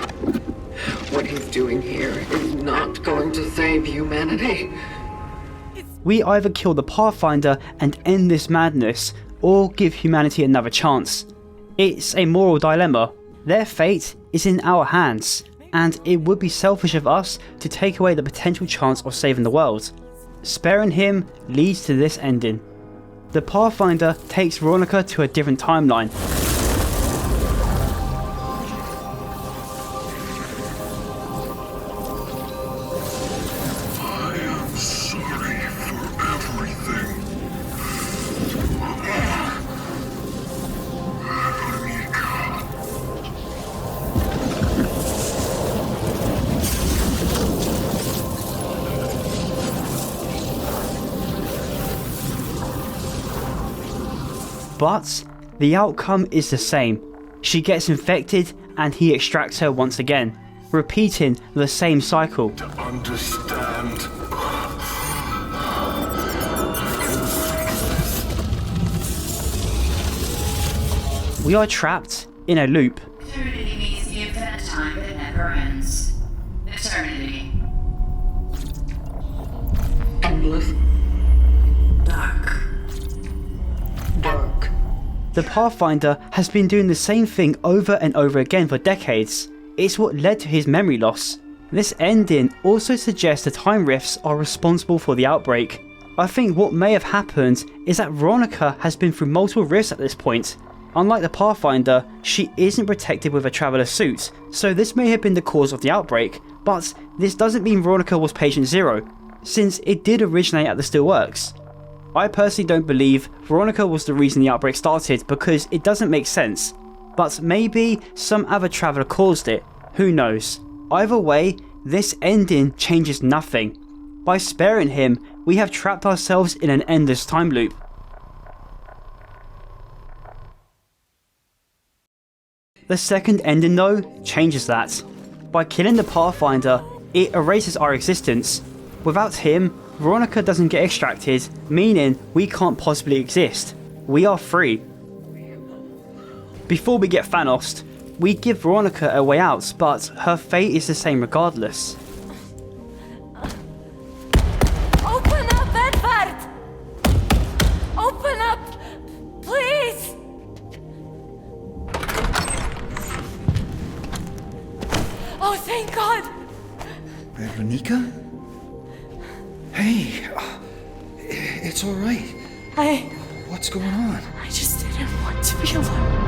What he's doing here is not going to save humanity. We either kill the Pathfinder and end this madness, or give humanity another chance. It's a moral dilemma. Their fate is in our hands, and it would be selfish of us to take away the potential chance of saving the world. Sparing him leads to this ending. The Pathfinder takes Veronica to a different timeline. But the outcome is the same. She gets infected and he extracts her once again, repeating the same cycle. To understand. We are trapped in a loop. Eternity means the infinite time that never ends. Eternity. Endless. Dark. Dark. The Pathfinder has been doing the same thing over and over again for decades. It's what led to his memory loss. This ending also suggests the time rifts are responsible for the outbreak. I think what may have happened is that Veronica has been through multiple rifts at this point. Unlike the Pathfinder, she isn't protected with a traveller suit, so this may have been the cause of the outbreak, but this doesn't mean Veronica was patient zero, since it did originate at the Steelworks. I personally don't believe Veronica was the reason the outbreak started because it doesn't make sense, but maybe some other traveller caused it, who knows. Either way, this ending changes nothing. By sparing him, we have trapped ourselves in an endless time loop. The second ending though, changes that. By killing the Pathfinder, it erases our existence. Without him, Veronica doesn't get extracted, meaning we can't possibly exist. We are free. Before we get Thanos'd, we give Veronica a way out, but her fate is the same regardless. Open up, Edward! Open up! Please! Oh, thank God! Veronica? Hey, it's all right. What's going on? I just didn't want to be alone.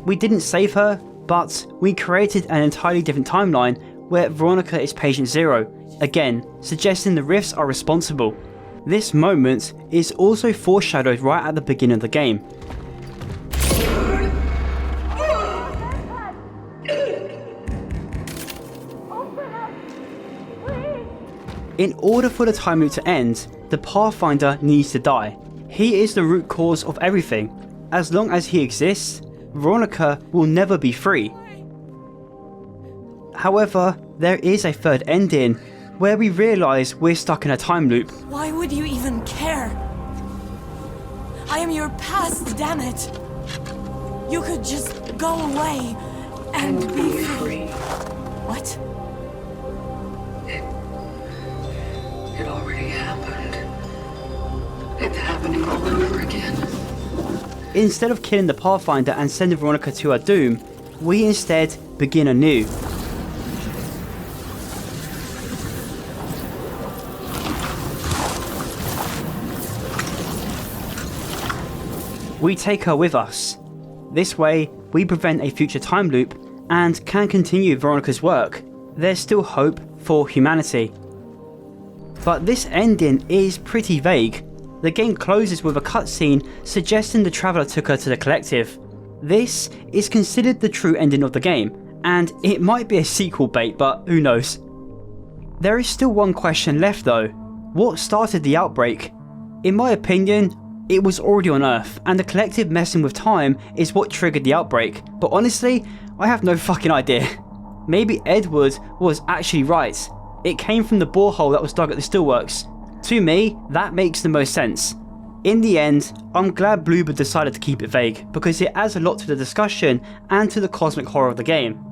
We didn't save her, but we created an entirely different timeline where Veronica is patient zero, again suggesting the rifts are responsible. This moment is also foreshadowed right at the beginning of the game. In order for the time loop to end, the Pathfinder needs to die. He is the root cause of everything. As long as he exists, Veronica will never be free. However, there is a third ending, where we realise we're stuck in a time loop. Why would you even care? I am your past, damn it. You could just go away and be free. What? It already happened. It's happening all over again. Instead of killing the Pathfinder and sending Veronica to her doom, we instead begin anew. We take her with us. This way, we prevent a future time loop and can continue Veronica's work. There's still hope for humanity. But this ending is pretty vague. The game closes with a cutscene suggesting the Traveller took her to the Collective. This is considered the true ending of the game, and it might be a sequel bait, but who knows. There is still one question left though. What started the outbreak? In my opinion, it was already on Earth, and the Collective messing with time is what triggered the outbreak, but honestly, I have no fucking idea. Maybe Edward was actually right. It came from the borehole that was dug at the Steelworks. To me, that makes the most sense. In the end, I'm glad Bloober decided to keep it vague, because it adds a lot to the discussion and to the cosmic horror of the game.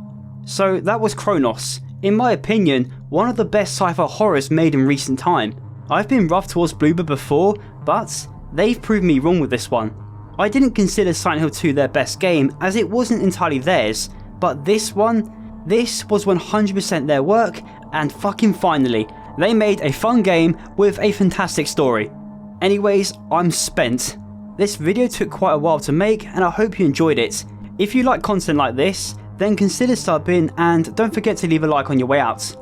So that was Cronos. In my opinion, one of the best sci-fi horrors made in recent time. I've been rough towards Bloober before, but they've proved me wrong with this one. I didn't consider Silent Hill 2 their best game, as it wasn't entirely theirs, but this was 100% their work, and fucking finally, they made a fun game with a fantastic story. Anyways, I'm spent. This video took quite a while to make, and I hope you enjoyed it. If you like content like this, then consider subbing, and don't forget to leave a like on your way out.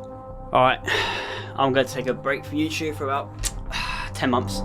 Alright, I'm going to take a break from YouTube for about 10 months.